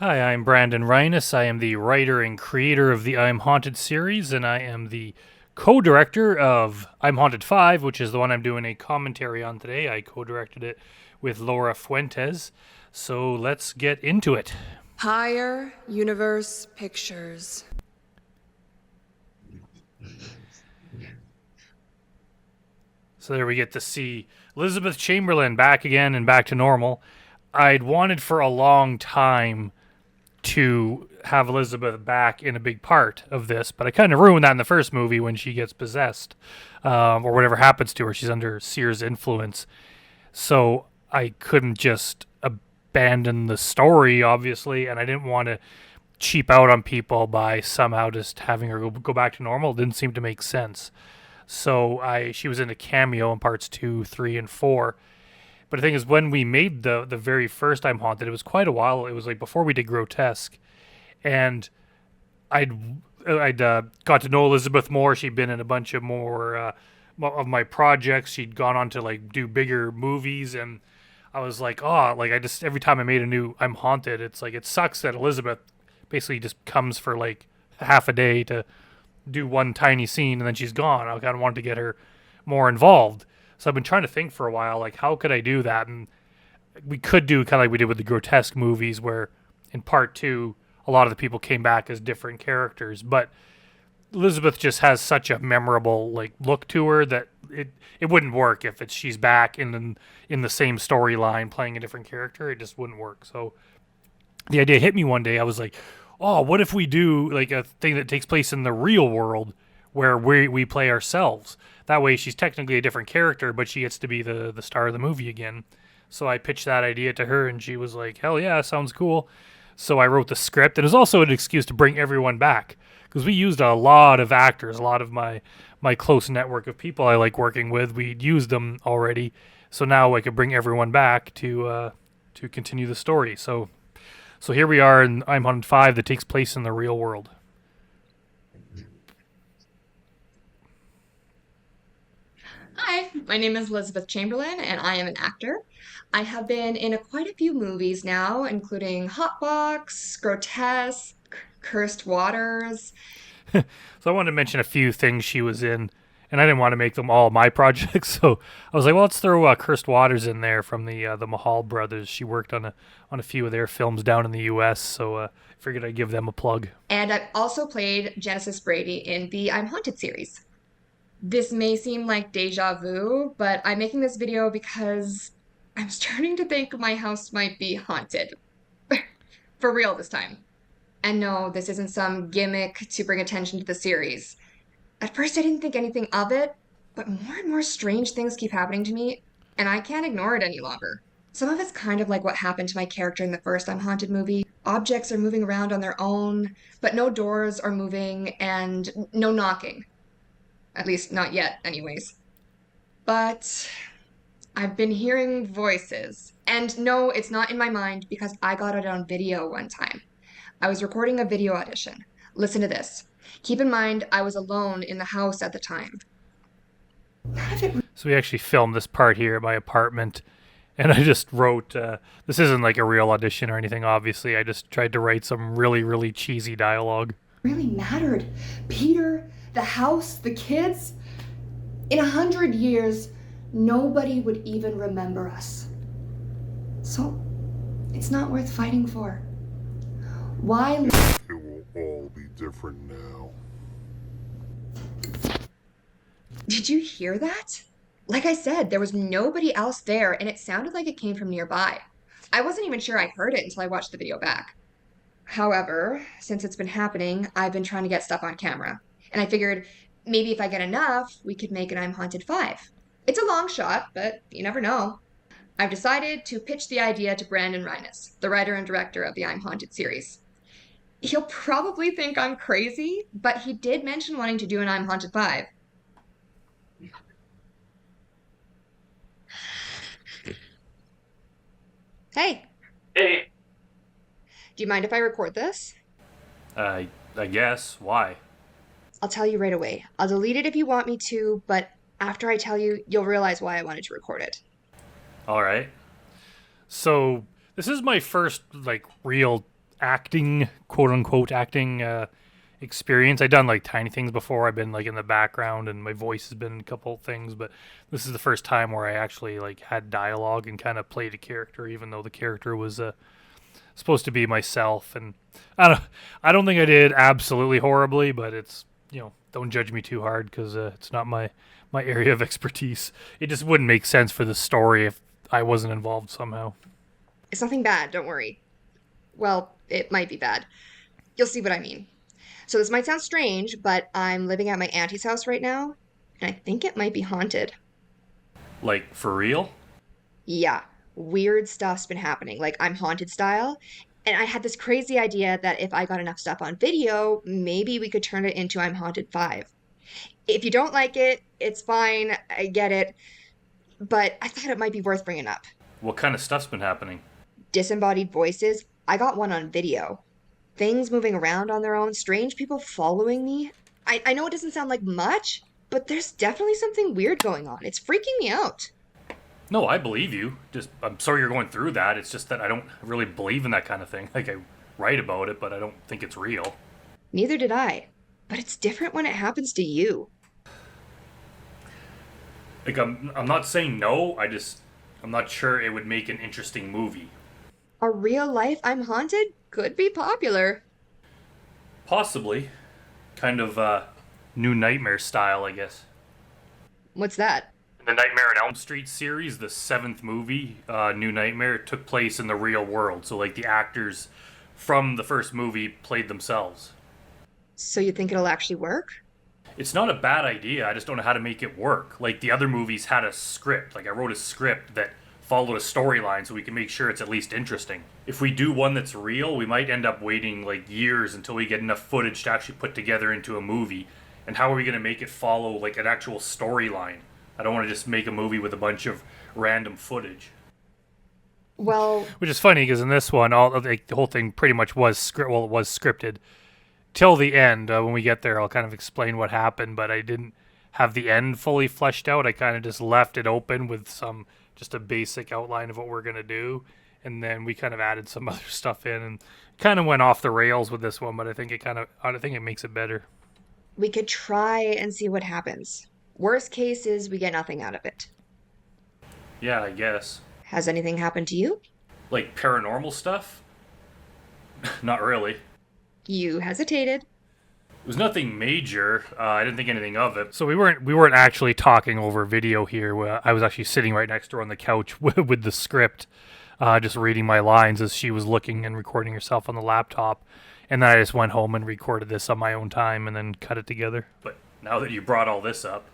Hi, I'm Brandon Rhiness. I am the writer and creator of the I'm Haunted series, and I am the co-director of I'm Haunted 5, which is the one I'm doing a commentary on today. I co-directed it with Laura Fuentes. So let's get into it. Higher Universe Pictures. So there we get to see Elizabeth Chamberlain back again and back to normal. I'd wanted for a long time to have Elizabeth back in a big part of this, but I kind of ruined that in the first movie when she gets possessed, or whatever happens to her. She's under Sear's influence. So I couldn't just abandon the story, obviously, and I didn't want to cheap out on people by somehow just having her go back to normal. It didn't seem to make sense. So she was in a cameo in parts 2, 3, and 4. But the thing is, when we made the very first I'm Haunted, it was quite a while. It was like before we did Grotesque, and I'd got to know Elizabeth more. She'd been in a bunch of more of my projects. She'd gone on to like do bigger movies, and I was like, oh, like I just every time I made a new I'm Haunted, it's like it sucks that Elizabeth basically just comes for like half a day to do one tiny scene and then she's gone. I kind of wanted to get her more involved. So I've been trying to think for a while, like how could I do that? And we could do kind of like we did with the Grotesque movies, where in part 2, a lot of the people came back as different characters. But Elizabeth just has such a memorable like look to her that it wouldn't work if she's back in the same storyline playing a different character. It just wouldn't work. So the idea hit me one day. I was like, oh, what if we do like a thing that takes place in the real world where we play ourselves? That way she's technically a different character, but she gets to be the star of the movie again. So I pitched that idea to her, and she was like, hell yeah, sounds cool. So I wrote the script, and it was also an excuse to bring everyone back, because we used a lot of actors, a lot of my close network of people I like working with. We'd used them already, so now I could bring everyone back to continue the story. So here we are in I'm Haunted 5 that takes place in the real world. Hi, my name is Elizabeth Chamberlain, and I am an actor. I have been in quite a few movies now, including Hotbox, Grotesque, Cursed Waters. So I wanted to mention a few things she was in, and I didn't want to make them all my projects. So I was like, well, let's throw Cursed Waters in there from the Mahal brothers. She worked on a few of their films down in the U.S., so I figured I'd give them a plug. And I've also played Genesis Brady in the I'm Haunted series. This may seem like deja vu, but I'm making this video because I'm starting to think my house might be haunted. For real this time. And no, this isn't some gimmick to bring attention to the series. At first, I didn't think anything of it, but more and more strange things keep happening to me, and I can't ignore it any longer. Some of it's kind of like what happened to my character in the first I'm Haunted movie. Objects are moving around on their own, but no doors are moving and no knocking. At least, not yet, anyways. But I've been hearing voices. And no, it's not in my mind because I got it on video one time. I was recording a video audition. Listen to this. Keep in mind, I was alone in the house at the time. So we actually filmed this part here at my apartment, and I just wrote, this isn't like a real audition or anything, obviously. I just tried to write some really, really cheesy dialogue. Really mattered. Peter, the house, the kids. In 100 years, nobody would even remember us. So, it's not worth fighting for. Why? It will all be different now. Did you hear that? Like I said, there was nobody else there, and it sounded like it came from nearby. I wasn't even sure I heard it until I watched the video back. However, since it's been happening, I've been trying to get stuff on camera. And I figured maybe if I get enough, we could make an I'm Haunted 5. It's a long shot, but you never know. I've decided to pitch the idea to Brandon Rhiness, the writer and director of the I'm Haunted series. He'll probably think I'm crazy, but he did mention wanting to do an I'm Haunted 5. Hey, Hey. do you mind if I record this? I guess. Why? I'll tell you right away. I'll delete it if you want me to, but after I tell you, you'll realize why I wanted to record it. All right. So this is my first like real acting, quote unquote acting experience. I've done like tiny things before. I've been like in the background and my voice has been in a couple things, but this is the first time where I actually like had dialogue and kind of played a character, even though the character was supposed to be myself. And I don't think I did absolutely horribly, but it's, don't judge me too hard because it's not my area of expertise. It just wouldn't make sense for the story if I wasn't involved somehow. It's nothing bad, don't worry. Well, it might be bad. You'll see what I mean. So this might sound strange, but I'm living at my auntie's house right now, and I think it might be haunted. Like, for real? Yeah, weird stuff's been happening, like I'm haunted style. And I had this crazy idea that if I got enough stuff on video, maybe we could turn it into I'm Haunted 5. If you don't like it, it's fine, I get it. But I thought it might be worth bringing up. What kind of stuff's been happening? Disembodied voices. I got one on video. Things moving around on their own, strange people following me. I know it doesn't sound like much, but there's definitely something weird going on. It's freaking me out. No, I believe you. I'm sorry you're going through that. It's just that I don't really believe in that kind of thing. Like, I write about it, but I don't think it's real. Neither did I. But it's different when it happens to you. Like, I'm not saying no. I'm not sure it would make an interesting movie. A real life I'm Haunted could be popular. Possibly. Kind of New Nightmare style, I guess. What's that? The Nightmare on Elm Street series, the 7th movie, New Nightmare, took place in the real world. So, like, the actors from the first movie played themselves. So you think it'll actually work? It's not a bad idea. I just don't know how to make it work. Like, the other movies had a script. Like, I wrote a script that followed a storyline so we can make sure it's at least interesting. If we do one that's real, we might end up waiting, like, years until we get enough footage to actually put together into a movie. And how are we going to make it follow, like, an actual storyline? I don't want to just make a movie with a bunch of random footage. Well, Which is funny because in this one, the whole thing pretty much was it was scripted till the end. When we get there, I'll kind of explain what happened, but I didn't have the end fully fleshed out. I kind of just left it open with just a basic outline of what we're gonna do, and then we kind of added some other stuff in, and kind of went off the rails with this one. But I think it makes it better. we could try and see what happens. Worst case is we get nothing out of it. Yeah, I guess. Has anything happened to you? Like paranormal stuff? Not really. You hesitated. It was nothing major. I didn't think anything of it. So we weren't actually talking over video here. I was actually sitting right next to her on the couch with the script, just reading my lines as she was looking and recording herself on the laptop. And then I just went home and recorded this on my own time and then cut it together. But now that you brought all this up,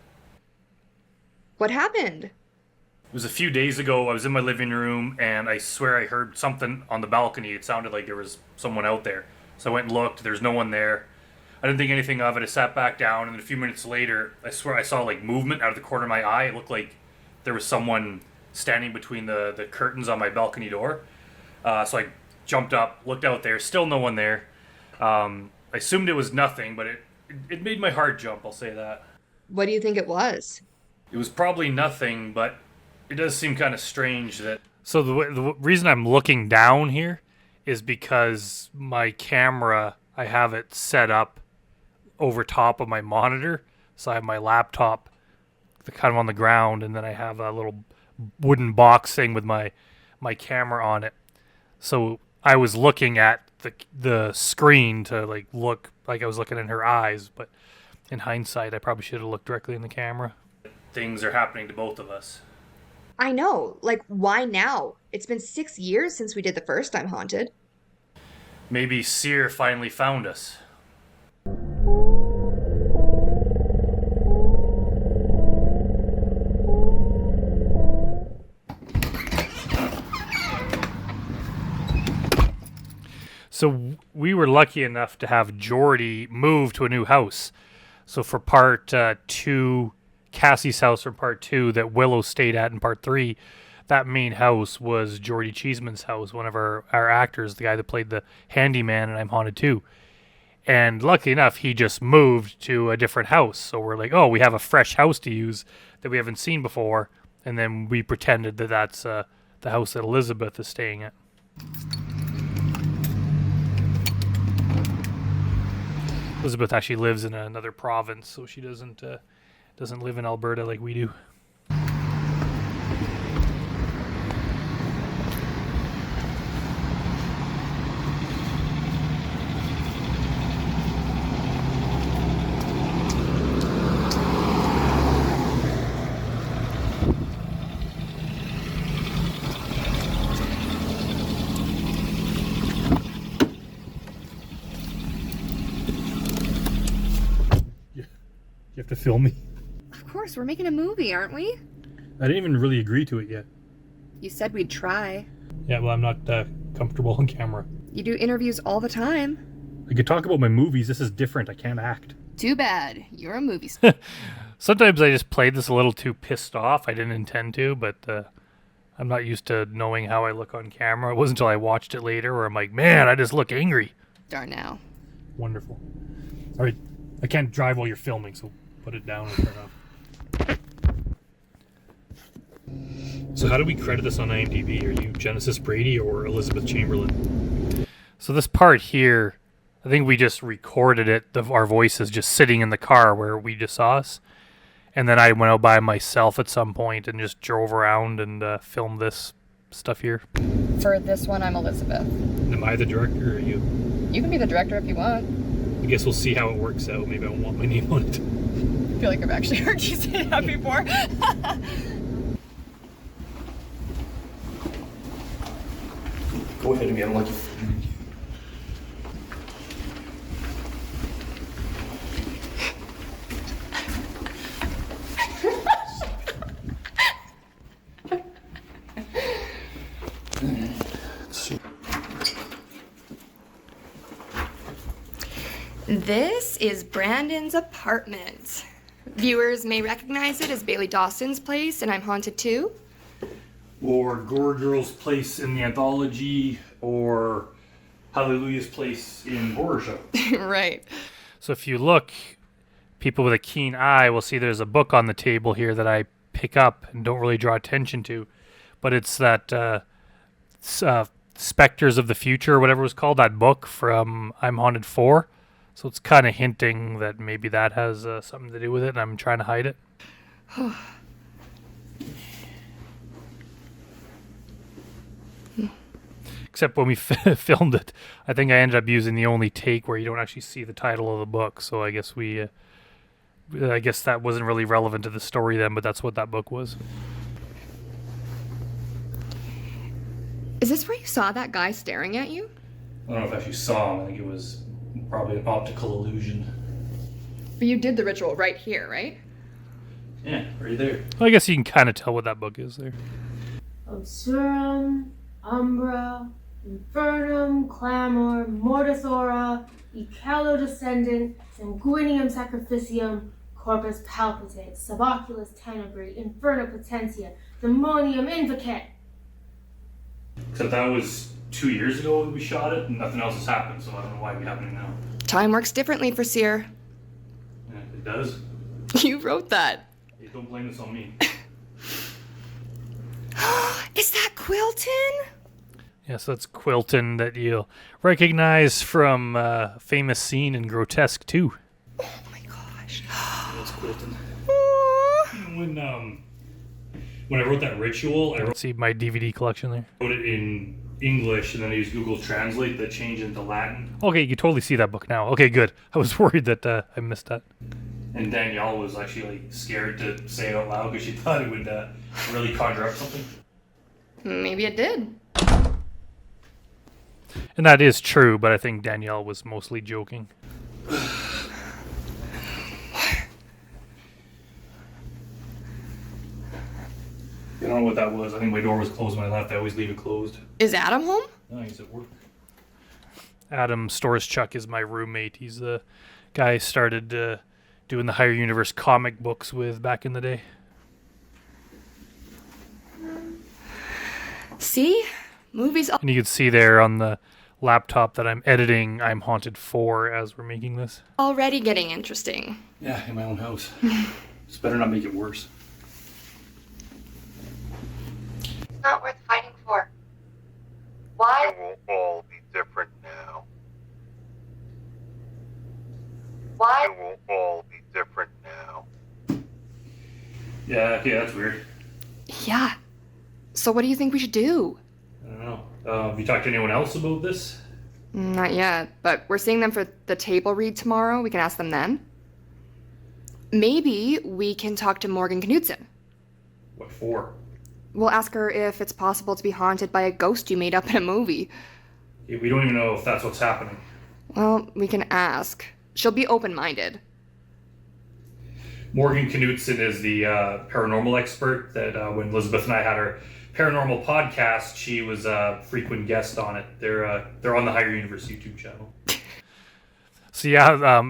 What happened? it was a few days ago. I was in my living room and I swear I heard something on the balcony. It sounded like there was someone out there. So I went and looked. There's no one there. I didn't think anything of it. I sat back down, and then a few minutes later, I swear I saw like movement out of the corner of my eye. It looked like there was someone standing between the curtains on my balcony door. So I jumped up, looked out there. Still no one there. I assumed it was nothing, but it made my heart jump. I'll say that. What do you think it was? It was probably nothing, but it does seem kind of strange that... So the reason I'm looking down here is because my camera, I have it set up over top of my monitor. So I have my laptop kind of on the ground, and then I have a little wooden box thing with my camera on it. So I was looking at the screen to like look like I was looking in her eyes, but in hindsight, I probably should have looked directly in the camera. Things are happening to both of us. I know. Like, why now? It's been 6 years since we did the first I'm Haunted. Maybe Seer finally found us. So we were lucky enough to have Geordie move to a new house. So for part 2, Cassie's house, or part 2 that Willow stayed at in part 3, that main house was Geordie Cheeseman's house, one of our actors, the guy that played the handyman in I'm Haunted 2. And lucky enough, he just moved to a different house. So we're like, oh, we have a fresh house to use that we haven't seen before. And then we pretended that that's the house that Elizabeth is staying at. Elizabeth actually lives in another province, so she doesn't live in Alberta like we do. You have to film me. Of course, we're making a movie, aren't we? I didn't even really agree to it yet. You said we'd try. Yeah, well, I'm not comfortable on camera. You do interviews all the time. I could talk about my movies. This is different. I can't act. Too bad. You're a movie star. Sometimes I just played this a little too pissed off. I didn't intend to, but I'm not used to knowing how I look on camera. It wasn't until I watched it later where I'm like, man, I just look angry. Darn now. Wonderful. All right, I can't drive while you're filming, so put it down and turn off. So how do we credit this on IMDb? Are you Genesis Brady or Elizabeth Chamberlain? So this part here, I think we just recorded it, our voices just sitting in the car where we just saw us. And then I went out by myself at some point and just drove around and filmed this stuff here. For this one, I'm Elizabeth. Am I the director or are you? You can be the director if you want. I guess we'll see how it works out. Maybe I won't want my name on it. I feel like I've actually heard you say that before. Go ahead, me. I don't like you. This is Brandon's apartment. Viewers may recognize it as Bailey Dawson's place, and I'm Haunted too. Or Gore Girl's place in the anthology, or Hallelujah's place in Horror Show. Right. So if you look, people with a keen eye will see there's a book on the table here that I pick up and don't really draw attention to, but it's that Spectres of the Future, or whatever it was called, that book from I'm Haunted 4. So it's kind of hinting that maybe that has something to do with it, and I'm trying to hide it. Except when we filmed it, I think I ended up using the only take where you don't actually see the title of the book. So I guess I guess that wasn't really relevant to the story then, but that's what that book was. Is this where you saw that guy staring at you? I don't know if I actually saw him. I think it was probably an optical illusion. But you did the ritual right here, right? Yeah, right there. Well, I guess you can kind of tell what that book is there. Obscurum, Umbra, Infernum, Clamor, Mortis Ora, Ecalo Descendant, Sanguinium Sacrificium, Corpus Palpitate, Suboculus Tenebri, Inferno Potentia, Demonium Invocate. Except that was 2 years ago when we shot it, and nothing else has happened, so I don't know why it'd be happening now. Time works differently for Seer. Yeah, it does. You wrote that. Hey, don't blame this on me. Is that Quilton? Yeah, so that's Quilton that you'll recognize from a famous scene in Grotesque 2. Oh my gosh. That's Quilton. When I wrote that ritual, I see my DVD collection there. I wrote it in English, and then I used Google Translate that changed into Latin. Okay, you can totally see that book now. Okay, good. I was worried that I missed that. And Danielle was actually scared to say it out loud because she thought it would really conjure up something. Maybe it did. And that is true, but I think Danielle was mostly joking. I don't know what that was. I think my door was closed when I left. I always leave it closed. Is Adam home? No, he's at work. Adam Storschuk is my roommate. He's the guy I started doing the Higher Universe comic books with back in the day. See? Movies. And you can see there on the laptop that I'm editing I'm Haunted 4 as we're making this. Already getting interesting. Yeah, in my own house. It's better not make it worse. It's not worth fighting for. Why? It will all be different now. It will all be different now. Yeah, okay, that's weird. Yeah. So what do you think we should do? I don't know. Have you talked to anyone else about this? Not yet, but we're seeing them for the table read tomorrow. We can ask them then. Maybe we can talk to Morgan Knudsen. What for? We'll ask her if it's possible to be haunted by a ghost you made up in a movie. Yeah, we don't even know if that's what's happening. Well, we can ask. She'll be open-minded. Morgan Knudsen is the paranormal expert that when Elizabeth and I had our paranormal podcast, she was a frequent guest on it. They're on the Higher Universe YouTube channel. So yeah,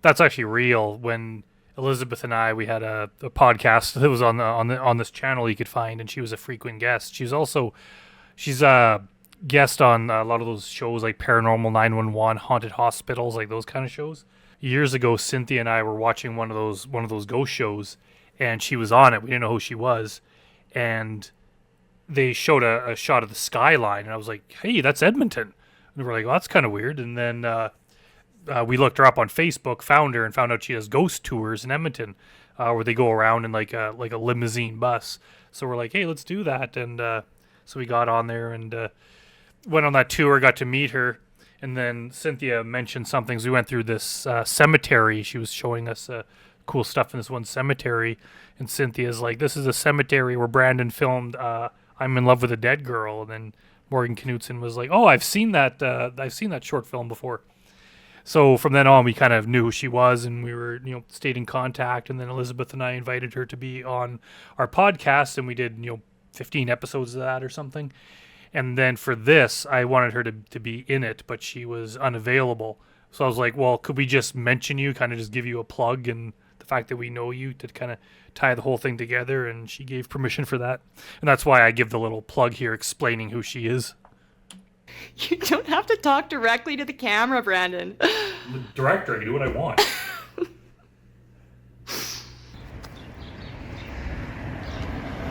that's actually real. When Elizabeth and I, we had a podcast that was on this channel you could find, and she was a frequent guest. She's a guest on a lot of those shows like Paranormal 911, Haunted Hospitals, like those kind of shows. Years ago, Cynthia and I were watching one of those ghost shows, and she was on it. We didn't know who she was, and they showed a shot of the skyline, and I was like, "Hey, that's Edmonton." And we're like, "Well, that's kind of weird." And then we looked her up on Facebook, found her, and found out she does ghost tours in Edmonton, where they go around in like a limousine bus. So we're like, "Hey, let's do that." And so we got on there and went on that tour, got to meet her. And then Cynthia mentioned something. So we went through this cemetery. She was showing us cool stuff in this one cemetery. And Cynthia's like, "This is a cemetery where Brandon filmed I'm in Love with a Dead Girl." And then Morgan Knudsen was like, "Oh, I've seen that short film before." So from then on, we kind of knew who she was, and we were, stayed in contact. And then Elizabeth and I invited her to be on our podcast, and we did, 15 episodes of that or something. And then for this, I wanted her to be in it, but she was unavailable. So I was like, well, could we just mention you, kind of just give you a plug and the fact that we know you to kind of tie the whole thing together? And she gave permission for that. And that's why I give the little plug here explaining who she is. You don't have to talk directly to the camera, Brandon. I'm the director. I can do what I want.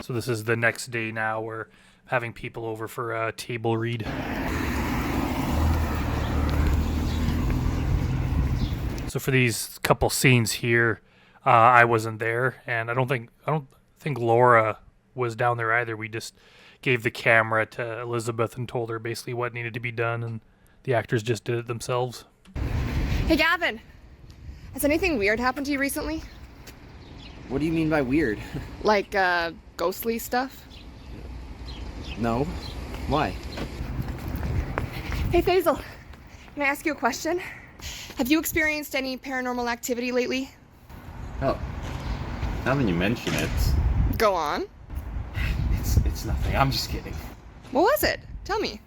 So this is the next day now. We're having people over for a table read. So for these couple scenes here, I wasn't there, and I don't think Laura was down there either. We just gave the camera to Elizabeth and told her basically what needed to be done, and the actors just did it themselves. Hey, Gavin. Has anything weird happened to you recently? What do you mean by weird? Like, ghostly stuff? No. Why? Hey, Faizel. Can I ask you a question? Have you experienced any paranormal activity lately? Oh, now that you mention it, Go on. it's nothing. I'm just kidding. What was it? Tell me.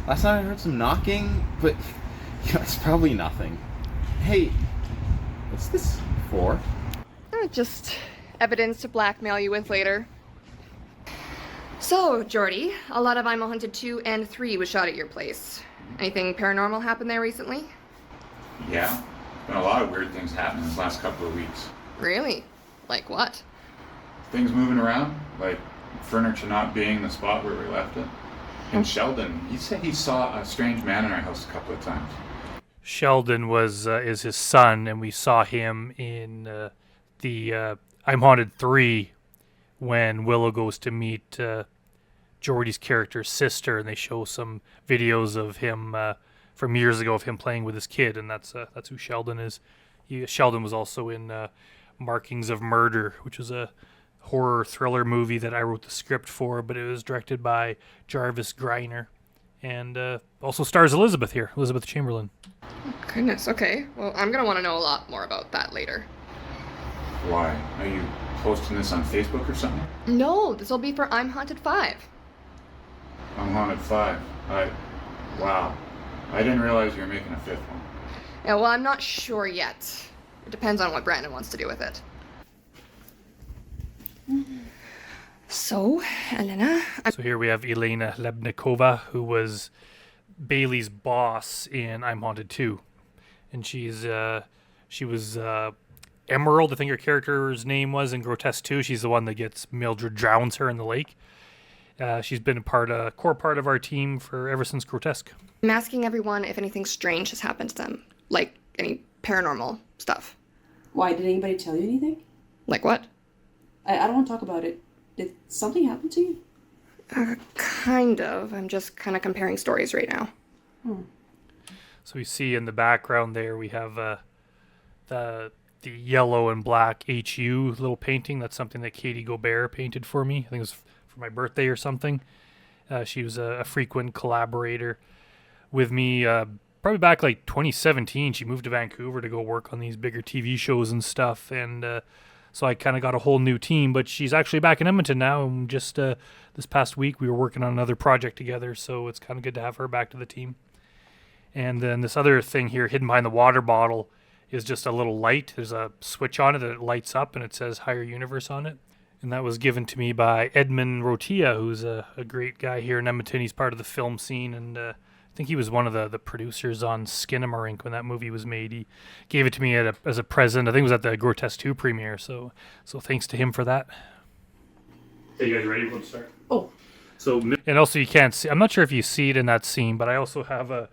Last night I heard some knocking, but it's probably nothing. Hey, what's this for? Just evidence to blackmail you with later. So, Geordie, a lot of I'm Haunted 2 and 3 was shot at your place. Anything paranormal happened there recently? Yeah, been a lot of weird things happening this last couple of weeks. Really? Like what? Things moving around, like furniture not being the spot where we left it. And Sheldon, he said he saw a strange man in our house a couple of times. Sheldon is his son, and we saw him in the I'm Haunted 3 when Willow goes to meet Geordie's character's sister, and they show some videos of him from years ago of him playing with his kid, and that's who Sheldon is. Sheldon was also in Markings of Murder, which is a horror thriller movie that I wrote the script for, but it was directed by Jarvis Greiner, and also stars Elizabeth Chamberlain. Oh, goodness, okay. Well, I'm gonna want to know a lot more about that later. Why? Are you posting this on Facebook or something? No, this will be for I'm Haunted 5. I'm Haunted 5. Wow. I didn't realize you were making a 5th one. Yeah, well, I'm not sure yet. It depends on what Brandon wants to do with it. So, Elena... So here we have Elena Hlebnicova, who was Bailey's boss in I'm Haunted 2. And she was Emerald, I think her character's name was in Grotesque 2. She's the one that gets Mildred drowns her in the lake. She's been a core part of our team ever since Grotesque. I'm asking everyone if anything strange has happened to them. Like, any paranormal stuff. Why, did anybody tell you anything? Like what? I don't want to talk about it. Did something happen to you? Kind of. I'm just kind of comparing stories right now. So we see in the background there we have the yellow and black HU little painting. That's something that Katie Gobert painted for me. I think it was for my birthday or something. She was a frequent collaborator with me. Probably back like 2017, she moved to Vancouver to go work on these bigger TV shows and stuff. And so I kind of got a whole new team. But she's actually back in Edmonton now. And just this past week, we were working on another project together. So it's kind of good to have her back to the team. And then this other thing here, hidden behind the water bottle, is just a little light. There's a switch on it that it lights up, and it says Higher Universe on it. And that was given to me by Edmund Rotia, who's a great guy here in Edmonton. He's part of the film scene, and I think he was one of the producers on Skinamarink when that movie was made. He gave it to me as a present. I think it was at the Grotesque 2 premiere, so thanks to him for that. Hey, you guys ready? We'll start. Oh. So, and also you can't see, I'm not sure if you see it in that scene, but I also have a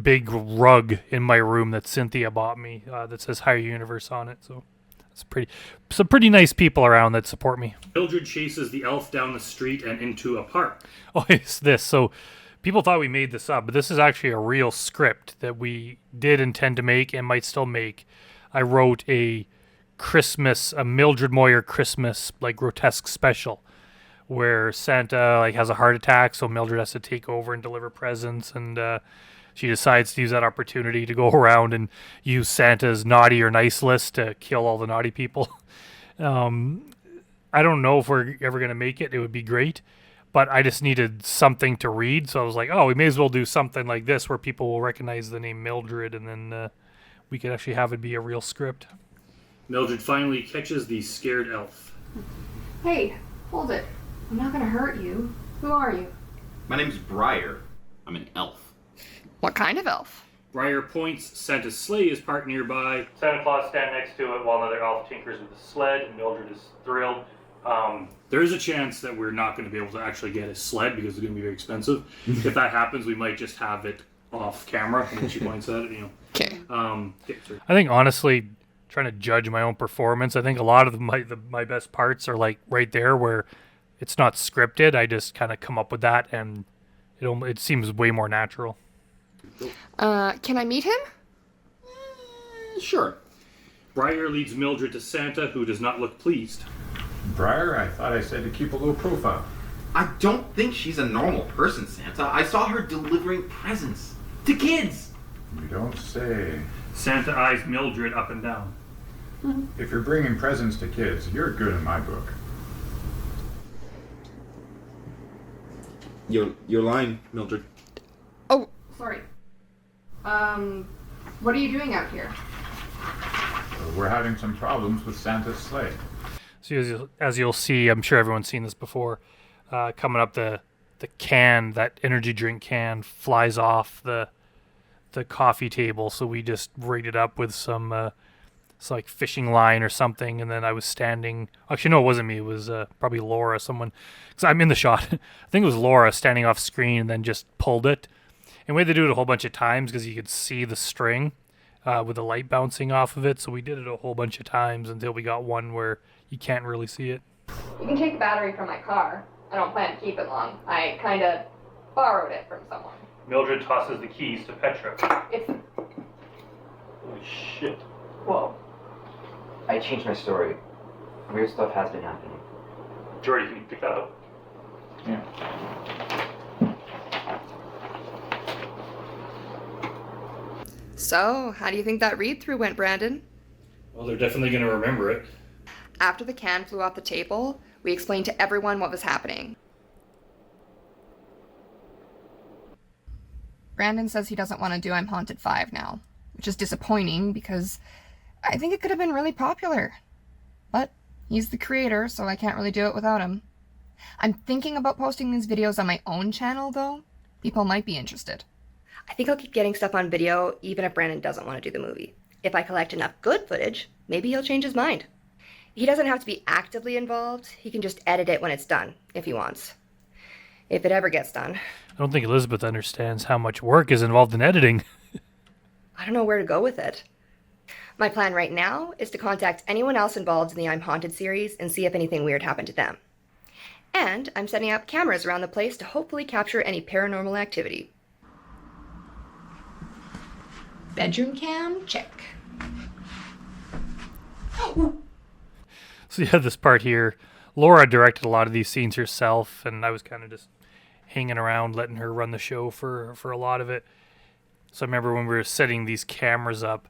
big rug in my room that Cynthia bought me that says Higher Universe on it. So it's some pretty nice people around that support me. Mildred chases the elf down the street and into a park. Oh, it's this. So people thought we made this up, but this is actually a real script that we did intend to make and might still make. I wrote a Mildred Moyer Christmas like grotesque special where Santa like has a heart attack, so Mildred has to take over and deliver presents, and she decides to use that opportunity to go around and use Santa's naughty or nice list to kill all the naughty people. I don't know if we're ever going to make it. It would be great, but I just needed something to read. So I was like, oh, we may as well do something like this where people will recognize the name Mildred, and then we could actually have it be a real script. Mildred finally catches the scared elf. Hey, hold it. I'm not gonna hurt you. Who are you? My name's Briar. I'm an elf. What kind of elf? Briar points. Santa's sleigh is parked nearby. Santa Claus stands next to it while another elf tinkers with a sled, and Mildred is thrilled. There is a chance that we're not going to be able to actually get a sled because it's going to be very expensive. If that happens, we might just have it off camera when she points at it. Okay. I think honestly, trying to judge my own performance, I think a lot of my best parts are like right there where it's not scripted. I just kind of come up with that, and it seems way more natural. Can I meet him? Sure. Briar leads Mildred to Santa, who does not look pleased. Briar, I thought I said to keep a low profile. I don't think she's a normal person, Santa. I saw her delivering presents to kids. You don't say. Santa eyes Mildred up and down. If you're bringing presents to kids, you're good in my book. Your line, Mildred. Oh, sorry. What are you doing out here? We're having some problems with Santa's sleigh. So as you'll see, I'm sure everyone's seen this before, coming up the can, that energy drink can flies off the coffee table. So we just rigged it up with some it's like fishing line or something. And then I was standing, actually, no, it wasn't me. It was probably Laura, someone, because I'm in the shot. I think it was Laura standing off screen and then just pulled it. And we had to do it a whole bunch of times because you could see the string with the light bouncing off of it. So we did it a whole bunch of times until we got one where you can't really see it. You can take the battery from my car. I don't plan to keep it long. I kind of borrowed it from someone. Mildred tosses the keys to Petra. It's... Holy shit. Whoa. I changed my story. Weird stuff has been happening. Geordie, can you pick that up? Yeah. So, how do you think that read-through went, Brandon? Well, they're definitely going to remember it. After the can flew off the table, we explained to everyone what was happening. Brandon says he doesn't want to do I'm Haunted 5 now, which is disappointing because I think it could have been really popular. But he's the creator, so I can't really do it without him. I'm thinking about posting these videos on my own channel, though. People might be interested. I think I'll keep getting stuff on video, even if Brandon doesn't want to do the movie. If I collect enough good footage, maybe he'll change his mind. He doesn't have to be actively involved. He can just edit it when it's done, if he wants. If it ever gets done. I don't think Elizabeth understands how much work is involved in editing. I don't know where to go with it. My plan right now is to contact anyone else involved in the I'm Haunted series and see if anything weird happened to them. And I'm setting up cameras around the place to hopefully capture any paranormal activity. Bedroom cam, check. So yeah, this part here, Laura directed a lot of these scenes herself, and I was kind of just hanging around, letting her run the show for a lot of it. So I remember when we were setting these cameras up,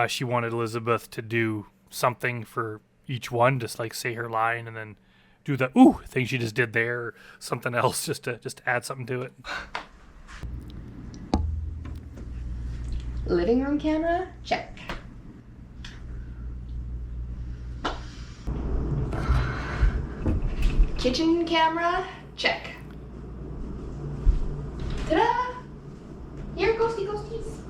she wanted Elizabeth to do something for each one, just like say her line and then do the ooh thing she just did there, or something else just to add something to it. Living room camera, check. Kitchen camera, check. Ta-da! Here, ghosties.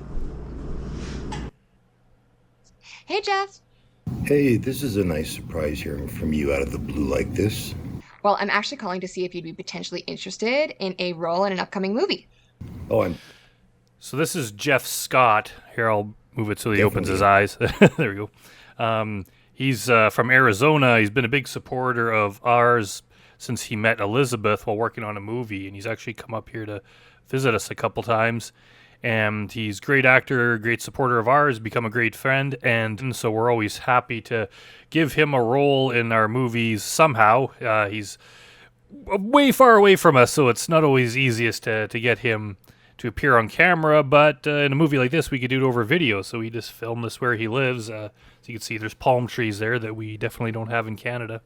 Hey, Jeff. Hey, this is a nice surprise hearing from you out of the blue like this. Well, I'm actually calling to see if you'd be potentially interested in a role in an upcoming movie. Oh, So this is Jeff Scott. Here, I'll move it so he opens his Definitely. eyes. There we go. He's from Arizona. He's been a big supporter of ours since he met Elizabeth while working on a movie, and he's actually come up here to visit us a couple times. And he's a great actor, great supporter of ours, become a great friend, and so we're always happy to give him a role in our movies somehow. He's way far away from us, so it's not always easiest to get him to appear on camera, but in a movie like this, we could do it over video, so we just film this where he lives. So you can see there's palm trees there that we definitely don't have in Canada.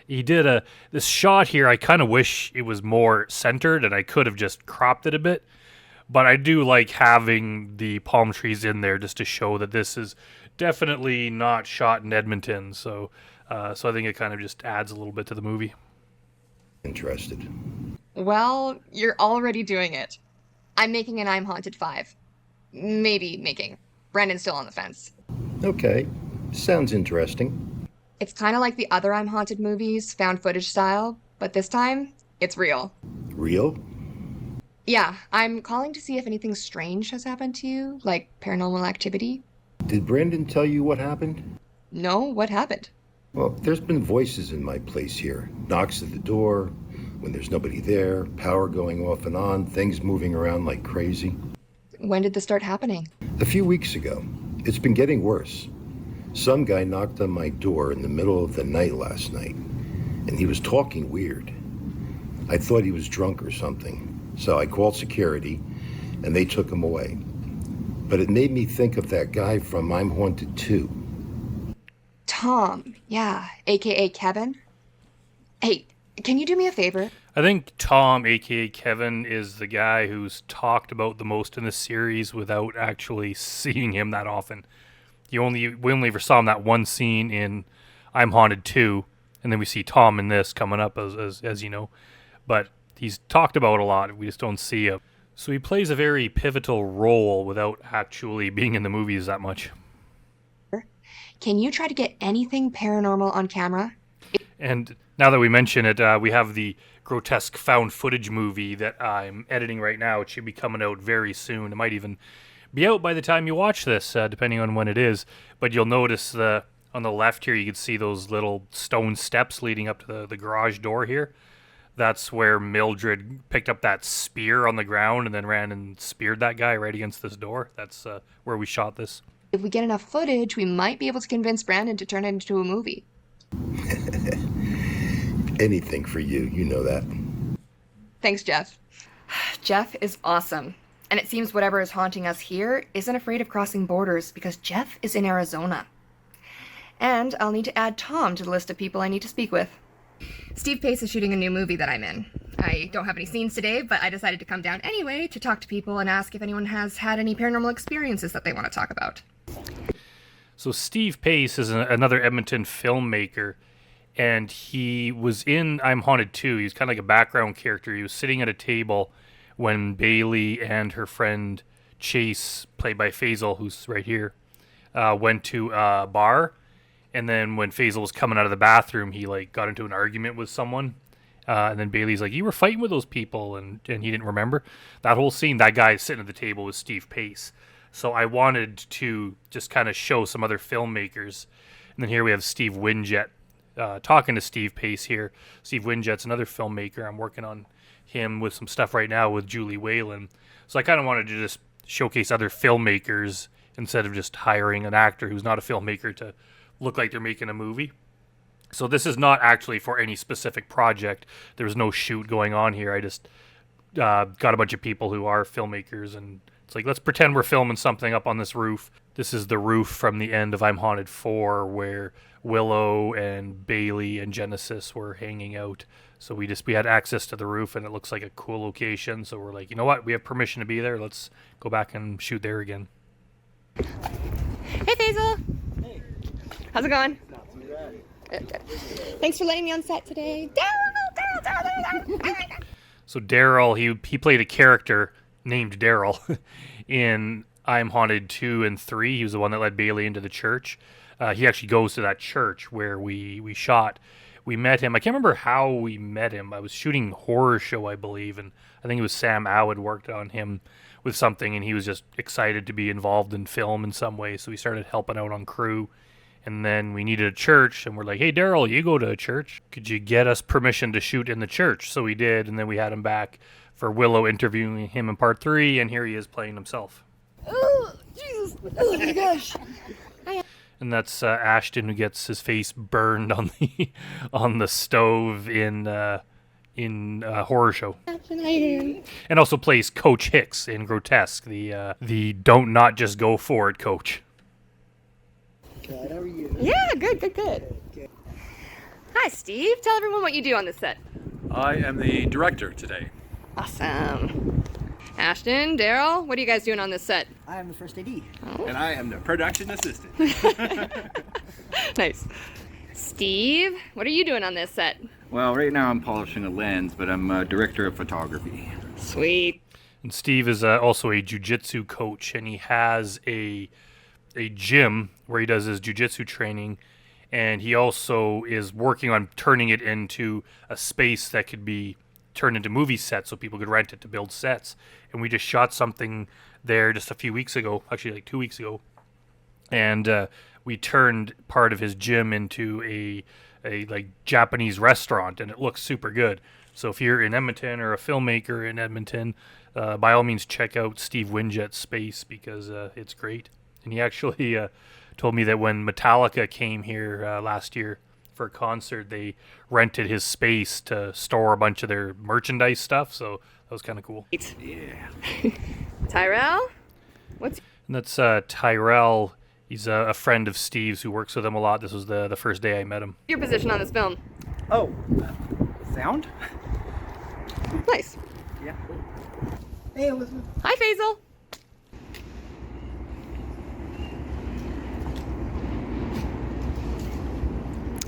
He did this shot here. I kind of wish it was more centered, and I could have just cropped it a bit. But I do like having the palm trees in there just to show that this is definitely not shot in Edmonton. So I think it kind of just adds a little bit to the movie. Interested. Well, you're already doing it. I'm making an I'm Haunted 5. Maybe making. Brandon's still on the fence. Okay, sounds interesting. It's kind of like the other I'm Haunted movies, found footage style, but this time, it's real. Real? Yeah, I'm calling to see if anything strange has happened to you, like paranormal activity. Did Brandon tell you what happened? No, what happened? Well, there's been voices in my place here. Knocks at the door, when there's nobody there, power going off and on, things moving around like crazy. When did this start happening? A few weeks ago. It's been getting worse. Some guy knocked on my door in the middle of the night last night, and he was talking weird. I thought he was drunk or something, so I called security, and they took him away. But it made me think of that guy from I'm Haunted 2. Tom, yeah, aka Kevin. Hey, can you do me a favor? I think Tom, aka Kevin, is the guy who's talked about the most in the series without actually seeing him that often. We only ever saw him that one scene in I'm Haunted 2, and then we see Tom in this coming up as you know. But he's talked about a lot. We just don't see him. So he plays a very pivotal role without actually being in the movies that much. Can you try to get anything paranormal on camera? And now that we mention it, we have the grotesque found footage movie that I'm editing right now. It should be coming out very soon. It might even be out by the time you watch this, depending on when it is. But you'll notice on the left here, you can see those little stone steps leading up to the garage door here. That's where Mildred picked up that spear on the ground and then ran and speared that guy right against this door. That's where we shot this. If we get enough footage, we might be able to convince Brandon to turn it into a movie. Anything for you, you know that. Thanks, Jeff. Jeff is awesome. And it seems whatever is haunting us here isn't afraid of crossing borders because Jeff is in Arizona. And I'll need to add Tom to the list of people I need to speak with. Steve Pace is shooting a new movie that I'm in. I don't have any scenes today, but I decided to come down anyway to talk to people and ask if anyone has had any paranormal experiences that they want to talk about. So Steve Pace is another Edmonton filmmaker, and he was in I'm Haunted 2. He was kind of like a background character. He was sitting at a table when Bailey and her friend Chase, played by Faizel, who's right here, went to a bar. And then when Faizel was coming out of the bathroom, he got into an argument with someone. And then Bailey's like, you were fighting with those people, and he didn't remember. That whole scene, that guy sitting at the table was Steve Pace. So I wanted to just kind of show some other filmmakers. And then here we have Steve Winjet talking to Steve Pace here. Steve Winjet's another filmmaker. I'm working on him with some stuff right now with Julie Whalen. So I kind of wanted to just showcase other filmmakers instead of just hiring an actor who's not a filmmaker to look like they're making a movie. So this is not actually for any specific project. There's no shoot going on here. I just got a bunch of people who are filmmakers, and it's like, let's pretend we're filming something up on this roof. This is the roof from the end of I'm Haunted 4 where Willow and Bailey and Genesis were hanging out. So we had access to the roof, and it looks like a cool location. So we're like, you know what? We have permission to be there. Let's go back and shoot there again. Hey, Faizel. Hey. How's it going? Not too bad. Thanks for letting me on set today. Daryl. So Daryl, he played a character named Daryl in I'm Haunted 2 and 3. He was the one that led Bailey into the church. He actually goes to that church where we shot. We met him. I can't remember how we met him. I was shooting Horror Show, I believe, and I think it was Sam Au had worked on him with something, and he was just excited to be involved in film in some way, so we started helping out on crew. And then we needed a church, and we're like, hey, Daryl, you go to a church. Could you get us permission to shoot in the church? So we did, and then we had him back for Willow interviewing him in part 3, and here he is playing himself. Oh, Jesus. Oh, my gosh. And that's Ashton, who gets his face burned on the stove in Horror Show, and also plays Coach Hicks in Grotesque, the don't not just go for it coach. Good, how are you? Yeah, good. Hi, Steve. Tell everyone what you do on this set. I am the director today. Awesome. Ashton, Daryl, what are you guys doing on this set? I am the first AD. Oh. And I am the production assistant. Nice. Steve, what are you doing on this set? Well, right now I'm polishing a lens, but I'm a director of photography. Sweet. And Steve is also a jiu-jitsu coach, and he has a gym where he does his jiu-jitsu training, and he also is working on turning it into a space that could be turned into movie sets so people could rent it to build sets. And we just shot something there just a few weeks ago, actually like 2 weeks ago, and we turned part of his gym into a like Japanese restaurant, and it looks super good. So if you're in Edmonton or a filmmaker in Edmonton, by all means check out Steve Winjet's space, because it's great. And he actually told me that when Metallica came here last year for a concert, they rented his space to store a bunch of their merchandise stuff, so that was kind of cool. Yeah. Tyrell? And that's Tyrell. He's a friend of Steve's who works with him a lot. This was the first day I met him. Your position on this film? Oh, sound? Nice. Yeah. Hey, Elizabeth. Hi, Faizel.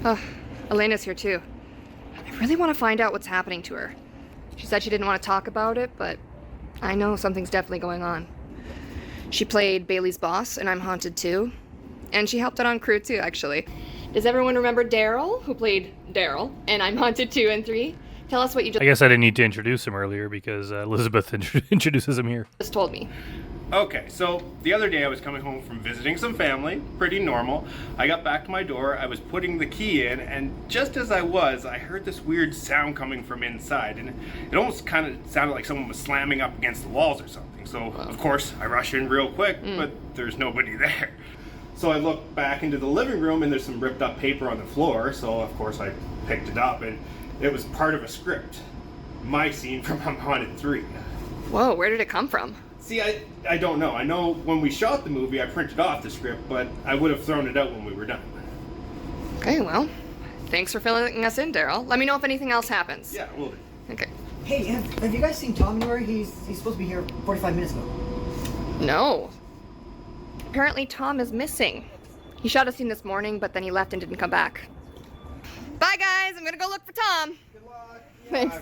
Oh, Elena's here too. I really want to find out what's happening to her. She said she didn't want to talk about it, but I know something's definitely going on. She played Bailey's boss in I'm Haunted 2, and she helped out on crew too, actually. Does everyone remember Daryl, who played Daryl in I'm Haunted 2 and 3? Tell us what you just... I guess I didn't need to introduce him earlier because Elizabeth introduces him here. Just told me. Okay, so the other day I was coming home from visiting some family, pretty normal. I got back to my door, I was putting the key in, and just as I was, I heard this weird sound coming from inside, and it almost kind of sounded like someone was slamming up against the walls or something. So, of course, I rush in real quick, but there's nobody there. So I look back into the living room, and there's some ripped up paper on the floor, so of course I picked it up, and it was part of a script. My scene from I'm Haunted 3. Whoa, where did it come from? See, I don't know. I know when we shot the movie, I printed off the script, but I would have thrown it out when we were done. Okay, well, thanks for filling us in, Daryl. Let me know if anything else happens. Yeah, we'll do. Okay. Hey, have you guys seen Tom anywhere? He's supposed to be here 45 minutes ago. No. Apparently Tom is missing. He shot a scene this morning, but then he left and didn't come back. Bye, guys. I'm gonna go look for Tom. Good luck. Thanks.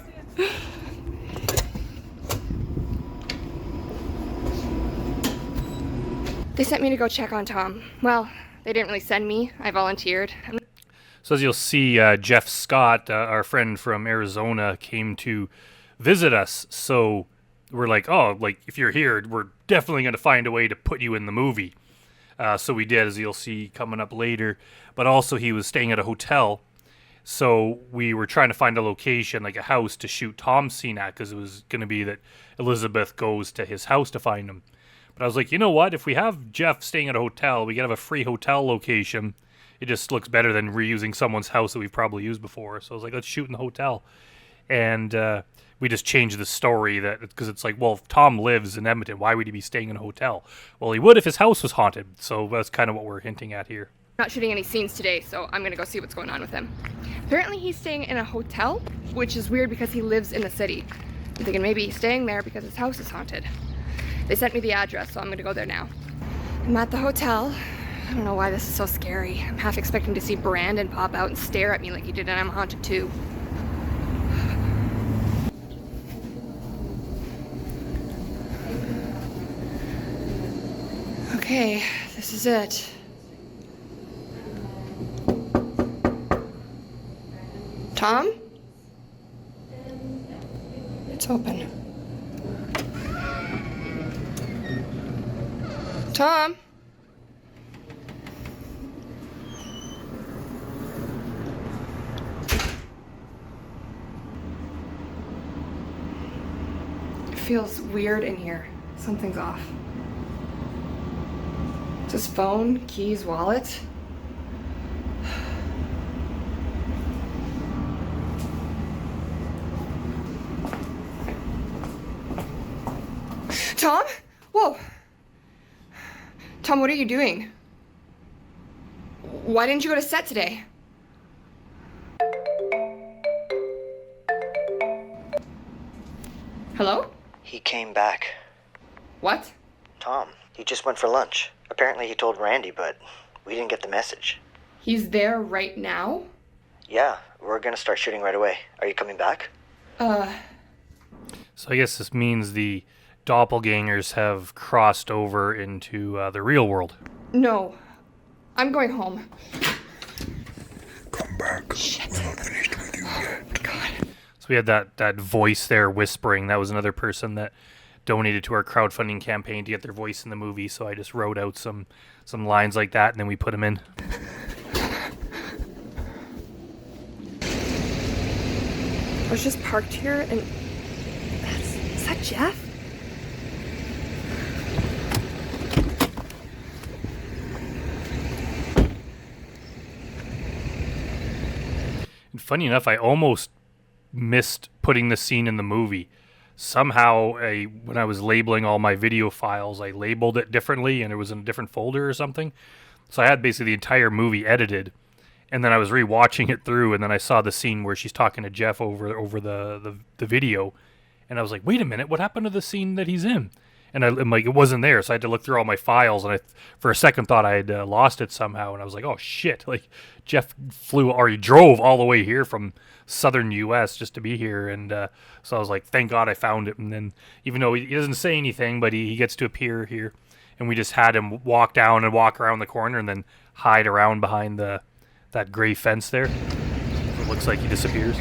They sent me to go check on Tom. Well, they didn't really send me. I volunteered. So as you'll see, Jeff Scott, our friend from Arizona, came to visit us. So we're like, oh, like if you're here, we're definitely going to find a way to put you in the movie. So we did, as you'll see coming up later. But also he was staying at a hotel. So we were trying to find a location, like a house, to shoot Tom's scene at, because it was going to be that Elizabeth goes to his house to find him. But I was like, you know what? If we have Jeff staying at a hotel, we can have a free hotel location. It just looks better than reusing someone's house that we've probably used before. So I was like, let's shoot in the hotel. And we just changed the story that because it's like, well, if Tom lives in Edmonton, why would he be staying in a hotel? Well, he would if his house was haunted. So that's kind of what we're hinting at here. Not shooting any scenes today, so I'm gonna go see what's going on with him. Apparently he's staying in a hotel, which is weird because he lives in the city. I'm thinking maybe he's staying there because his house is haunted. They sent me the address, so I'm gonna go there now. I'm at the hotel. I don't know why this is so scary. I'm half expecting to see Brandon pop out and stare at me like he did in I'm Haunted 2. Okay, this is it. Tom? It's open. Tom? It feels weird in here. Something's off. It's his phone, keys, wallet. Tom? Whoa. Tom, what are you doing? Why didn't you go to set today? Hello? He came back. What? Tom, he just went for lunch. Apparently he told Randy, but we didn't get the message. He's there right now? Yeah, we're gonna start shooting right away. Are you coming back? So I guess this means the doppelgangers have crossed over into the real world. No. I'm going home. Come back. Shit. We're not finished with you yet. God. So we had that voice there whispering. That was another person that donated to our crowdfunding campaign to get their voice in the movie. So I just wrote out some lines like that, and then we put them in. I was just parked here, and is that Jeff? And funny enough, I almost missed putting the scene in the movie. Somehow, when I was labeling all my video files, I labeled it differently, and it was in a different folder or something. So I had basically the entire movie edited, and then I was rewatching it through, and then I saw the scene where she's talking to Jeff over the video, and I was like, wait a minute, what happened to the scene that he's in? And I'm like, it wasn't there, so I had to look through all my files, and I, for a second, thought I had lost it somehow, and I was like, oh shit, like Jeff drove all the way here from southern U.S. just to be here, and so I was like, thank God I found it. And then, even though he doesn't say anything, but he gets to appear here, and we just had him walk down and walk around the corner, and then hide around behind that gray fence there. It looks like he disappears.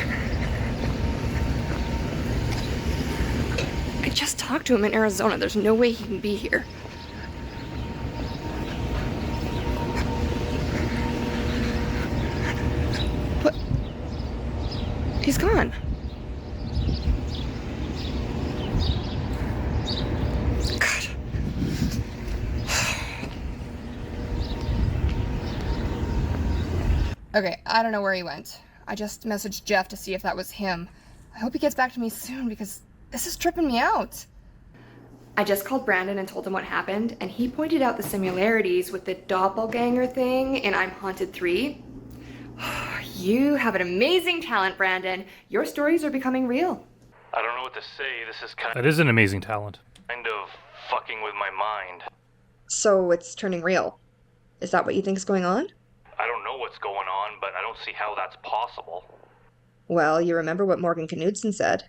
I just talked to him in Arizona. There's no way he can be here. What? He's gone. God. Okay, I don't know where he went. I just messaged Jeff to see if that was him. I hope he gets back to me soon because this is tripping me out. I just called Brandon and told him what happened, and he pointed out the similarities with the doppelganger thing in I'm Haunted 3. You have an amazing talent, Brandon. Your stories are becoming real. I don't know what to say. This is kind That is an amazing talent. of fucking with my mind. So it's turning real. Is that what you think is going on? I don't know what's going on, but I don't see how that's possible. Well, you remember what Morgan Knudsen said.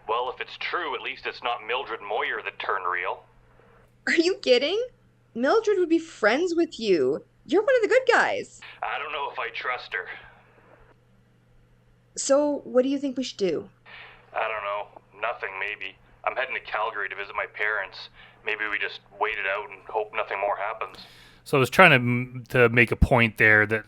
Well, if it's true, at least it's not Mildred Moyer that turned real. Are you kidding? Mildred would be friends with you. You're one of the good guys. I don't know if I trust her. So, what do you think we should do? I don't know. Nothing, maybe. I'm heading to Calgary to visit my parents. Maybe we just wait it out and hope nothing more happens. So I was trying to make a point there that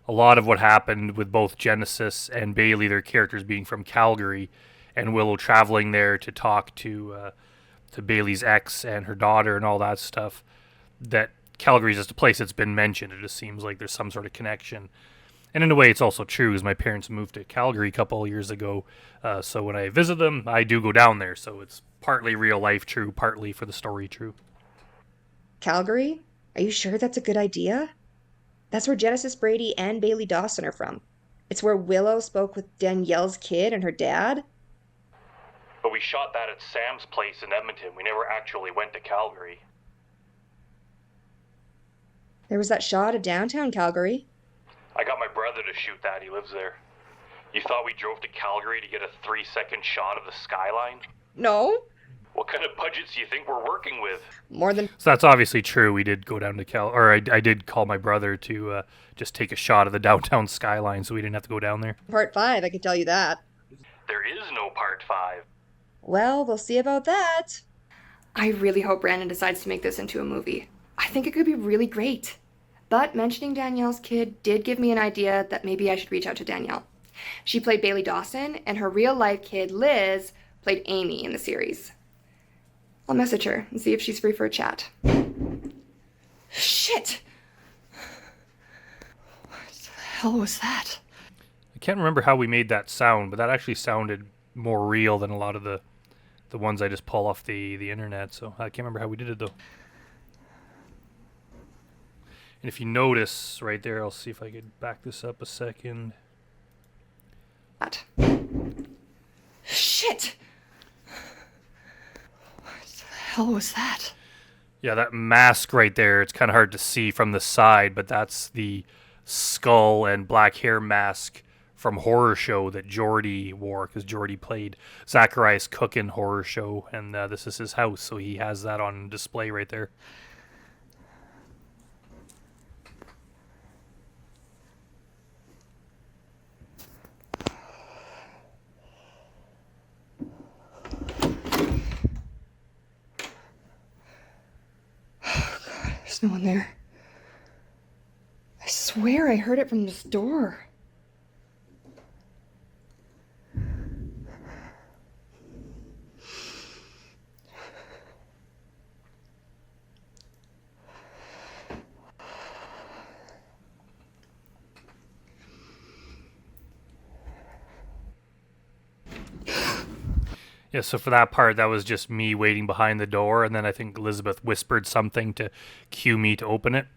a lot of what happened with both Genesis and Bailey, their characters being from Calgary, and Willow traveling there to talk to Bailey's ex and her daughter and all that stuff, that Calgary is just a place that's been mentioned. It just seems like there's some sort of connection. And in a way, it's also true, because my parents moved to Calgary a couple of years ago. So when I visit them, I do go down there. So it's partly real life true, partly for the story true. Calgary? Are you sure that's a good idea? That's where Genesis Brady and Bailey Dawson are from. It's where Willow spoke with Danielle's kid and her dad. But we shot that at Sam's place in Edmonton. We never actually went to Calgary. There was that shot of downtown Calgary. I got my brother to shoot that. He lives there. You thought we drove to Calgary to get a 3-second shot of the skyline? No. What kind of budgets do you think we're working with? More than... So that's obviously true. We did go down to I did call my brother to just take a shot of the downtown skyline, so we didn't have to go down there. Part 5, I can tell you that. There is no part 5. Well, we'll see about that. I really hope Brandon decides to make this into a movie. I think it could be really great. But mentioning Danielle's kid did give me an idea that maybe I should reach out to Danielle. She played Bailey Dawson, and her real-life kid, Liz, played Amy in the series. I'll message her and see if she's free for a chat. Shit! What the hell was that? I can't remember how we made that sound, but that actually sounded more real than a lot of the ones I just pull off the internet, so I can't remember how we did it, though. And if you notice right there, I'll see if I could back this up a second. Shit! What the hell was that? Yeah, that mask right there, it's kind of hard to see from the side, but that's the skull and black hair mask from Horror Show that Geordie wore, because Geordie played Zacharias Cook in Horror Show, and this is his house, so he has that on display right there. There's no one there. I swear I heard it from this door. Yeah, so for that part, that was just me waiting behind the door, and then I think Elizabeth whispered something to cue me to open it.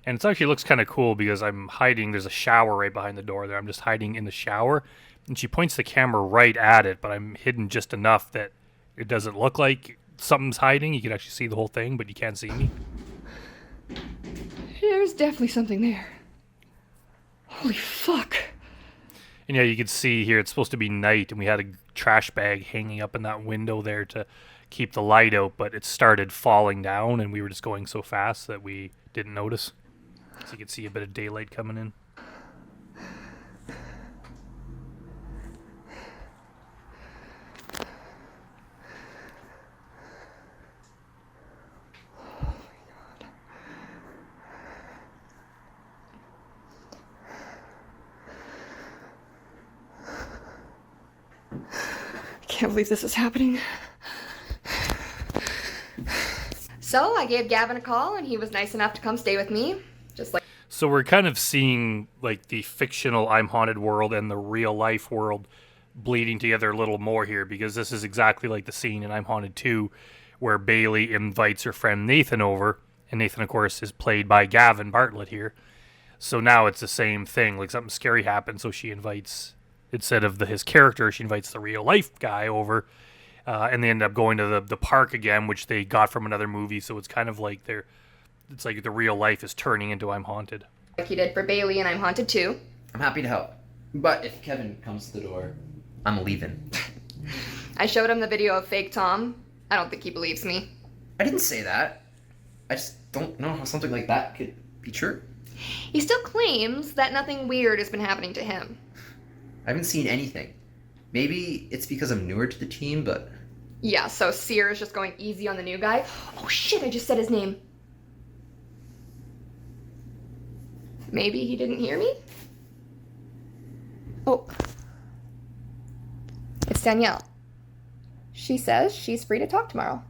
And it actually looks kind of cool because I'm hiding. There's a shower right behind the door there. I'm just hiding in the shower, and she points the camera right at it, but I'm hidden just enough that it doesn't look like something's hiding. You can actually see the whole thing, but you can't see me. There's definitely something there. Holy fuck. And yeah, you can see here it's supposed to be night, and we had a trash bag hanging up in that window there to keep the light out, but it started falling down, and we were just going so fast that we didn't notice. So you can see a bit of daylight coming in. I can't believe this is happening. So I gave Gavin a call, and he was nice enough to come stay with me. Just like... So we're kind of seeing like the fictional I'm Haunted world and the real life world bleeding together a little more here, because this is exactly like the scene in I'm Haunted 2 where Bailey invites her friend Nathan over, and Nathan, of course, is played by Gavin Bartlett here. So now it's the same thing, like something scary happens, so she invites, instead of his character, she invites the real life guy over, and they end up going to the park again, which they got from another movie, so it's kind of like it's like the real life is turning into I'm Haunted. Like he did for Bailey and I'm Haunted 2. I'm happy to help. But if Kevin comes to the door, I'm leaving. I showed him the video of fake Tom. I don't think he believes me. I didn't say that. I just don't know how something like that could be true. He still claims that nothing weird has been happening to him. I haven't seen anything. Maybe it's because I'm newer to the team, but Yeah, so Sear is just going easy on the new guy. Oh shit, I just said his name. Maybe he didn't hear me? Oh. It's Danielle. She says she's free to talk tomorrow.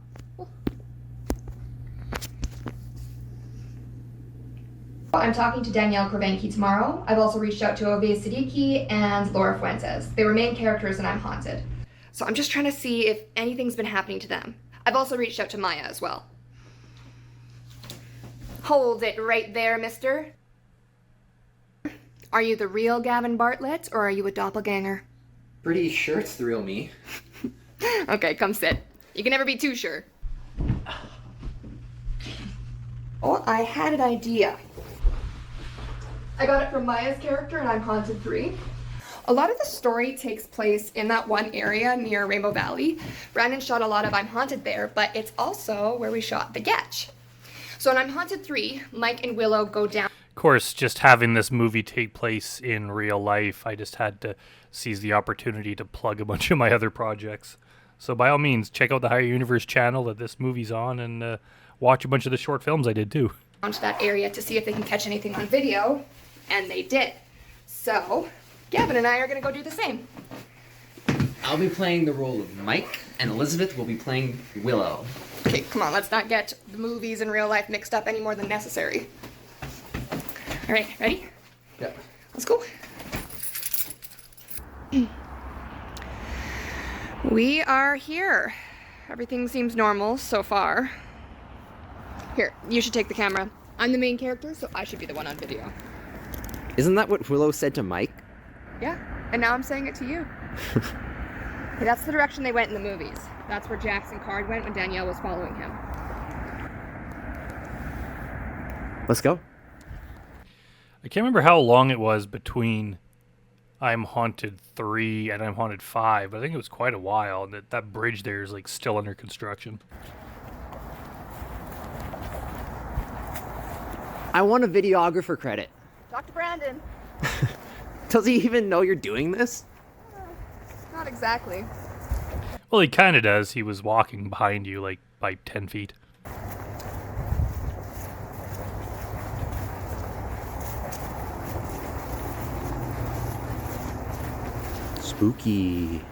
I'm talking to Danielle Krevenky tomorrow. I've also reached out to Ovea Siddiqui and Laura Fuentes. They were main characters in I'm Haunted. So I'm just trying to see if anything's been happening to them. I've also reached out to Maya as well. Hold it right there, mister. Are you the real Gavin Bartlett, or are you a doppelganger? Pretty sure it's the real me. Okay, come sit. You can never be too sure. Well, I had an idea. I got it from Maya's character in I'm Haunted 3. A lot of the story takes place in that one area near Rainbow Valley. Brandon shot a lot of I'm Haunted there, but it's also where we shot The Getch. So in I'm Haunted 3, Mike and Willow go down. Of course, just having this movie take place in real life, I just had to seize the opportunity to plug a bunch of my other projects. So by all means, check out the Higher Universe channel that this movie's on and watch a bunch of the short films I did too. Onto that area to see if they can catch anything on video, and they did. So, Gavin and I are gonna go do the same. I'll be playing the role of Mike, and Elizabeth will be playing Willow. Okay, come on, let's not get the movies and real life mixed up any more than necessary. All right, ready? Yeah. Let's go. We are here. Everything seems normal so far. Here, you should take the camera. I'm the main character, so I should be the one on video. Isn't that what Willow said to Mike? Yeah, and now I'm saying it to you. Okay, that's the direction they went in the movies. That's where Jackson Card went when Danielle was following him. Let's go. I can't remember how long it was between I'm Haunted 3 and I'm Haunted 5, but I think it was quite a while, and that bridge there is like still under construction. I want a videographer credit. Talk to Brandon. Does he even know you're doing this? Not exactly. Well, he kind of does. He was walking behind you like by 10 feet. Spooky.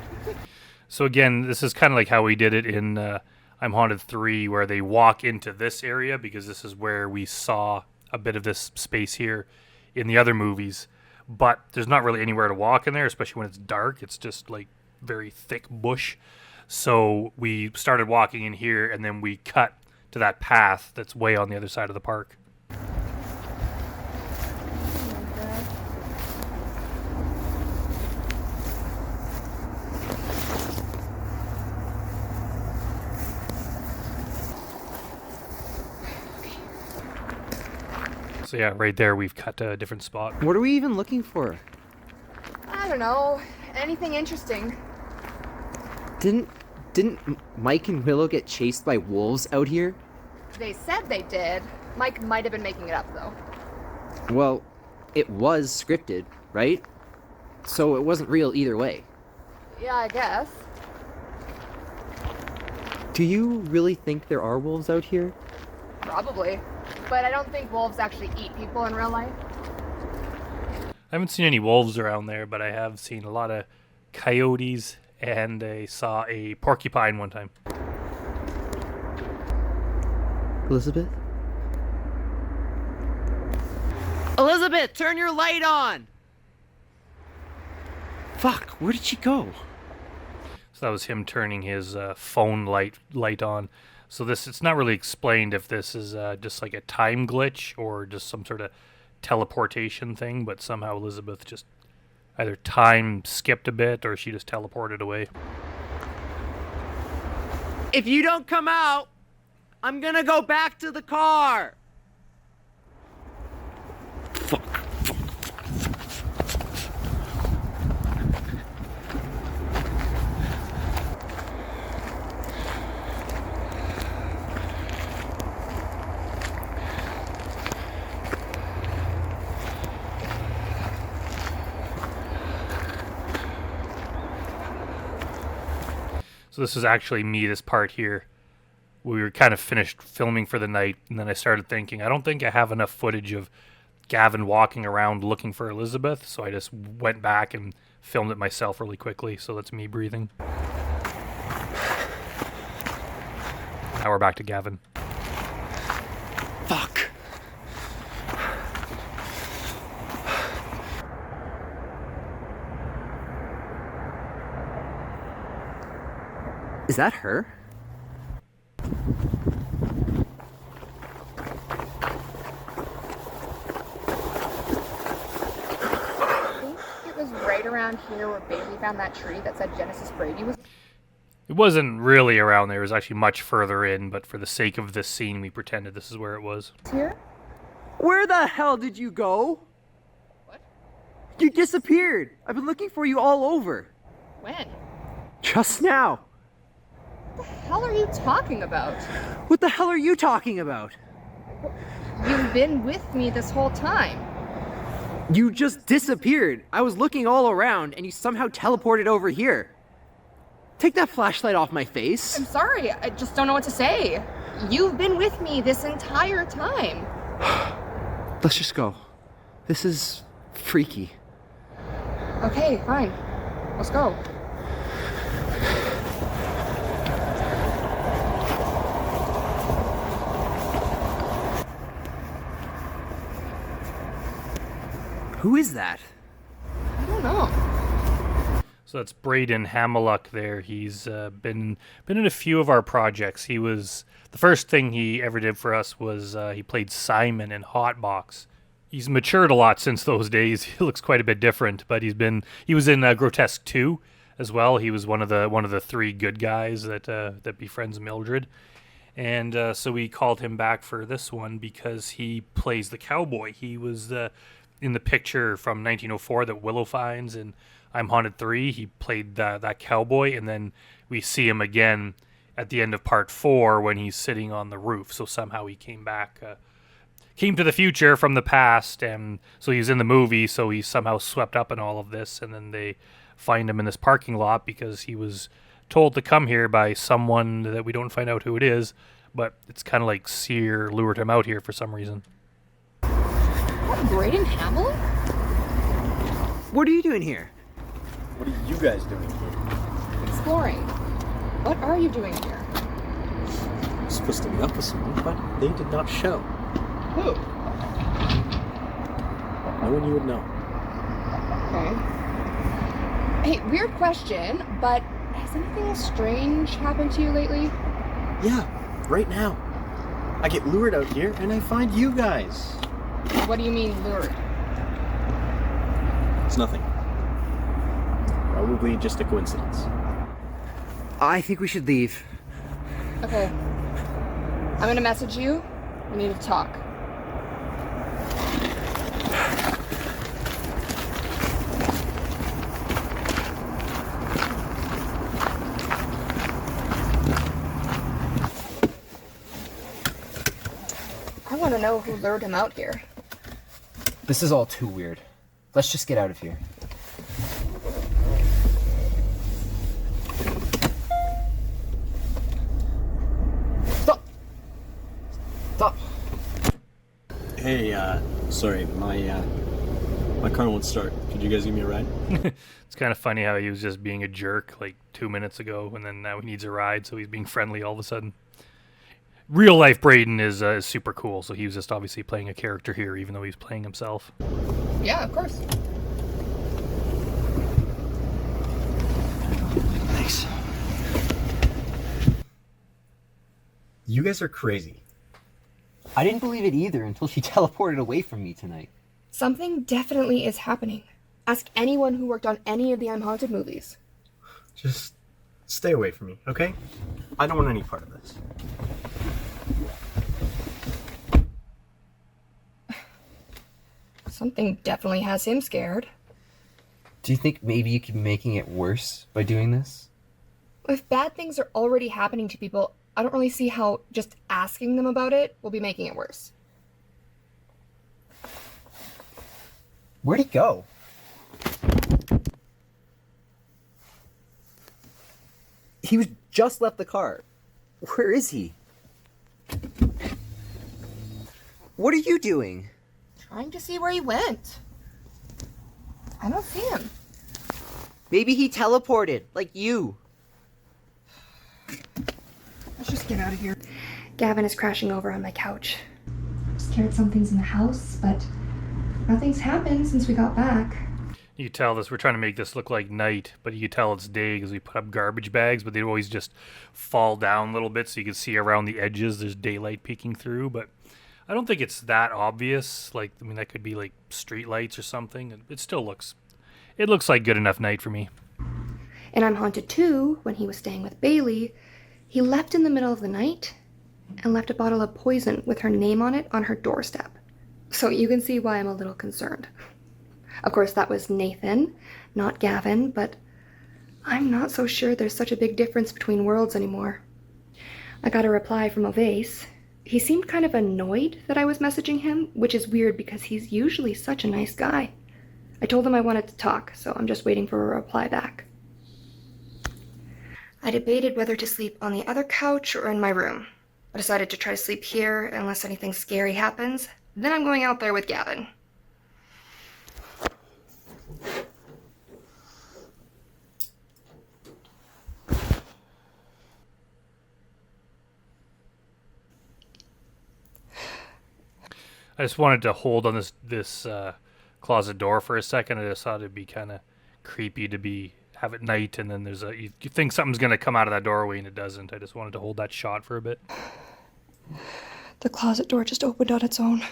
So again, this is kind of like how we did it in I'm Haunted 3, where they walk into this area because this is where we saw a bit of this space here in the other movies. But there's not really anywhere to walk in there, especially when it's dark. It's just like very thick bush. So we started walking in here, and then we cut to that path that's way on the other side of the park. So yeah, right there we've cut to a different spot. What are we even looking for? I don't know. Anything interesting. Didn't Mike and Willow get chased by wolves out here? They said they did. Mike might have been making it up, though. Well, it was scripted, right? So it wasn't real either way. Yeah, I guess. Do you really think there are wolves out here? Probably. But I don't think wolves actually eat people in real life. I haven't seen any wolves around there, but I have seen a lot of coyotes, and I saw a porcupine one time. Elizabeth? Elizabeth, turn your light on! Fuck, where did she go? So that was him turning his phone light on. So it's not really explained if this is just like a time glitch or just some sort of teleportation thing, but somehow Elizabeth just either time skipped a bit or she just teleported away. If you don't come out, I'm gonna go back to the car! So So this is actually me, this part here. We were kind of finished filming for the night, and then I started thinking, I don't think I have enough footage of Gavin walking around looking for Elizabeth, so I just went back and filmed it myself really quickly. So that's me breathing. Now we're back to Gavin. Fuck. Is that her? It was right around here where Bailey found that tree that said Genesis Brady was. It wasn't really around there. It was actually much further in, but for the sake of this scene, we pretended this is where it was. Here? Where the hell did you go? What? You disappeared. I've been looking for you all over. When? Just now. What the hell are you talking about? What the hell are you talking about? You've been with me this whole time. You just disappeared. I was looking all around and you somehow teleported over here. Take that flashlight off my face. I'm sorry, I just don't know what to say. You've been with me this entire time. Let's just go. This is freaky. Okay, fine. Let's go. Who is that? I don't know. So that's Braden Hameluk there. He's been in a few of our projects. He was the first thing he ever did for us was he played Simon in Hotbox. He's matured a lot since those days. He looks quite a bit different, but he was in Grotesque 2 as well. He was one of the three good guys that befriends Mildred. And so we called him back for this one because he plays the cowboy. He was in the picture from 1904 that Willow finds in I'm Haunted 3. He played that cowboy, and then we see him again at the end of part 4 when he's sitting on the roof. So somehow he came back, came to the future from the past, and so he's in the movie, so he's somehow swept up in all of this, and then they find him in this parking lot because he was told to come here by someone that we don't find out who it is, but it's kind of like Sear lured him out here for some reason. What, Braden Hamel? What are you doing here? What are you guys doing here? Exploring. What are you doing here? I'm supposed to be up with someone, but they did not show. Who? No one you would know. Okay. Hey, weird question, but has anything strange happened to you lately? Yeah, right now. I get lured out here and I find you guys. What do you mean lured? It's nothing. Probably just a coincidence. I think we should leave. Okay. I'm gonna message you. We need to talk. I want to know who lured him out here. This is all too weird. Let's just get out of here. Stop! Stop! Hey, sorry, my car won't start. Could you guys give me a ride? It's kind of funny how he was just being a jerk like 2 minutes ago, and then now he needs a ride, so he's being friendly all of a sudden. Real life Braden is super cool, so he was just obviously playing a character here, even though he's playing himself. Yeah, of course. Thanks. You guys are crazy. I didn't believe it either until she teleported away from me tonight. Something definitely is happening. Ask anyone who worked on any of the I'm Haunted movies. Just stay away from me, okay? I don't want any part of this. Something definitely has him scared. Do you think maybe you could be making it worse by doing this? If bad things are already happening to people, I don't really see how just asking them about it will be making it worse. Where'd he go? He was just left the car. Where is he? What are you doing? Trying to see where he went. I don't see him. Maybe he teleported, like you. Let's just get out of here. Gavin is crashing over on my couch. I'm scared something's in the house, but nothing's happened since we got back. You could tell this, we're trying to make this look like night, but you could tell it's day because we put up garbage bags, but they always just fall down a little bit so you can see around the edges. There's daylight peeking through, but I don't think it's that obvious. Like, I mean, that could be like street lights or something. It still looks, it looks like good enough night for me. And I'm Haunted too, when he was staying with Bailey, he left in the middle of the night and left a bottle of poison with her name on it on her doorstep. So you can see why I'm a little concerned. Of course, that was Nathan, not Gavin, but I'm not so sure there's such a big difference between worlds anymore. I got a reply from Ovase. He seemed kind of annoyed that I was messaging him, which is weird because he's usually such a nice guy. I told him I wanted to talk, so I'm just waiting for a reply back. I debated whether to sleep on the other couch or in my room. I decided to try to sleep here unless anything scary happens. Then I'm going out there with Gavin. I just wanted to hold on this closet door for a second. I just thought it'd be kind of creepy to have it night, and then there's you think something's gonna come out of that doorway and it doesn't. I just wanted to hold that shot for a bit. The closet door just opened on its own.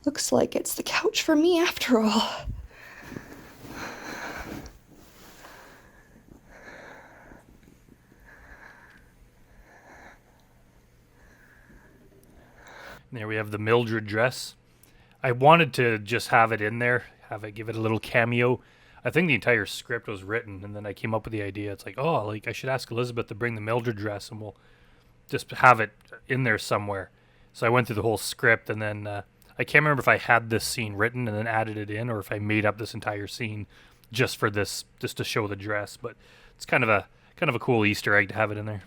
Looks like it's the couch for me after all. There we have the Mildred dress. I wanted to just have it in there, give it a little cameo. I think the entire script was written, and then I came up with the idea. It's like, oh, like I should ask Elizabeth to bring the Mildred dress, and we'll just have it in there somewhere. So I went through the whole script, and then I can't remember if I had this scene written and then added it in, or if I made up this entire scene just for this, just to show the dress. But it's kind of a cool Easter egg to have it in there.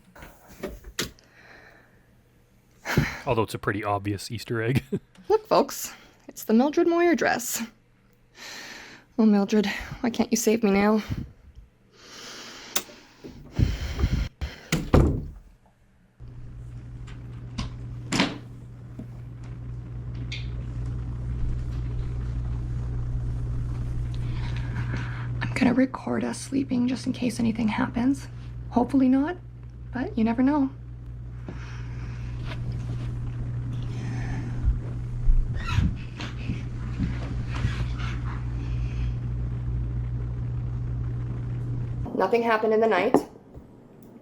Although it's a pretty obvious Easter egg. Look, folks, it's the Mildred Moyer dress. Oh, Mildred, why can't you save me now? I'm gonna record us sleeping just in case anything happens. Hopefully not, but you never know. Nothing happened in the night.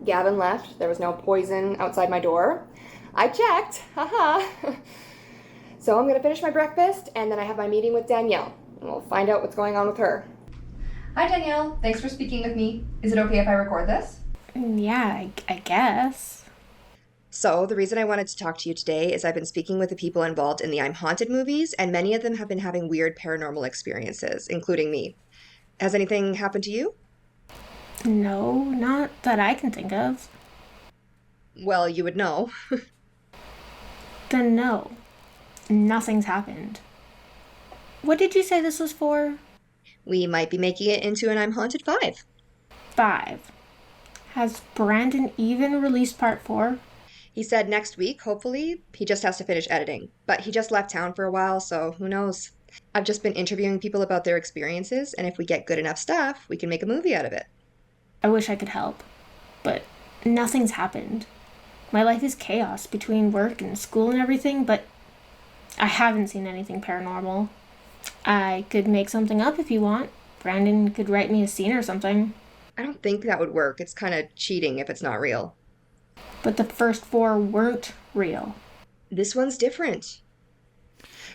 Gavin left. There was no poison outside my door. I checked. Haha. So I'm gonna finish my breakfast and then I have my meeting with Danielle. And we'll find out what's going on with her. Hi Danielle. Thanks for speaking with me. Is it okay if I record this? Yeah, I guess. So, the reason I wanted to talk to you today is I've been speaking with the people involved in the I'm Haunted movies, and many of them have been having weird paranormal experiences, including me. Has anything happened to you? No, not that I can think of. Well, you would know. Then no. Nothing's happened. What did you say this was for? We might be making it into an I'm Haunted 5. 5. Has Brandon even released part 4? He said next week, hopefully. He just has to finish editing. But he just left town for a while, so who knows? I've just been interviewing people about their experiences, and if we get good enough stuff, we can make a movie out of it. I wish I could help, but nothing's happened. My life is chaos between work and school and everything, but I haven't seen anything paranormal. I could make something up if you want. Brandon could write me a scene or something. I don't think that would work. It's kind of cheating if it's not real. But the first 4 weren't real. This one's different.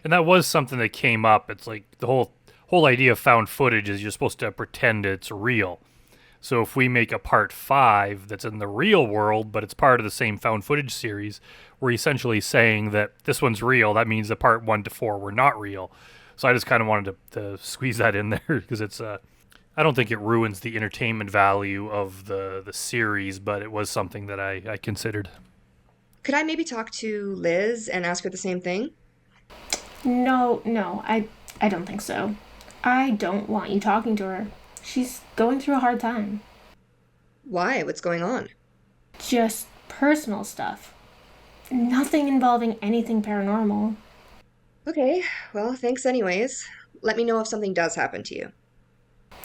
And that was something that came up. It's like the whole idea of found footage is you're supposed to pretend it's real. So if we make a part 5 that's in the real world, but it's part of the same found footage series, we're essentially saying that this one's real. That means the part 1 to 4 were not real. So I just kind of wanted to squeeze that in there because it's I don't think it ruins the entertainment value of the series, but it was something that I considered. Could I maybe talk to Liz and ask her the same thing? No, I don't think so. I don't want you talking to her. She's going through a hard time. Why? What's going on? Just personal stuff. Nothing involving anything paranormal. Okay, well, thanks anyways. Let me know if something does happen to you.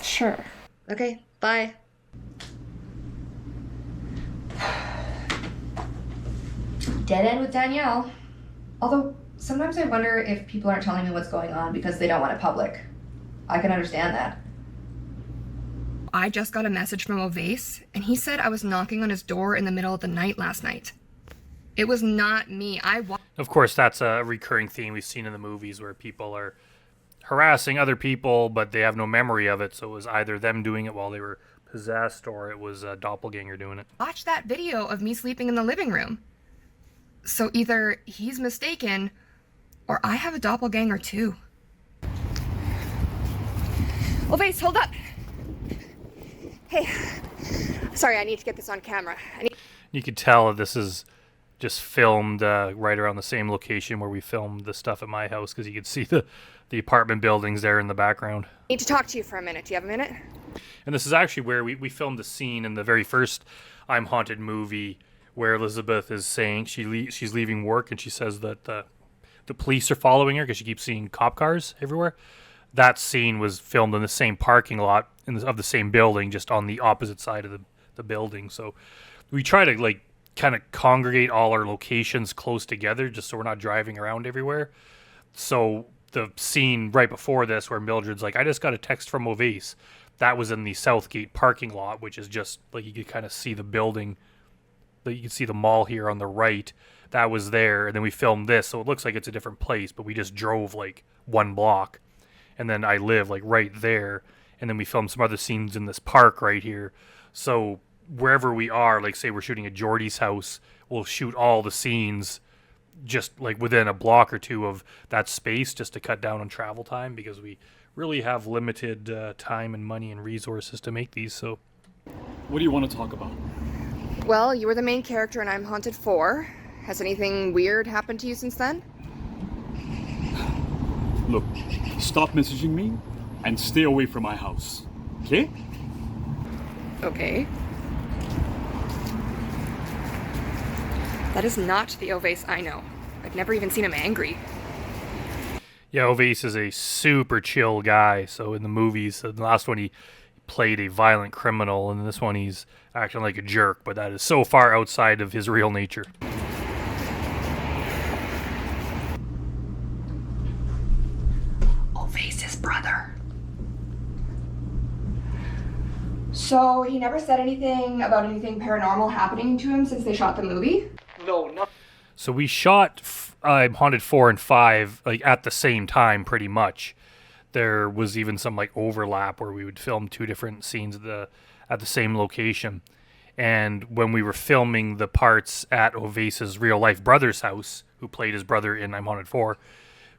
Sure. Okay, bye. Dead end with Danielle. Although, sometimes I wonder if people aren't telling me what's going on because they don't want it public. I can understand that. I just got a message from Ovase, and he said I was knocking on his door in the middle of the night last night. It was not me. Of course, that's a recurring theme we've seen in the movies where people are harassing other people, but they have no memory of it, so it was either them doing it while they were possessed or it was a doppelganger doing it. Watch that video of me sleeping in the living room. So either he's mistaken, or I have a doppelganger too. Ovase, hold up! Hey, sorry, I need to get this on camera. You could tell that this is just filmed right around the same location where we filmed the stuff at my house, because you could see the apartment buildings there in the background. Need to talk to you for a minute. Do you have a minute? And this is actually where we filmed a scene in the very first I'm Haunted movie where Elizabeth is saying she's leaving work and she says that the police are following her because she keeps seeing cop cars everywhere. That scene was filmed in the same parking lot of the same building, just on the opposite side of the building. So we try to kind of congregate all our locations close together just so we're not driving around everywhere. So the scene right before this where Mildred's like, I just got a text from Ovase, that was in the Southgate parking lot, which is just like you could kind of see the building, you can see the mall here on the right. That was there, and then we filmed this, so it looks like it's a different place, but we just drove one block. And then I live right there, and then we filmed some other scenes in this park right here. So wherever we are, say we're shooting at Geordie's house, we'll shoot all the scenes just within a block or two of that space, just to cut down on travel time, because we really have limited time and money and resources to make these. So what do you want to talk about? Well, you were the main character in I'm Haunted 4. Has anything weird happened to you since then? Look, stop messaging me and stay away from my house, okay? Okay. That is not the Ovase I know. I've never even seen him angry. Yeah, Ovase is a super chill guy. So in the movies, the last one he played a violent criminal, and in this one he's acting like a jerk, but that is so far outside of his real nature. Ovase's brother. So he never said anything about anything paranormal happening to him since they shot the movie? No, not. So we shot Haunted 4 and 5 at the same time, pretty much. There was even some overlap where we would film two different scenes at the same location. And when we were filming the parts at Ovase's real life brother's house, who played his brother in I'm Haunted 4,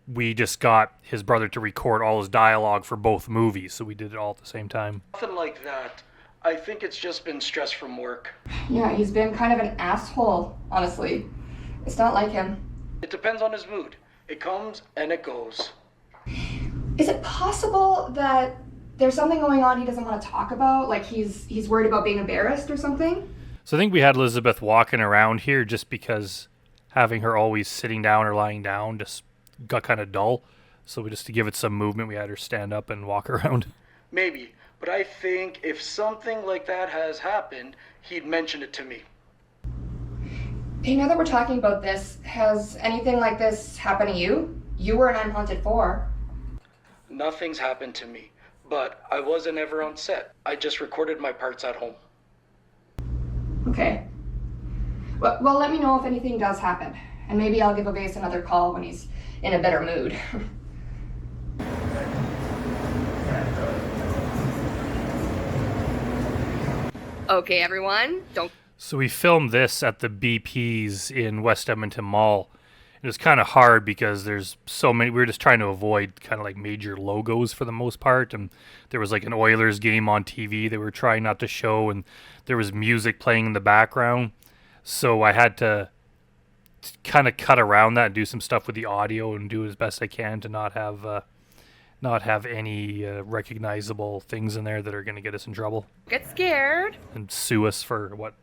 we just got his brother to record all his dialogue for both movies, so we did it all at the same time. Nothing like that. I think it's just been stress from work. Yeah, he's been kind of an asshole, honestly. It's not like him. It depends on his mood. It comes and it goes. Is it possible that there's something going on he doesn't want to talk about? Like he's worried about being embarrassed or something? So I think we had Elizabeth walking around here just because having her always sitting down or lying down just got kind of dull. So just to give it some movement, we had her stand up and walk around. Maybe, but I think if something like that has happened, he'd mention it to me. Hey, now that we're talking about this, has anything like this happened to you? You were in I'm Haunted 4. Nothing's happened to me, but I wasn't ever on set. I just recorded my parts at home. Okay. Well, let me know if anything does happen, and maybe I'll give Ovase another call when he's in a better mood. Okay, everyone, don't... So we filmed this at the BP's in West Edmonton Mall, It was kind of hard because there's so many. We were just trying to avoid kind of like major logos for the most part, and there was like an Oilers game on TV they were trying not to show, and there was music playing in the background. So I had to kind of cut around that and do some stuff with the audio and do as best I can to not have any recognizable things in there that are going to get us in trouble Get scared, and sue us for what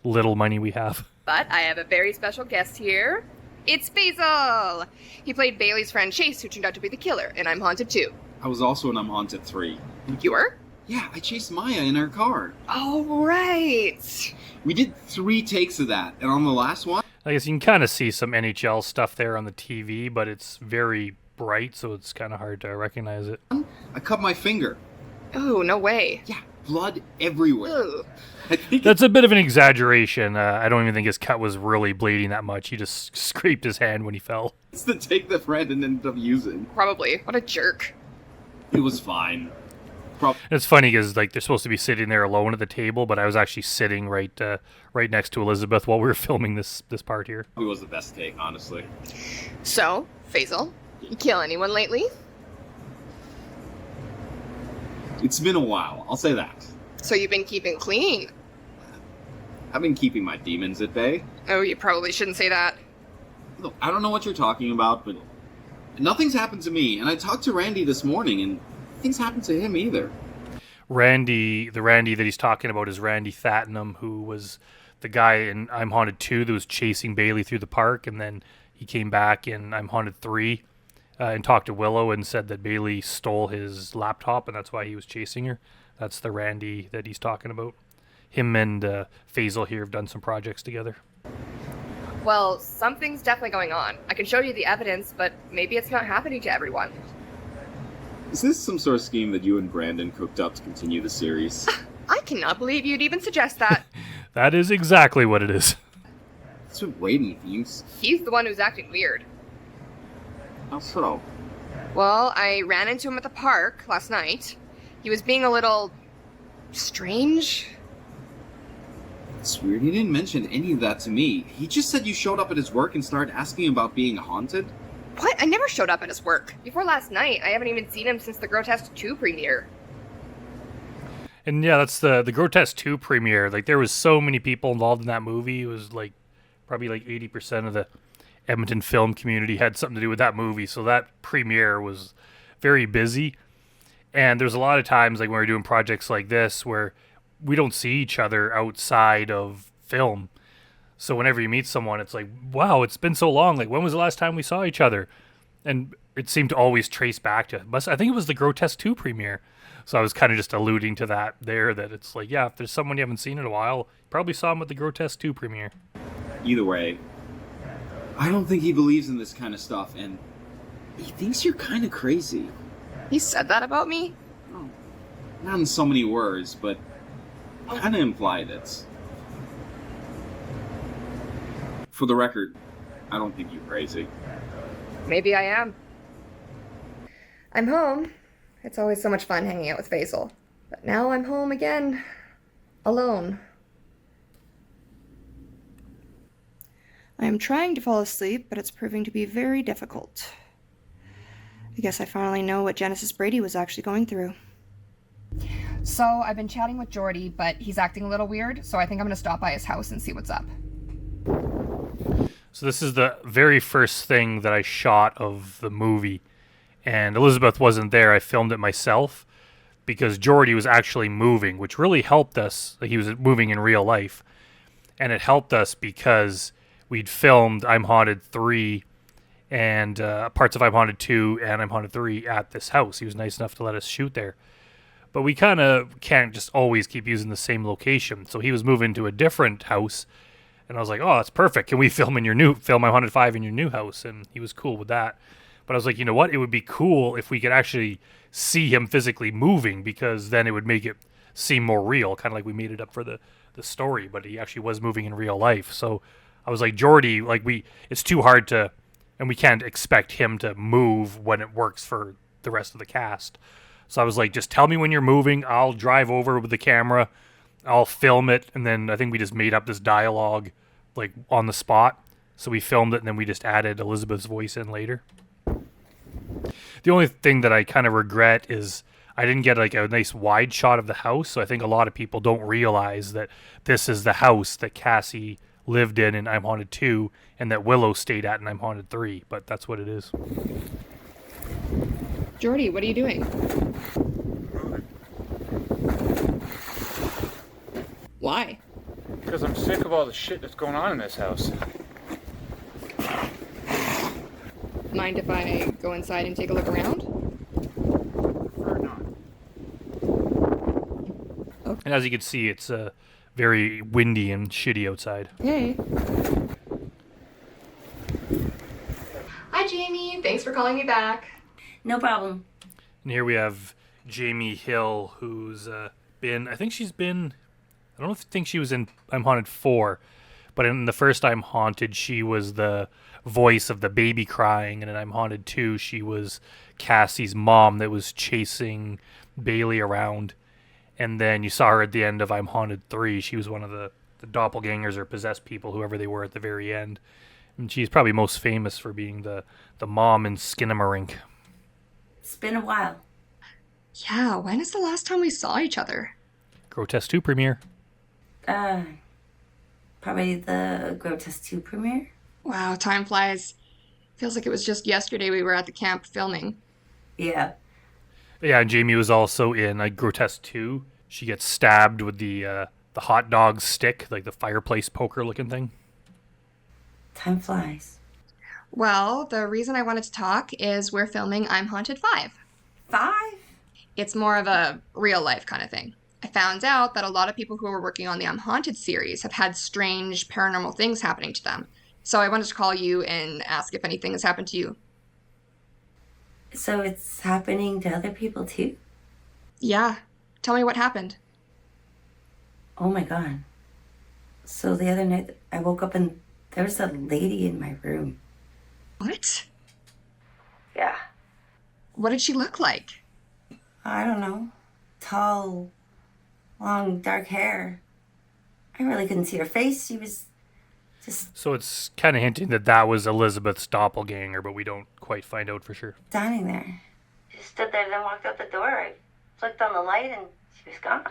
little money we have. but I have a very special guest here. It's Faizel! He played Bailey's friend Chase, who turned out to be the killer, and I'm Haunted 2. I was also in I'm Haunted 3. You were? Yeah, I chased Maya in her car. Oh, right. We did 3 takes of that, and on the last one... I guess you can kind of see some NHL stuff there on the TV, but it's very bright, so it's kind of hard to recognize it. I cut my finger. Oh, no way. Yeah, blood everywhere. Ugh. That's a bit of an exaggeration. I don't even think his cut was really bleeding that much. He just scraped his hand when he fell. It's the take that Brandon ended up using. Probably. What a jerk. It was fine. It's funny because like they're supposed to be sitting there alone at the table, but I was actually sitting right next to Elizabeth while we were filming this part here. It was the best take, honestly. So, Faizel, you kill anyone lately? It's been a while, I'll say that. So you've been keeping clean? I've been keeping my demons at bay. Oh, you probably shouldn't say that. Look, I don't know what you're talking about, but nothing's happened to me. And I talked to Randy this morning, and nothing's happened to him either. The Randy that he's talking about is Randy Thattenham, who was the guy in I'm Haunted 2 that was chasing Bailey through the park, and then he came back in I'm Haunted 3 and talked to Willow and said that Bailey stole his laptop, and that's why he was chasing her. That's the Randy that he's talking about. Him and Faizel here have done some projects together. Well, something's definitely going on. I can show you the evidence, but maybe it's not happening to everyone. Is this some sort of scheme that you and Brandon cooked up to continue the series? I cannot believe you'd even suggest that. That is exactly what it is. That's what Braden thinks. He's the one who's acting weird. How so? Well, I ran into him at the park last night. He was being a little strange. It's weird. He didn't mention any of that to me. He just said you showed up at his work and started asking about being haunted. What? I never showed up at his work. Before last night, I haven't even seen him since the Grotesque 2 premiere. And yeah, that's the Grotesque 2 premiere. Like, there was so many people involved in that movie. It was like probably like 80% of the Edmonton film community had something to do with that movie. So that premiere was very busy. And there's a lot of times, like when we're doing projects like this, where we don't see each other outside of film. So whenever you meet someone, it's like, wow, it's been so long. Like, when was the last time we saw each other? And it seemed to always trace back to, I think it was the Grotesque 2 premiere. So I was kind of just alluding to that there, that it's like, yeah, if there's someone you haven't seen in a while, you probably saw him at the Grotesque 2 premiere. Either way, I don't think he believes in this kind of stuff, and he thinks you're kind of crazy. He said that about me? Oh, not in so many words, but kind of implied it. For the record, I don't think you're crazy. Maybe I am. I'm home. It's always so much fun hanging out with Faizel. But now I'm home again. Alone. I am trying to fall asleep, but it's proving to be very difficult. I guess I finally know what Genesis Brady was actually going through. So, I've been chatting with Geordie, but he's acting a little weird, so I think I'm going to stop by his house and see what's up. So this is the very first thing that I shot of the movie. And Elizabeth wasn't there. I filmed it myself because Geordie was actually moving, which really helped us. Like, he was moving in real life. And it helped us because we'd filmed I'm Haunted 3 and parts of I'm Haunted 2 and I'm Haunted 3 at this house. He was nice enough to let us shoot there. But we kind of can't just always keep using the same location. So he was moving to a different house. And I was like, oh, that's perfect. Can we film I'm Haunted 5 in your new house? And he was cool with that. But I was like, you know what? It would be cool if we could actually see him physically moving, because then it would make it seem more real, kind of like we made it up for the story, but he actually was moving in real life. So I was like, Geordie, like it's too hard to, and we can't expect him to move when it works for the rest of the cast. So I was like, just tell me when you're moving. I'll drive over with the camera. I'll film it. And then I think we just made up this dialogue like on the spot. So we filmed it and then we just added Elizabeth's voice in later. The only thing that I kind of regret is I didn't get like a nice wide shot of the house. So I think a lot of people don't realize that this is the house that Cassie lived in I'm Haunted 2 and that Willow stayed at in I'm Haunted 3. But that's what it is. Geordie, what are you doing? Why? Because I'm sick of all the shit that's going on in this house. Mind if I go inside and take a look around? And as you can see, it's very windy and shitty outside. Hey. Hi, Jamie. Thanks for calling me back. No problem. And here we have Jamie Hill, who's been, I think she's been, I don't think she was in I'm Haunted 4, but in the first I'm Haunted, she was the voice of the baby crying, and in I'm Haunted 2, she was Cassie's mom that was chasing Bailey around. And then you saw her at the end of I'm Haunted 3. She was one of the doppelgangers or possessed people, whoever they were at the very end. And she's probably most famous for being the mom in Skinamarink. It's been a while. Yeah, when is the last time we saw each other? Grotesque 2 premiere. Probably the Grotesque 2 premiere. Wow, time flies. Feels like it was just yesterday we were at the camp filming. Yeah. Yeah, and Jamie was also in Grotesque 2. She gets stabbed with the hot dog stick, like the fireplace poker looking thing. Time flies. Well, the reason I wanted to talk is we're filming I'm Haunted 5. 5? It's more of a real life kind of thing. I found out that a lot of people who are working on the I'm Haunted series have had strange paranormal things happening to them. So I wanted to call you and ask if anything has happened to you. So it's happening to other people too? Yeah. Tell me what happened. Oh my god. So the other night I woke up and there was a lady in my room. What? Yeah. What did she look like? I don't know. Tall, long, dark hair. I really couldn't see her face. She was just So it's kind of hinting that was Elizabeth's doppelganger, but we don't quite find out for sure. standing there. She stood there, then walked out the door. I flicked on the light and she was gone.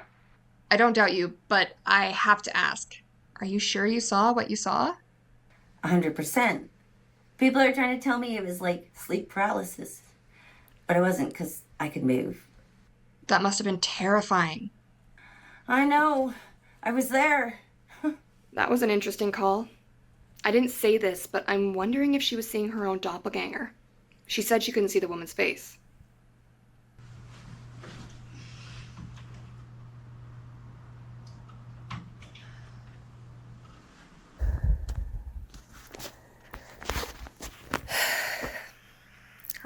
I don't doubt you, but I have to ask. Are you sure you saw what you saw? 100%. People are trying to tell me it was like sleep paralysis. But it wasn't because I could move. That must have been terrifying. I know. I was there. That was an interesting call. I didn't say this, but I'm wondering if she was seeing her own doppelganger. She said she couldn't see the woman's face.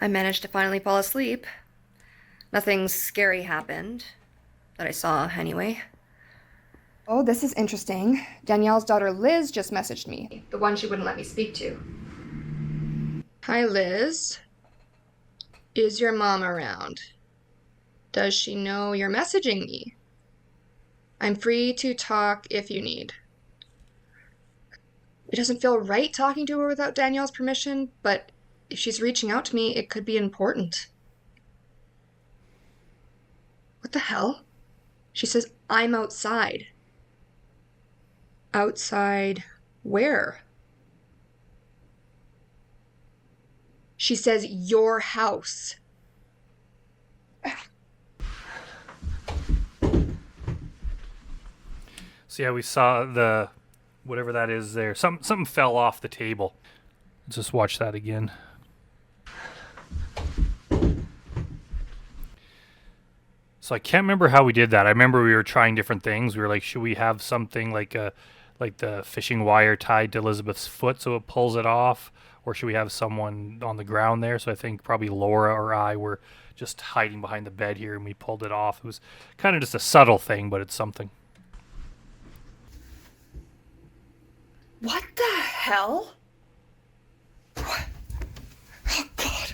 I managed to finally fall asleep. Nothing scary happened. That I saw, anyway. Oh, this is interesting. Danielle's daughter Liz just messaged me. The one she wouldn't let me speak to. Hi, Liz. Is your mom around? Does she know you're messaging me? I'm free to talk if you need. It doesn't feel right talking to her without Danielle's permission, but if she's reaching out to me, it could be important. What the hell? She says, I'm outside. Outside where? She says, your house. So yeah, we saw the, whatever that is there. Something fell off the table. Let's just watch that again. So I can't remember how we did that. I remember we were trying different things. We were like, should we have something like the fishing wire tied to Elizabeth's foot so it pulls it off? Or should we have someone on the ground there? So I think probably Laura or I were just hiding behind the bed here and we pulled it off. It was kind of just a subtle thing, but it's something. What the hell? What? Oh, God.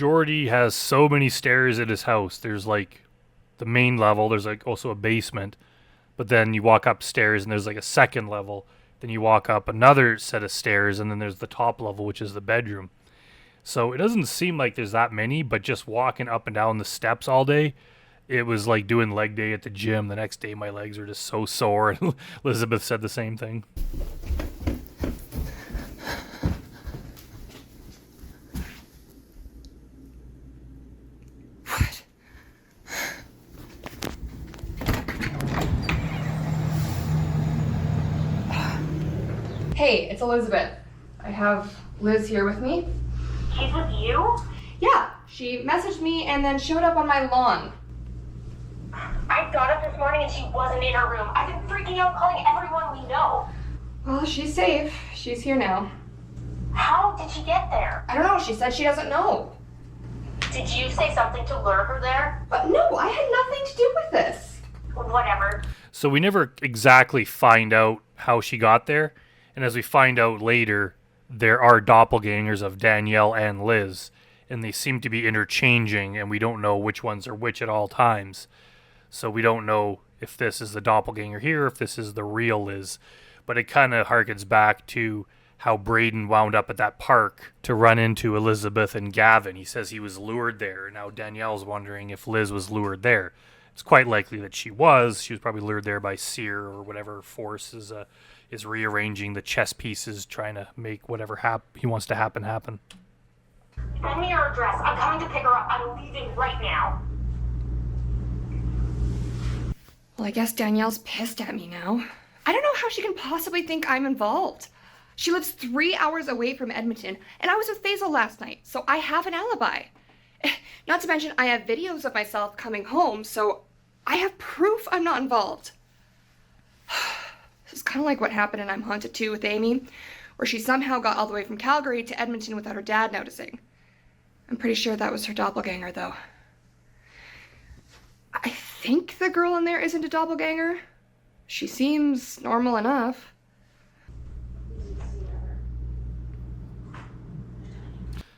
Geordie has so many stairs at his house. There's like the main level. There's like also a basement. But then you walk upstairs and there's like a second level. Then you walk up another set of stairs and then there's the top level, which is the bedroom. So it doesn't seem like there's that many, but just walking up and down the steps all day, it was like doing leg day at the gym. The next day my legs were just so sore. And Elizabeth said the same thing. Hey, it's Elizabeth. I have Liz here with me. She's with you? Yeah, she messaged me and then showed up on my lawn. I got up this morning and she wasn't in her room. I've been freaking out calling everyone we know. Well, she's safe. She's here now. How did she get there? I don't know. She said she doesn't know. Did you say something to lure her there? But no, I had nothing to do with this. Whatever. So we never exactly find out how she got there. And as we find out later, there are doppelgangers of Danielle and Liz. And they seem to be interchanging, and we don't know which ones are which at all times. So we don't know if this is the doppelganger here, if this is the real Liz. But it kind of harkens back to how Braden wound up at that park to run into Elizabeth and Gavin. He says he was lured there, and now Danielle's wondering if Liz was lured there. It's quite likely that she was. She was probably lured there by Sear or whatever force is rearranging the chess pieces, trying to make whatever he wants to happen. Send me your address. I'm coming to pick her up. I'm leaving right now. Well, I guess Danielle's pissed at me now. I don't know how she can possibly think I'm involved. She lives 3 hours away from Edmonton, and I was with Faizel last night, so I have an alibi. Not to mention, I have videos of myself coming home, so I have proof I'm not involved. This is kind of like what happened in I'm Haunted 2 with Amy, where she somehow got all the way from Calgary to Edmonton without her dad noticing. I'm pretty sure that was her doppelganger, though. I think the girl in there isn't a doppelganger. She seems normal enough.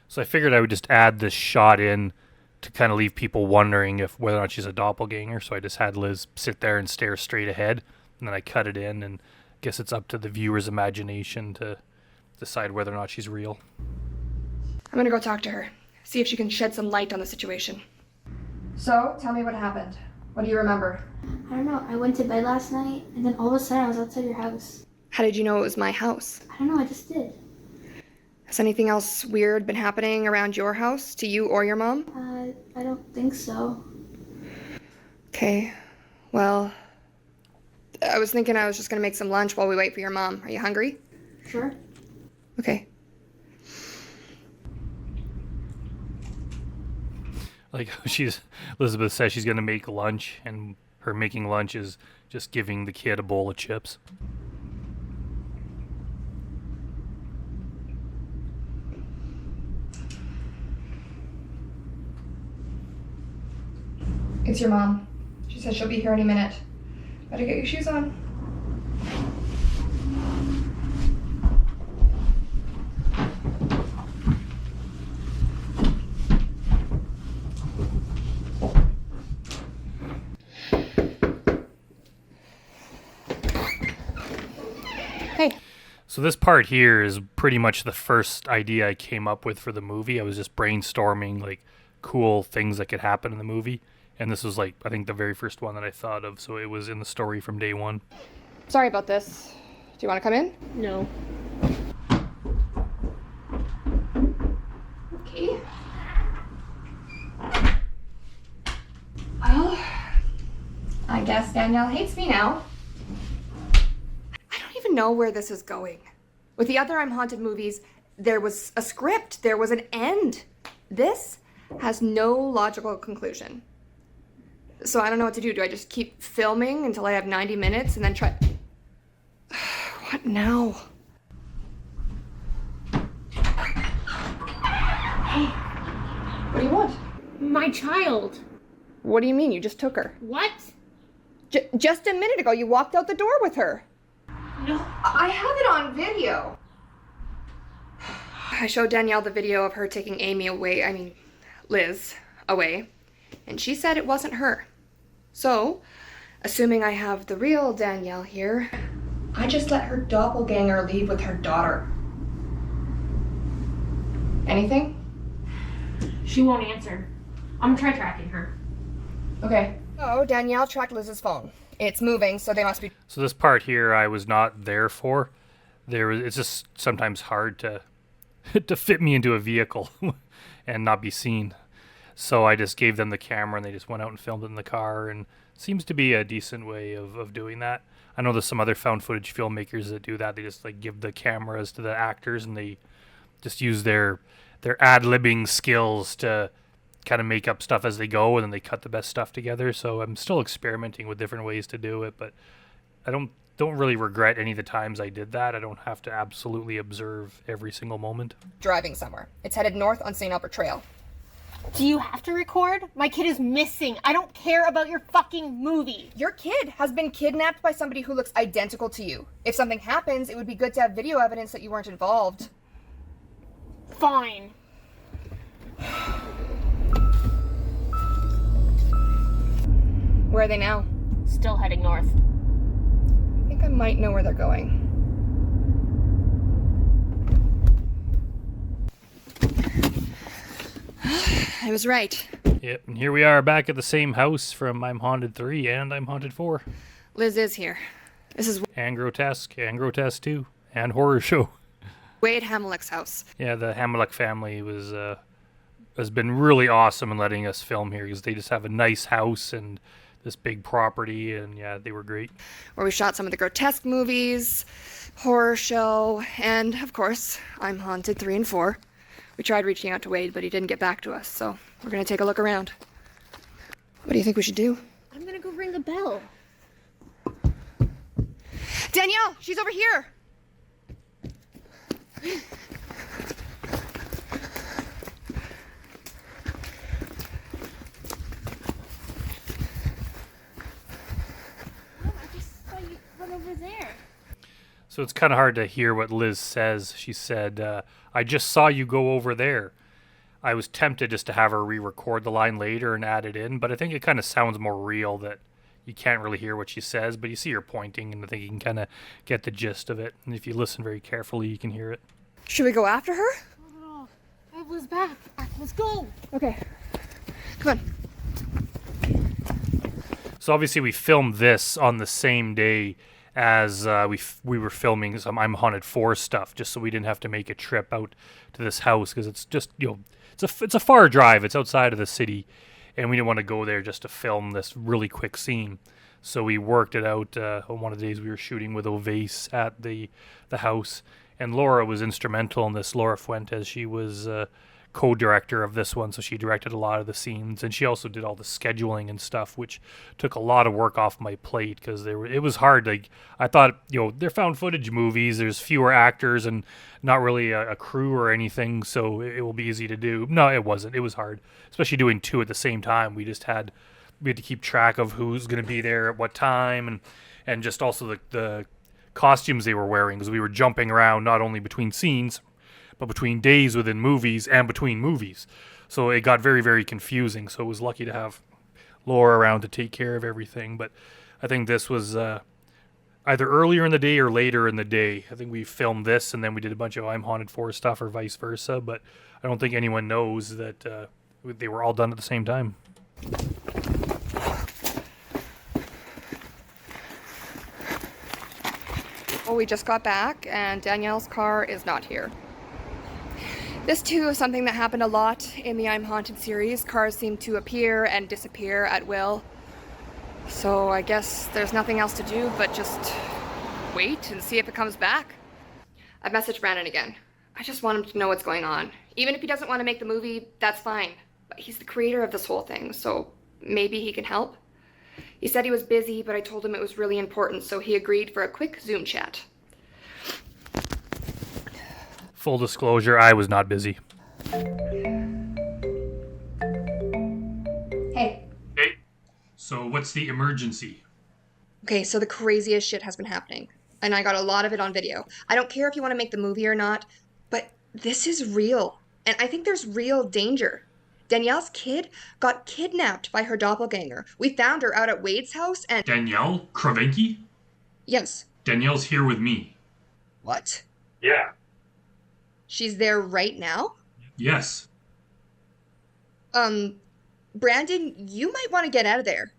So I figured I would just add this shot in to kind of leave people wondering if whether or not she's a doppelganger. So I just had Liz sit there and stare straight ahead, and then I cut it in, and I guess it's up to the viewer's imagination to decide whether or not she's real. I'm gonna go talk to her, see if she can shed some light on the situation. So, tell me what happened. What do you remember? I don't know. I went to bed last night, and then all of a sudden I was outside your house. How did you know it was my house? I don't know. I just did. Has anything else weird been happening around your house, to you or your mom? I don't think so. Okay. Well, I was thinking I was just gonna make some lunch while we wait for your mom. Are you hungry? Sure. Okay. Like Elizabeth says she's gonna make lunch, and her making lunch is just giving the kid a bowl of chips. It's your mom. She says she'll be here any minute. Better get your shoes on. Hey. So this part here is pretty much the first idea I came up with for the movie. I was just brainstorming like cool things that could happen in the movie. And this was like, I think the very first one that I thought of. So it was in the story from day one. Sorry about this. Do you want to come in? No. Okay. Well, I guess Danielle hates me now. I don't even know where this is going. With the other I'm Haunted movies, there was a script, there was an end. This has no logical conclusion. So I don't know what to do. Do I just keep filming until I have 90 minutes and then try... What now? Hey, what do you want? My child. What do you mean? You just took her. What? Just a minute ago, you walked out the door with her. No. I have it on video. I showed Danielle the video of her taking Amy away. I mean, Liz, away, and she said it wasn't her. So, assuming I have the real Danielle here, I just let her doppelganger leave with her daughter. Anything? She won't answer. I'm gonna try tracking her. Okay. Oh, Danielle tracked Liz's phone. It's moving, so they must be... So this part here I was not there for. It's just sometimes hard to to fit me into a vehicle and not be seen. So I just gave them the camera and they just went out and filmed it in the car, and it seems to be a decent way of doing that. I know there's some other found footage filmmakers that do that. They just like give the cameras to the actors and they just use their ad-libbing skills to kind of make up stuff as they go, and then they cut the best stuff together. So I'm still experimenting with different ways to do it, but I don't really regret any of the times I did that. I don't have to absolutely observe every single moment. driving somewhere. It's headed north on St. Albert Trail. Do you have to record? My kid is missing. I don't care about your fucking movie. Your kid has been kidnapped by somebody who looks identical to you. If something happens, it would be good to have video evidence that you weren't involved. Fine. Where are they now? Still heading north. I think I might know where they're going. I was right. Yep, and here we are back at the same house from I'm Haunted 3 and I'm Haunted 4. Liz is here. This is And Grotesque 2, and Horror Show. Wade Hamlick's house. Yeah, the Hamlick family has been really awesome in letting us film here because they just have a nice house and this big property, and yeah, they were great. Where we shot some of the Grotesque movies, Horror Show, and of course, I'm Haunted 3 and 4. We tried reaching out to Wade, but he didn't get back to us, so we're gonna take a look around. What do you think we should do? I'm gonna go ring the bell. Danielle, she's over here! I just saw you run over there. So it's kind of hard to hear what Liz says. She said, I just saw you go over there. I was tempted just to have her re-record the line later and add it in, but I think it kind of sounds more real that you can't really hear what she says, but you see her pointing, and I think you can kind of get the gist of it. And if you listen very carefully, you can hear it. Should we go after her? Oh, I have Liz back. Let's go. Okay. Come on. So obviously we filmed this on the same day as we were filming some I'm Haunted 4 stuff, just so we didn't have to make a trip out to this house, because it's just, it's a far drive. It's outside of the city, and we didn't want to go there just to film this really quick scene. So we worked it out on one of the days we were shooting with Ovase at the house, and Laura was instrumental in this. Laura Fuentes, she was co-director of this one, so she directed a lot of the scenes, and she also did all the scheduling and stuff, which took a lot of work off my plate because it was hard. Like, I thought, they're found footage movies, there's fewer actors and not really a crew or anything, so it will be easy to do. No, it wasn't. It was hard, especially doing two at the same time. We had to keep track of who's going to be there at what time, and just also the costumes they were wearing, because we were jumping around not only between scenes but between days within movies and between movies. So it got very, very confusing. So it was lucky to have Laura around to take care of everything. But I think this was either earlier in the day or later in the day. I think we filmed this and then we did a bunch of I'm Haunted 4 stuff, or vice versa. But I don't think anyone knows that they were all done at the same time. Well, we just got back and Danielle's car is not here. This too is something that happened a lot in the I'm Haunted series. Cars seem to appear and disappear at will. So I guess there's nothing else to do but just wait and see if it comes back. I've messaged Brandon again. I just want him to know what's going on. Even if he doesn't want to make the movie, that's fine. But he's the creator of this whole thing, so maybe he can help. He said he was busy, but I told him it was really important, so he agreed for a quick Zoom chat. Full disclosure, I was not busy. Hey. Hey. So what's the emergency? Okay, so the craziest shit has been happening. And I got a lot of it on video. I don't care if you want to make the movie or not, but this is real. And I think there's real danger. Danielle's kid got kidnapped by her doppelganger. We found her out at Wade's house and... Danielle? Krevenky? Yes. Danielle's here with me. What? Yeah. She's there right now? Yes. Brandon, you might want to get out of there.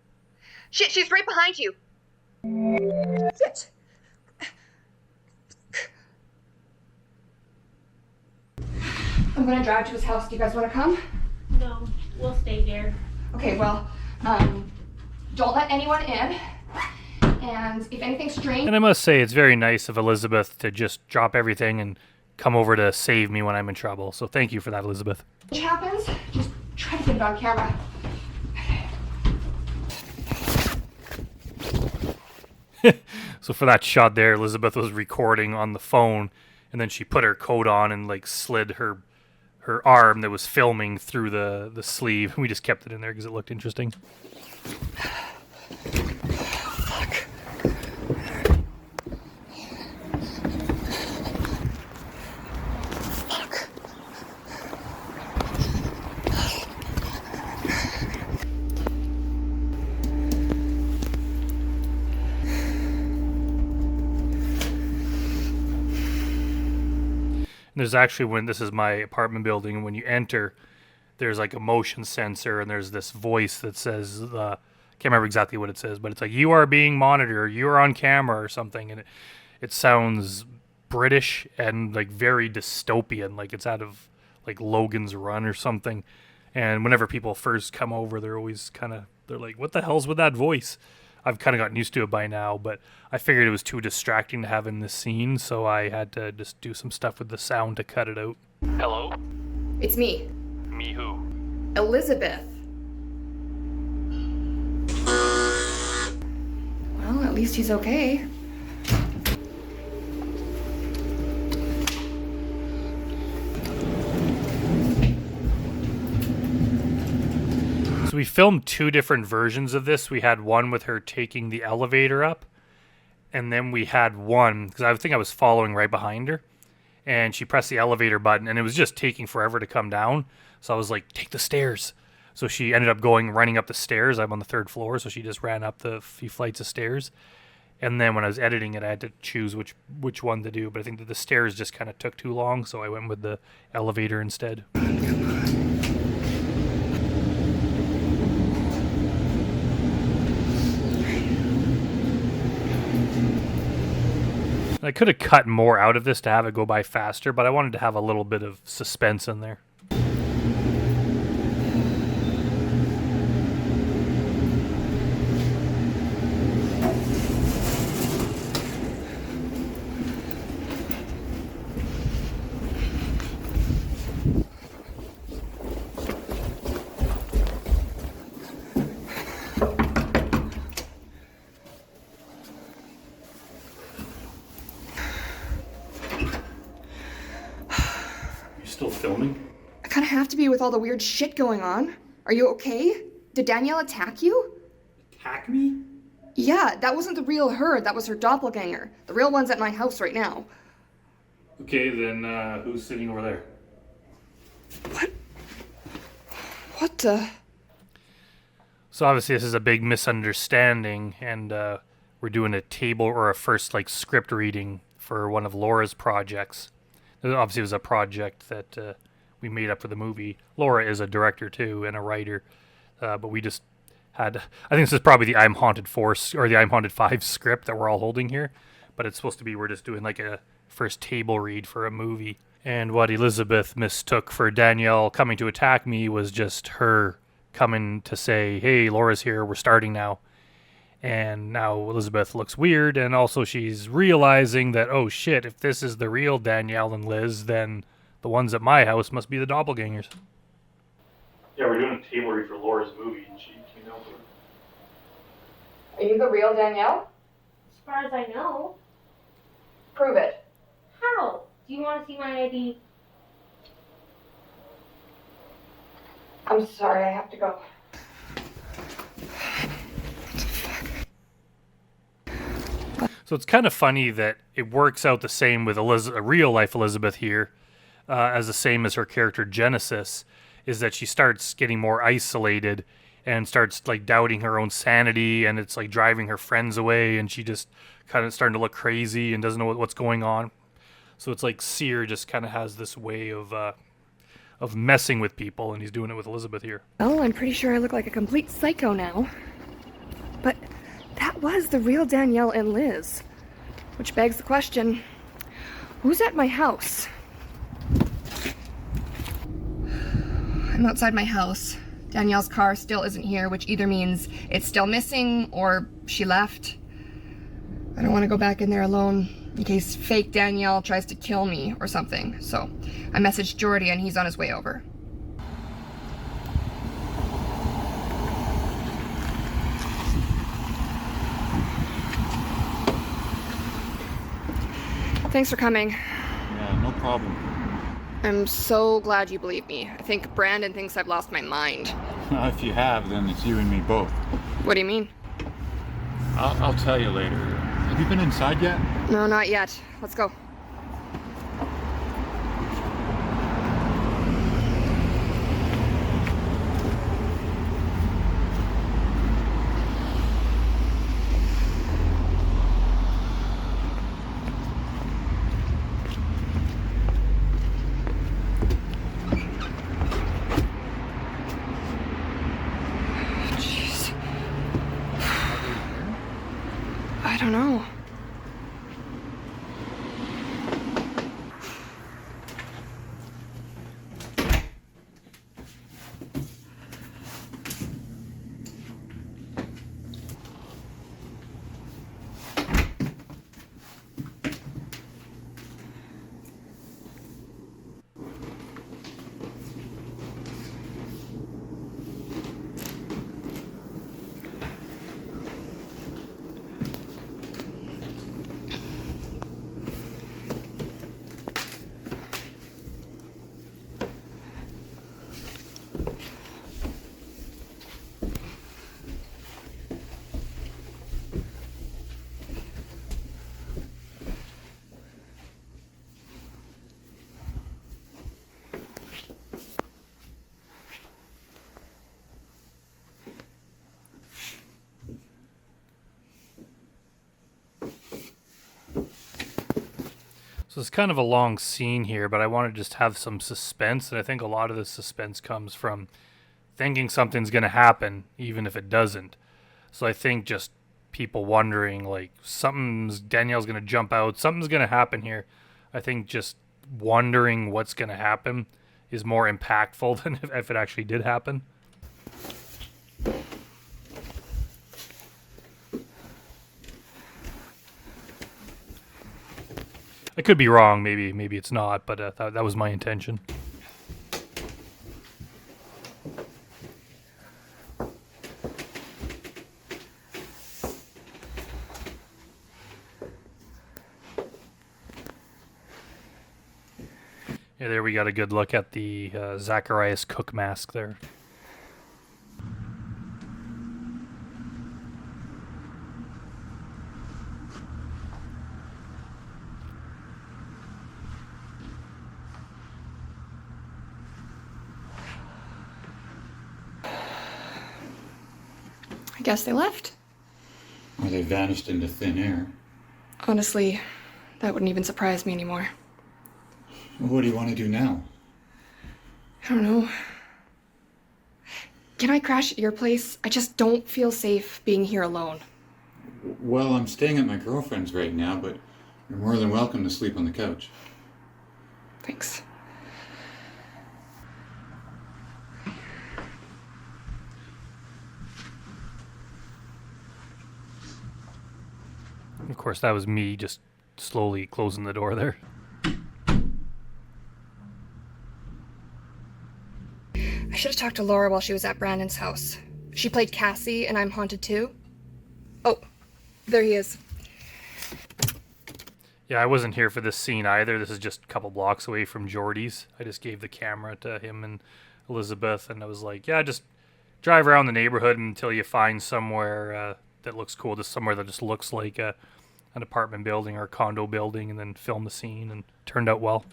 She's right behind you. Shit. I'm gonna drive to his house. Do you guys want to come? No, we'll stay here. Okay, well, don't let anyone in. And if anything strange... And I must say, it's very nice of Elizabeth to just drop everything and come over to save me when I'm in trouble. So thank you for that, Elizabeth. happens, just try to get it on camera. So for that shot there, Elizabeth was recording on the phone, and then she put her coat on and like slid her arm that was filming through the sleeve. We just kept it in there because it looked interesting. And there's actually, when this is my apartment building, and when you enter, there's like a motion sensor, and there's this voice that says, can't remember exactly what it says, but it's like, you are being monitored, you are on camera or something, and it sounds British and like very dystopian, like it's out of like Logan's Run or something. And whenever people first come over, they're always they're like, what the hell's with that voice? I've kind of gotten used to it by now, but I figured it was too distracting to have in this scene, so I had to just do some stuff with the sound to cut it out. Hello? It's me, Me who? Elizabeth. Well, at least he's okay. So we filmed two different versions of this. We had one with her taking the elevator up, and then we had one, because I think I was following right behind her, and she pressed the elevator button, and it was just taking forever to come down. So I was like, take the stairs. So she ended up running up the stairs. I'm on the 3rd floor, so she just ran up the few flights of stairs. And then when I was editing it, I had to choose which one to do, but I think that the stairs just kind of took too long, so I went with the elevator instead. I could have cut more out of this to have it go by faster, but I wanted to have a little bit of suspense in there. Still filming? I kind of have to be with all the weird shit going on. Are you okay? Did Danielle attack you? Attack me? Yeah, that wasn't the real her. That was her doppelganger. The real one's at my house right now. Okay, then who's sitting over there? What the? So obviously this is a big misunderstanding, and we're doing a table or a first like script reading for one of Laura's projects. Obviously, it was a project that we made up for the movie. Laura is a director too and a writer, but we just had. I think this is probably the I'm Haunted 4 or the I'm Haunted 5 script that we're all holding here, but it's supposed to be we're just doing like a first table read for a movie. And what Elizabeth mistook for Danielle coming to attack me was just her coming to say, "Hey, Laura's here. We're starting now." And now Elizabeth looks weird, and also she's realizing that, oh shit, if this is the real Danielle and Liz, then the ones at my house must be the doppelgangers. Yeah, we're doing a table read for Laura's movie, and she came out with it. Are you the real Danielle? As far as I know. Prove it. How? Do you want to see my ID? I'm sorry, I have to go. So it's kind of funny that it works out the same with a real life Elizabeth here, as the same as her character Genesis. is that she starts getting more isolated and starts like doubting her own sanity, and it's like driving her friends away, and she just kind of starting to look crazy and doesn't know what's going on. So it's like Sear just kind of has this way of messing with people, and he's doing it with Elizabeth here. Oh, I'm pretty sure I look like a complete psycho now. But that was the real Danielle and Liz. Which begs the question, who's at my house? I'm outside my house. Danielle's car still isn't here, which either means it's still missing or she left. I don't want to go back in there alone in case fake Danielle tries to kill me or something. So I messaged Geordie and he's on his way over. Thanks for coming. Yeah, no problem. I'm so glad you believe me. I think Brandon thinks I've lost my mind. If you have, then it's you and me both. What do you mean? I'll tell you later. Have you been inside yet? No, not yet. Let's go. I don't know. So it's kind of a long scene here, but I want to just have some suspense, and I think a lot of the suspense comes from thinking something's going to happen, even if it doesn't. So I think just people wondering, like, Danielle's going to jump out, something's going to happen here. I think just wondering what's going to happen is more impactful than if it actually did happen. I could be wrong, maybe it's not, but that was my intention. Yeah, there we got a good look at the Zacharias Cook mask there. I guess they left. Or they vanished into thin air. Honestly, that wouldn't even surprise me anymore. What do you want to do now? I don't know. Can I crash at your place? I just don't feel safe being here alone. Well, I'm staying at my girlfriend's right now, but you're more than welcome to sleep on the couch. Thanks. Of course, that was me just slowly closing the door there. I should have talked to Laura while she was at Brandon's house. She played Cassie, and I'm haunted too. Oh, there he is. Yeah, I wasn't here for this scene either. This is just a couple blocks away from Geordie's. I just gave the camera to him and Elizabeth, and I was like, yeah, just drive around the neighborhood until you find somewhere that looks cool, just somewhere that just looks like an apartment building or a condo building, and then film the scene, and it turned out well.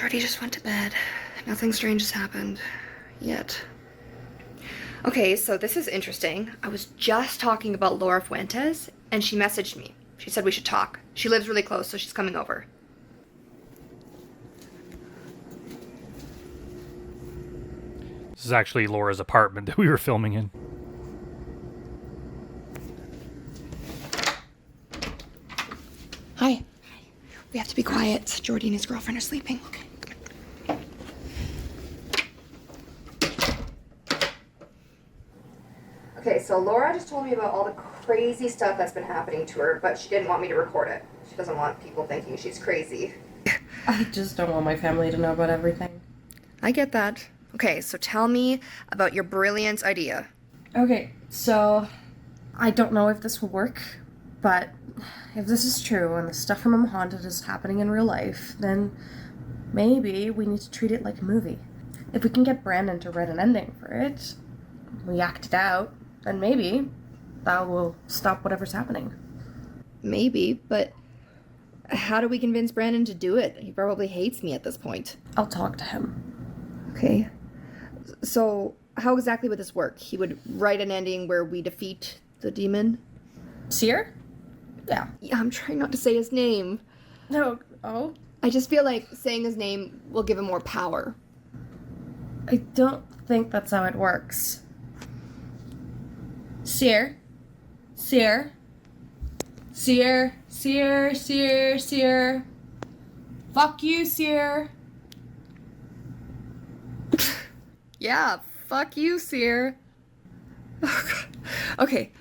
Geordie just went to bed. Nothing strange has happened. Yet. Okay, so this is interesting. I was just talking about Laura Fuentes, and she messaged me. She said we should talk. She lives really close, so she's coming over. This is actually Laura's apartment that we were filming in. Hi. We have to be quiet. Geordie and his girlfriend are sleeping. Okay. Okay, so Laura just told me about all the crazy stuff that's been happening to her, but she didn't want me to record it. She doesn't want people thinking she's crazy. I just don't want my family to know about everything. I get that. Okay, so tell me about your brilliant idea. Okay, so I don't know if this will work, but if this is true and the stuff from I'm Haunted is happening in real life, then maybe we need to treat it like a movie. If we can get Brandon to write an ending for it, we act it out, then maybe that will stop whatever's happening. Maybe, but how do we convince Brandon to do it? He probably hates me at this point. I'll talk to him. Okay. So, how exactly would this work? He would write an ending where we defeat the demon? Seer? Yeah. Yeah, I'm trying not to say his name. No. Oh? I just feel like saying his name will give him more power. I don't think that's how it works. Seer. Seer. Seer. Seer. Seer. Seer. Fuck you, Seer. Yeah, fuck you, Seer. Okay,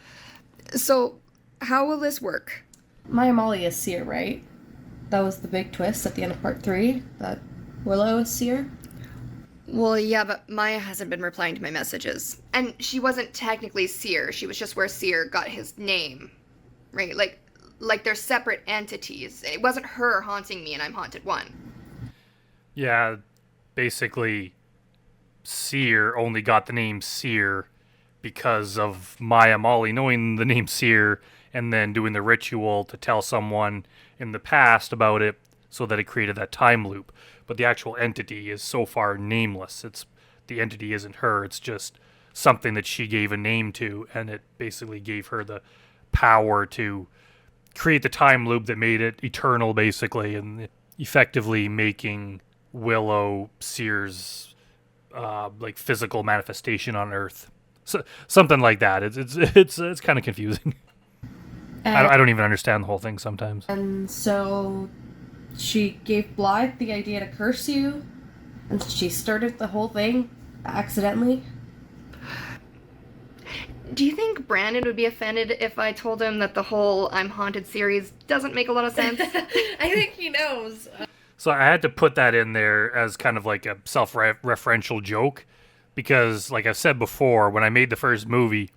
so how will this work? Maya Molly is Seer, right? That was the big twist at the end of part 3, that Willow is Seer? Well, yeah, but Maya hasn't been replying to my messages. And she wasn't technically Seer, she was just where Seer got his name. Right, like they're separate entities. It wasn't her haunting me and I'm Haunted 1. Yeah, basically, Seer only got the name Seer because of Maya Molly knowing the name Seer and then doing the ritual to tell someone in the past about it so that it created that time loop. But the actual entity is so far nameless. The entity isn't her, it's just something that she gave a name to, and it basically gave her the power to create the time loop that made it eternal, basically, and effectively making Willow Seer's like physical manifestation on Earth, so, something like that. It's kind of confusing. I don't even understand the whole thing sometimes. And so she gave Blythe the idea to curse you, and she started the whole thing accidentally. Do you think Brandon would be offended if I told him that the whole I'm Haunted series doesn't make a lot of sense? I think he knows. So I had to put that in there as kind of like a self-referential joke because, like I've said before, when I made the first movie,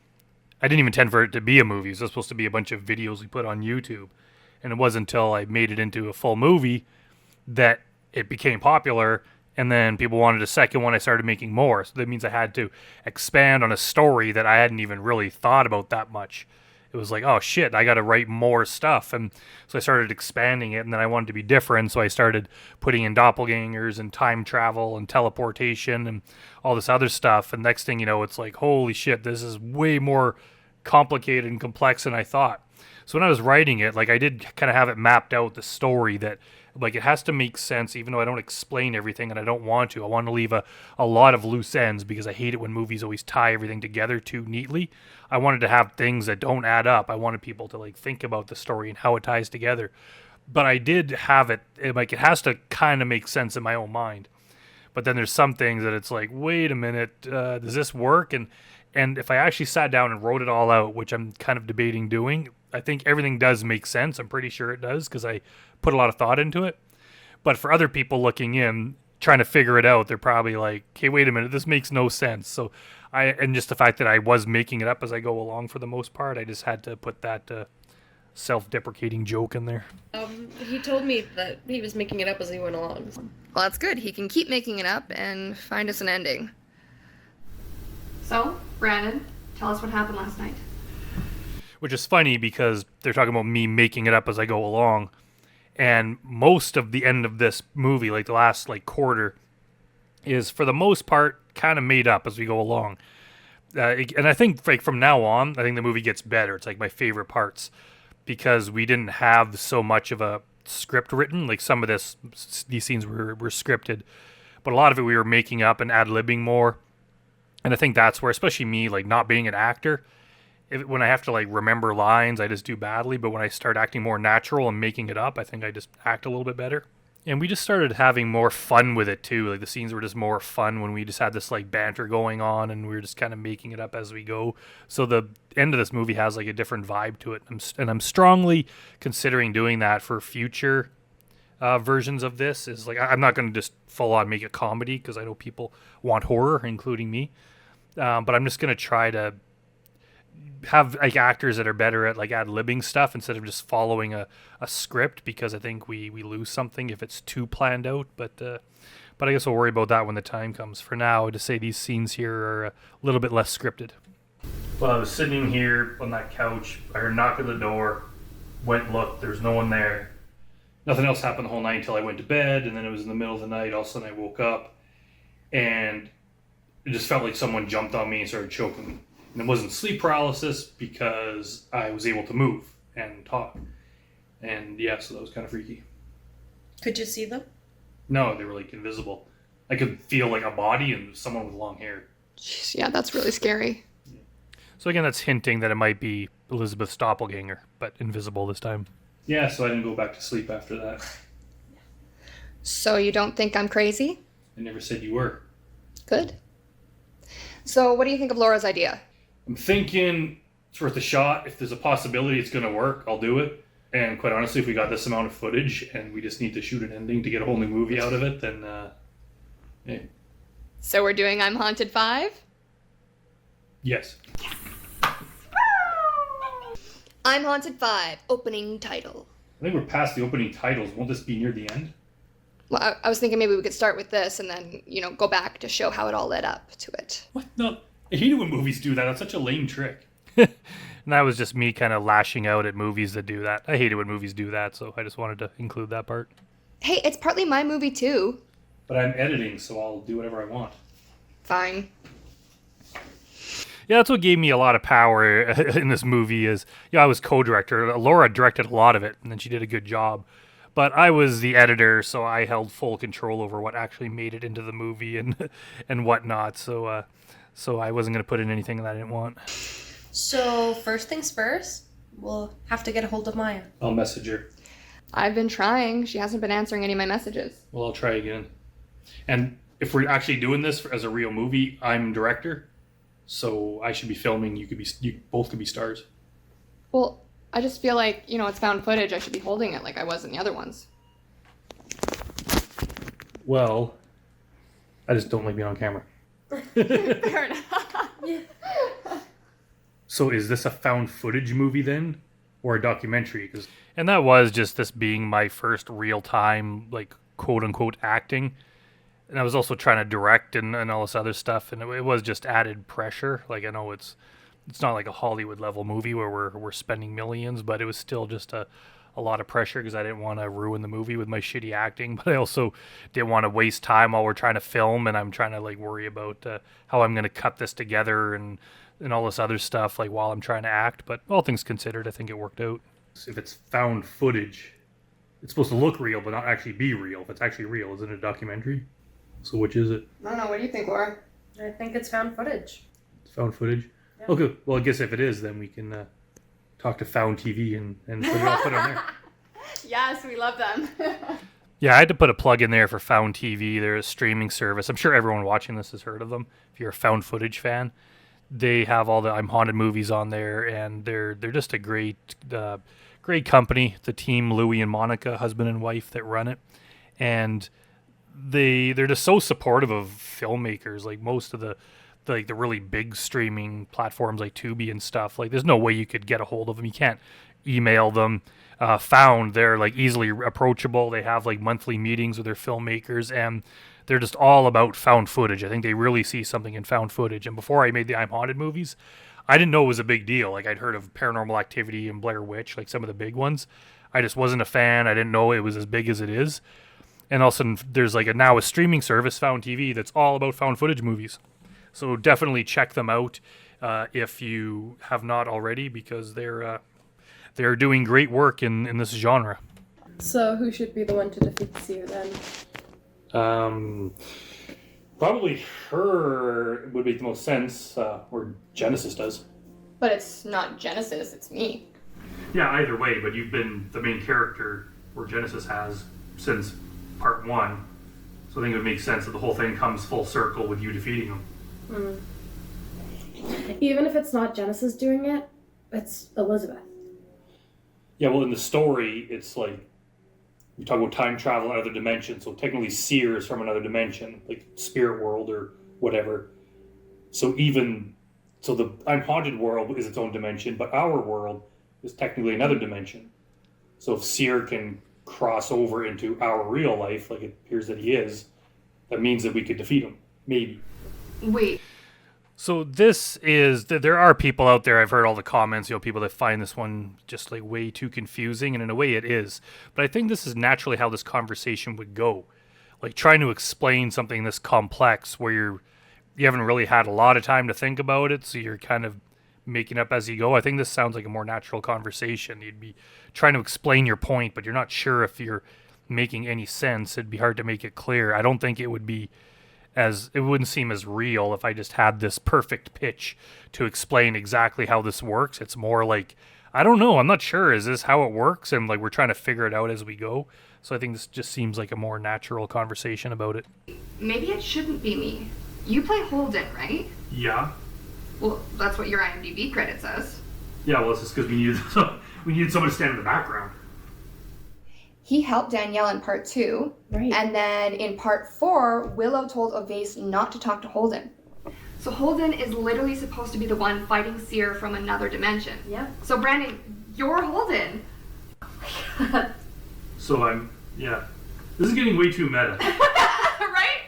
I didn't even intend for it to be a movie. It was supposed to be a bunch of videos we put on YouTube. And it wasn't until I made it into a full movie that it became popular, and then people wanted a second one. I started making more. So that means I had to expand on a story that I hadn't even really thought about that much. It was like, oh shit, I got to write more stuff. And so I started expanding it, and then I wanted to be different. So I started putting in doppelgangers and time travel and teleportation and all this other stuff. And next thing you know, it's like, holy shit, this is way more complicated and complex than I thought. So when I was writing it, like I did kind of have it mapped out, the story that like it has to make sense, even though I don't explain everything and I don't want to. I want to leave a lot of loose ends because I hate it when movies always tie everything together too neatly. I wanted to have things that don't add up. I wanted people to like think about the story and how it ties together. But I did have it like it has to kind of make sense in my own mind. But then there's some things that it's like, wait a minute, does this work? And if I actually sat down and wrote it all out, which I'm kind of debating doing, I think everything does make sense. I'm pretty sure it does because I put a lot of thought into it. But for other people looking in, trying to figure it out, they're probably like, hey, wait a minute, this makes no sense. So and just the fact that I was making it up as I go along for the most part, I just had to put that self-deprecating joke in there. He told me that he was making it up as he went along. Well, that's good. He can keep making it up and find us an ending. So, Brandon, tell us what happened last night. Which is funny because they're talking about me making it up as I go along. And most of the end of this movie, like the last like quarter, is for the most part kind of made up as we go along. And I think like from now on, I think the movie gets better. It's like my favorite parts because we didn't have so much of a script written. Like some of these scenes were scripted, but a lot of it we were making up and ad-libbing more. And I think that's where, especially me, like not being an actor, when I have to like remember lines, I just do badly. But when I start acting more natural and making it up, I think I just act a little bit better. And we just started having more fun with it too. Like the scenes were just more fun when we just had this like banter going on and we were just kind of making it up as we go. So the end of this movie has like a different vibe to it. And I'm strongly considering doing that for future versions of this. Is like, I'm not going to just full on make a comedy because I know people want horror, including me. But I'm just going to try to have like actors that are better at like ad-libbing stuff instead of just following a script, because I think we lose something if it's too planned out. But I guess we'll worry about that when the time comes. For now, to say these scenes here are a little bit less scripted. Well, I was sitting here on that couch. I heard a knock at the door. Went, looked. There's no one there. Nothing else happened the whole night until I went to bed, and then it was in the middle of the night. All of a sudden, I woke up, and it just felt like someone jumped on me and started choking me. And it wasn't sleep paralysis because I was able to move and talk. And yeah, so that was kind of freaky. Could you see them? No, they were like invisible. I could feel like a body and someone with long hair. Jeez, yeah, that's really scary. So again, that's hinting that it might be Elizabeth's doppelganger, but invisible this time. Yeah, so I didn't go back to sleep after that. So you don't think I'm crazy? I never said you were. Good. So what do you think of Laura's idea? I'm thinking it's worth a shot. If there's a possibility it's going to work, I'll do it. And quite honestly, if we got this amount of footage and we just need to shoot an ending to get a whole new movie out of it, then, yeah. So we're doing I'm Haunted 5? Yes. I'm Haunted 5, opening title. I think we're past the opening titles. Won't this be near the end? Well, I was thinking maybe we could start with this and then, go back to show how it all led up to it. What? No. I hate it when movies do that. That's such a lame trick. And that was just me kind of lashing out at movies that do that. I hate it when movies do that, so I just wanted to include that part. Hey, it's partly my movie too. But I'm editing, so I'll do whatever I want. Fine. Yeah, that's what gave me a lot of power in this movie is, I was co-director. Laura directed a lot of it, and then she did a good job. But I was the editor, so I held full control over what actually made it into the movie and whatnot. So I wasn't going to put in anything that I didn't want. So first things first, we'll have to get a hold of Maya. I'll message her. I've been trying. She hasn't been answering any of my messages. Well, I'll try again. And if we're actually doing this as a real movie, I'm director, so I should be filming. You both could be stars. Well, I just feel like, it's found footage. I should be holding it like I was in the other ones. Well, I just don't like being on camera. Fair enough. So is this a found footage movie then? Or a documentary? And that was just this being my first real time, like, quote unquote acting. And I was also trying to direct and all this other stuff. And it was just added pressure. Like, I know it's not like a Hollywood level movie where we're spending millions, but it was still just a lot of pressure because I didn't want to ruin the movie with my shitty acting, but I also didn't want to waste time while we're trying to film and I'm trying to like worry about how I'm going to cut this together and all this other stuff like while I'm trying to act. But all things considered, I think it worked out. If it's found footage, it's supposed to look real but not actually be real. If it's actually real, isn't it a documentary? So which is it? I don't know. What do you think, Laura? I think it's found footage. It's found footage? Yeah. Okay, well I guess if it is, then we can talk to Found TV and put it on there. Yes, we love them. Yeah, I had to put a plug in there for Found TV. They're a streaming service. I'm sure everyone watching this has heard of them. If you're a found footage fan, they have all the I'm Haunted movies on there, and they're just a great company. The team, Louie and Monica, husband and wife, that run it, and they're just so supportive of filmmakers. Like most of the really big streaming platforms like Tubi and stuff, like there's no way you could get a hold of them. You can't email them. Found, they're like easily approachable. They have like monthly meetings with their filmmakers, and they're just all about found footage. I think they really see something in found footage. And before I made the I'm Haunted movies, I didn't know it was a big deal. Like I'd heard of Paranormal Activity and Blair Witch, like some of the big ones. I just wasn't a fan. I didn't know it was as big as it is. And all of a sudden, there's like now a streaming service, Found TV, that's all about found footage movies. So definitely check them out if you have not already, because they're doing great work in this genre. So who should be the one to defeat Seer then? Probably her would make the most sense, or Genesis does. But it's not Genesis, it's me. Yeah, either way, but you've been the main character, or Genesis has, since part 1. So I think it would make sense that the whole thing comes full circle with you defeating him. Even if it's not Genesis doing it, it's Elizabeth. Yeah, well, in the story, it's like, we talk about time travel and other dimensions, so technically Seer is from another dimension, like spirit world or whatever. So the I'm Haunted world is its own dimension, but our world is technically another dimension. So if Seer can cross over into our real life, like it appears that he is, that means that we could defeat him. Maybe. Wait. So there are people out there, I've heard all the comments, people that find this one just like way too confusing, and in a way it is. But I think this is naturally how this conversation would go. Like trying to explain something this complex where you haven't really had a lot of time to think about it, so you're kind of making up as you go. I think this sounds like a more natural conversation. You'd be trying to explain your point, but you're not sure if you're making any sense. It'd be hard to make it clear. I don't think it wouldn't seem as real if I just had this perfect pitch to explain exactly how this works. It's more like, I don't know, I'm not sure. Is this how it works? And like we're trying to figure it out as we go. So I think this just seems like a more natural conversation about it. Maybe it shouldn't be me. You play Holden, right? Yeah. Well, that's what your IMDb credit says. Yeah, well, it's just because we needed someone to stand in the background. He helped Danielle in part 2. Right. And then in part 4, Willow told Ovase not to talk to Holden. So Holden is literally supposed to be the one fighting Seer from another dimension. Yeah. So Brandon, you're Holden. So this is getting way too meta. Right?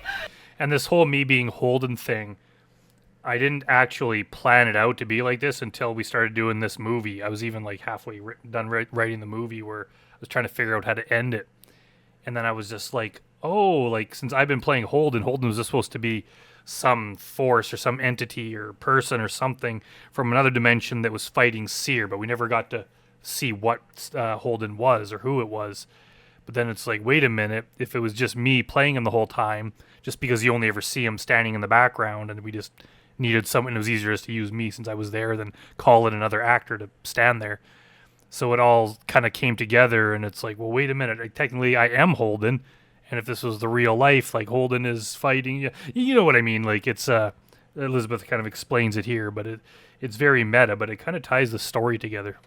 And this whole me being Holden thing, I didn't actually plan it out to be like this until we started doing this movie. I was even like halfway done writing the movie where I was trying to figure out how to end it. And then I was just like, since I've been playing Holden was just supposed to be some force or some entity or person or something from another dimension that was fighting Seer, but we never got to see what Holden was or who it was. But then it's like, wait a minute, if it was just me playing him the whole time, just because you only ever see him standing in the background, and we just needed someone, it was easier just to use me since I was there than call in another actor to stand there. So it all kind of came together, and it's like, well, wait a minute, technically I am Holden, and if this was the real life, like Holden is fighting, you know what I mean? Like it's Elizabeth kind of explains it here, but it's very meta, but it kind of ties the story together.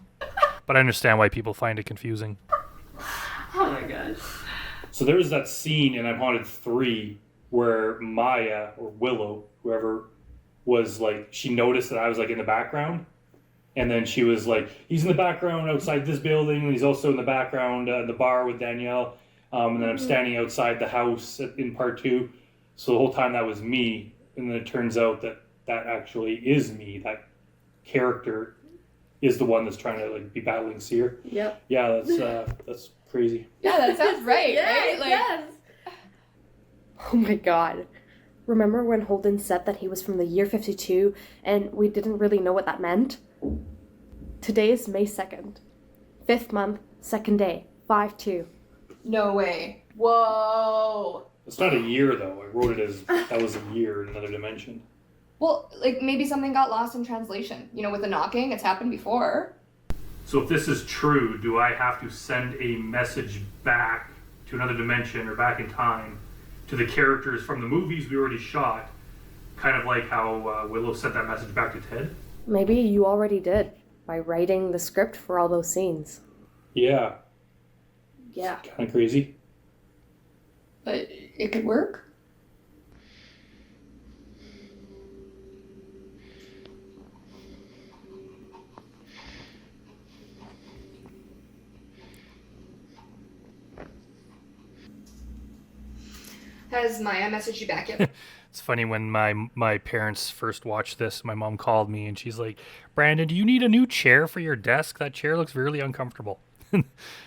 But I understand why people find it confusing. Oh my gosh. So there was that scene in I'm Haunted 3 where Maya, or Willow, whoever, was like, she noticed that I was like in the background. And then she was like, he's in the background outside this building, and he's also in the background at the bar with Danielle. And then I'm standing outside the house in part 2. So the whole time that was me. And then it turns out that actually is me. That character is the one that's trying to like be battling Seer. Yep. Yeah, that's crazy. Yeah, that sounds right, right? Like, yes. Oh my god. Remember when Holden said that he was from the year 52 and we didn't really know what that meant? Today is May 2nd. 5th month, 2nd day, 5-2. No way. Whoa. It's not a year though. I wrote it as that was a year in another dimension. Well, like maybe something got lost in translation. With the knocking, it's happened before. So if this is true, do I have to send a message back to another dimension or back in time to the characters from the movies we already shot, kind of like how Willow sent that message back to Ted? Maybe you already did, by writing the script for all those scenes. Yeah. Yeah. Kind of crazy. But it could work. Has Maya messaged you back yet? It's funny when my parents first watched this, my mom called me and she's like, Brandon, do you need a new chair for your desk? That chair looks really uncomfortable.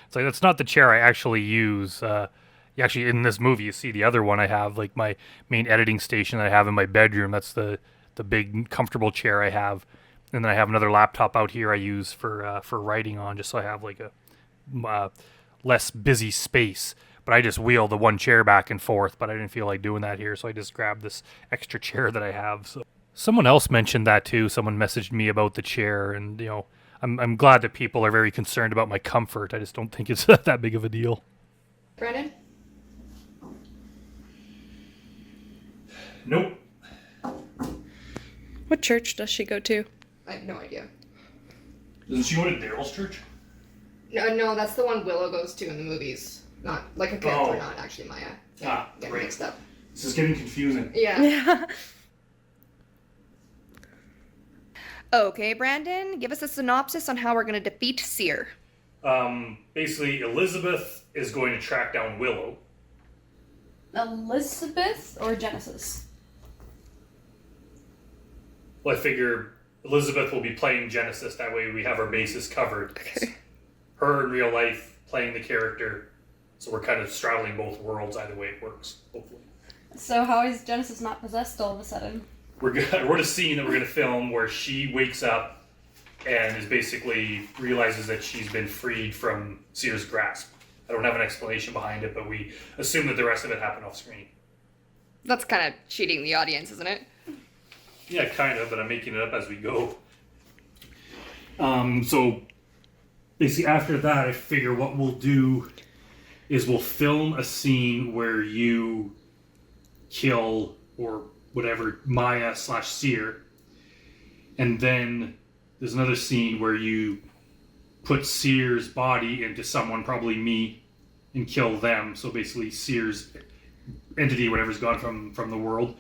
It's like, that's not the chair I actually use. Actually, in this movie, you see the other one I have, like my main editing station that I have in my bedroom. That's the big, comfortable chair I have. And then I have another laptop out here I use for writing on, just so I have like a less busy space. But I just wheel the one chair back and forth, but I didn't feel like doing that here, so I just grabbed this extra chair that I have. So someone else mentioned that too. Someone messaged me about the chair, and I'm glad that people are very concerned about my comfort. I just don't think it's that big of a deal. Brennan? Nope. What church does she go to? I have no idea. Doesn't she go to Daryl's church? No, that's the one Willow goes to in the movies. Not like a good or not actually Maya. Get mixed up. This is getting confusing. Yeah. Okay, Brandon, give us a synopsis on how we're going to defeat Seer. Basically, Elizabeth is going to track down Willow. Elizabeth or Genesis? Well, I figure Elizabeth will be playing Genesis. That way we have our bases covered. Okay. Her in real life playing the character. So we're kind of straddling both worlds either way it works, hopefully. So how is Genesis not possessed all of a sudden? We're at a scene that we're going to film where she wakes up and is basically realizes that she's been freed from Seer's grasp. I don't have an explanation behind it, but we assume that the rest of it happened off screen. That's kind of cheating the audience, isn't it? Yeah, kind of, but I'm making it up as we go. So basically after that, I figure what we'll do is we'll film a scene where you kill or whatever Maya/Seer, and then there's another scene where you put Seer's body into someone, probably me, and kill them. So basically Seer's entity, whatever's gone from the world.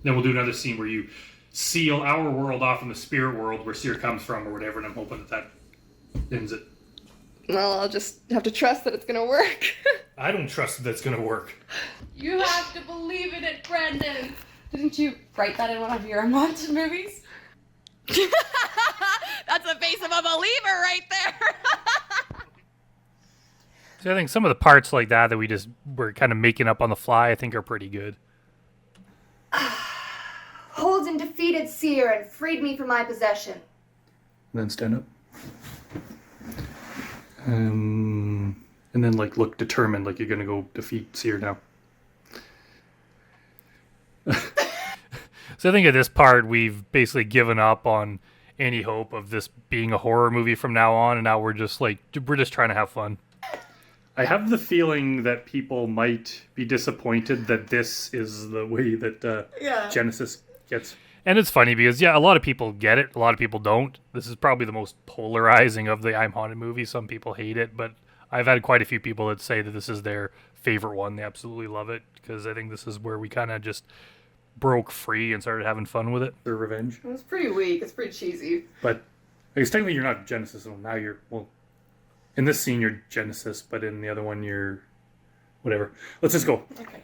Then we'll do another scene where you seal our world off in the spirit world where Seer comes from or whatever, and I'm hoping that ends it. Well, I'll just have to trust that it's going to work. I don't trust that that's going to work. You have to believe in it, Brandon. Didn't you write that in one of your haunted movies? That's the face of a believer right there. So I think some of the parts like that we're kind of making up on the fly, I think are pretty good. Holden defeated Seer and freed me from my possession. Then stand up. And then look determined, like you're going to go defeat Seer now. So I think at this part, we've basically given up on any hope of this being a horror movie from now on, and now we're just trying to have fun. I have the feeling that people might be disappointed that this is the way that Genesis gets. And it's funny because, a lot of people get it, a lot of people don't. This is probably the most polarizing of the I'm Haunted movies. Some people hate it, but I've had quite a few people that say that this is their favorite one. They absolutely love it, because I think this is where we kind of just broke free and started having fun with it. For revenge. It was pretty weak. It's pretty cheesy. But I guess technically you're not Genesis, and now you're, in this scene you're Genesis, but in the other one you're whatever. Let's just go. Okay.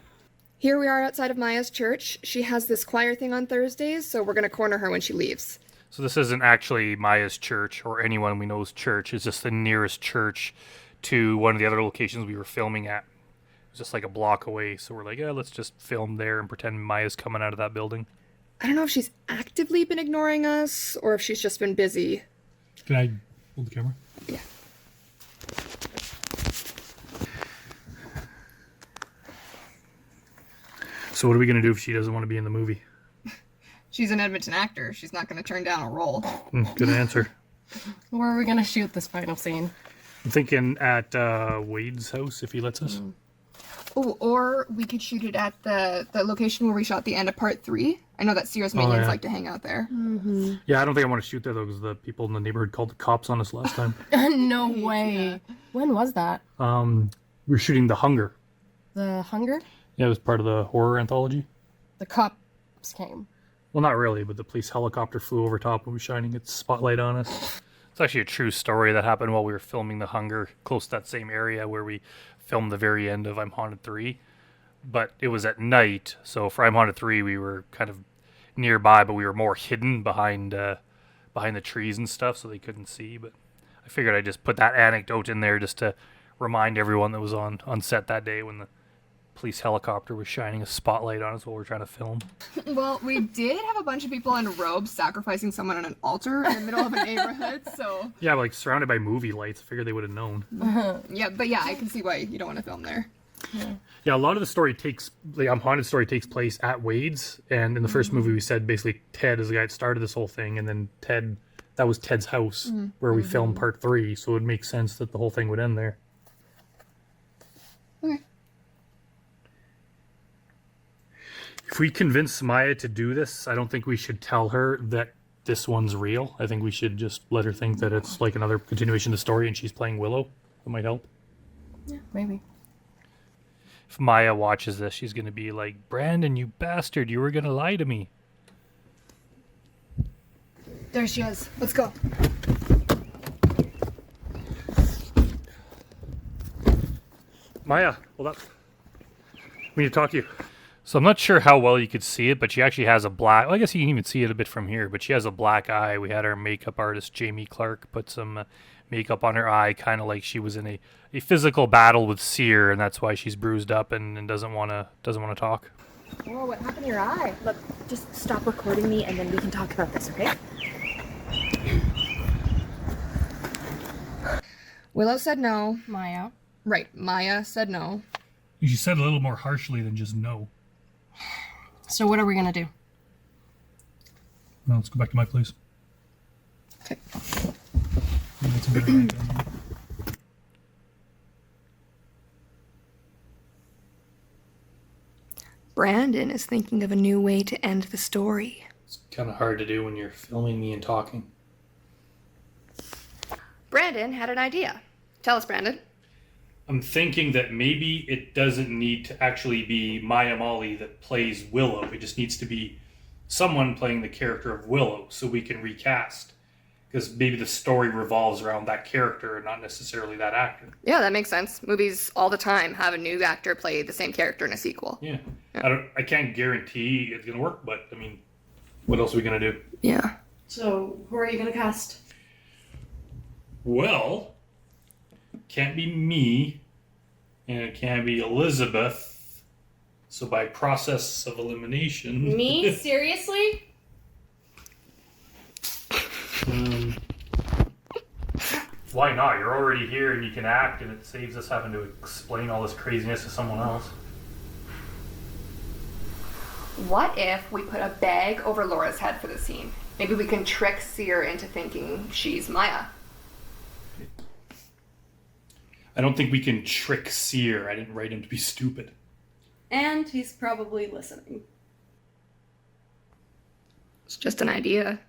Here we are outside of Maya's church. She has this choir thing on Thursdays, so we're going to corner her when she leaves. So this isn't actually Maya's church or anyone we know's church. It's just the nearest church to one of the other locations we were filming at. It was just like a block away. So we're like, let's just film there and pretend Maya's coming out of that building. I don't know if she's actively been ignoring us or if she's just been busy. Can I hold the camera? Yeah. So what are we going to do if she doesn't want to be in the movie? She's an Edmonton actor. She's not going to turn down a role. Good answer. Where are we going to shoot this final scene? I'm thinking at Wade's house, if he lets us. Oh, or we could shoot it at the location where we shot the end of part 3. I know that Seer's minions like to hang out there. Mm-hmm. Yeah, I don't think I want to shoot there, though, because the people in the neighborhood called the cops on us last time. No way. When was that? We were shooting The Hunger. The Hunger? Yeah, it was part of the horror anthology. The cops came. Well, not really, but the police helicopter flew over top and was shining its spotlight on us. It's actually a true story that happened while we were filming The Hunger, close to that same area where we filmed the very end of I'm Haunted 3. But it was at night, so for I'm Haunted 3 we were kind of nearby, but we were more hidden behind the trees and stuff, so they couldn't see. But I figured I'd just put that anecdote in there just to remind everyone that was on set that day when the police helicopter was shining a spotlight on us while we were trying to film. Well, we did have a bunch of people in robes sacrificing someone on an altar in the middle of a neighborhood, so... Yeah, like surrounded by movie lights. I figured they would have known. Yeah, but yeah, I can see why you don't want to film there. Yeah, a lot of the story the I'm Haunted story takes place at Wade's, and in the first movie we said basically Ted is the guy that started this whole thing, and then that was Ted's house where we filmed part 3, so it would make sense that the whole thing would end there. Okay. If we convince Maya to do this, I don't think we should tell her that this one's real. I think we should just let her think that it's like another continuation of the story and she's playing Willow. That might help. Yeah, maybe. If Maya watches this, she's going to be like, Brandon, you bastard, you were going to lie to me. There she is. Let's go. Maya, hold up. We need to talk to you. So I'm not sure how well you could see it, but she actually has a black... Well, I guess you can even see it a bit from here, but she has a black eye. We had our makeup artist, Jamie Clark, put some makeup on her eye, kind of like she was in a physical battle with Seer, and that's why she's bruised up and doesn't want to talk. Oh, what happened to your eye? Look, just stop recording me and then we can talk about this, okay? Willow said no. Maya. Right, Maya said no. You said a little more harshly than just no. So what are we gonna do? No, let's go back to my place. Okay. Brandon is thinking of a new way to end the story. It's kind of hard to do when you're filming me and talking. Brandon had an idea. Tell us, Brandon. I'm thinking that maybe it doesn't need to actually be Maya Molly that plays Willow. It just needs to be someone playing the character of Willow so we can recast. Because maybe the story revolves around that character and not necessarily that actor. Yeah, that makes sense. Movies all the time have a new actor play the same character in a sequel. Yeah. I can't guarantee it's going to work, but I mean, what else are we going to do? Yeah. So, who are you gonna cast? Well, can't be me, and it can't be Elizabeth. So by process of elimination... Me? Seriously? Why not? You're already here and you can act, and it saves us having to explain all this craziness to someone else. What if we put a bag over Laura's head for the scene? Maybe we can trick Seer into thinking she's Maya. I don't think we can trick Seer. I didn't write him to be stupid. And he's probably listening. It's just an idea.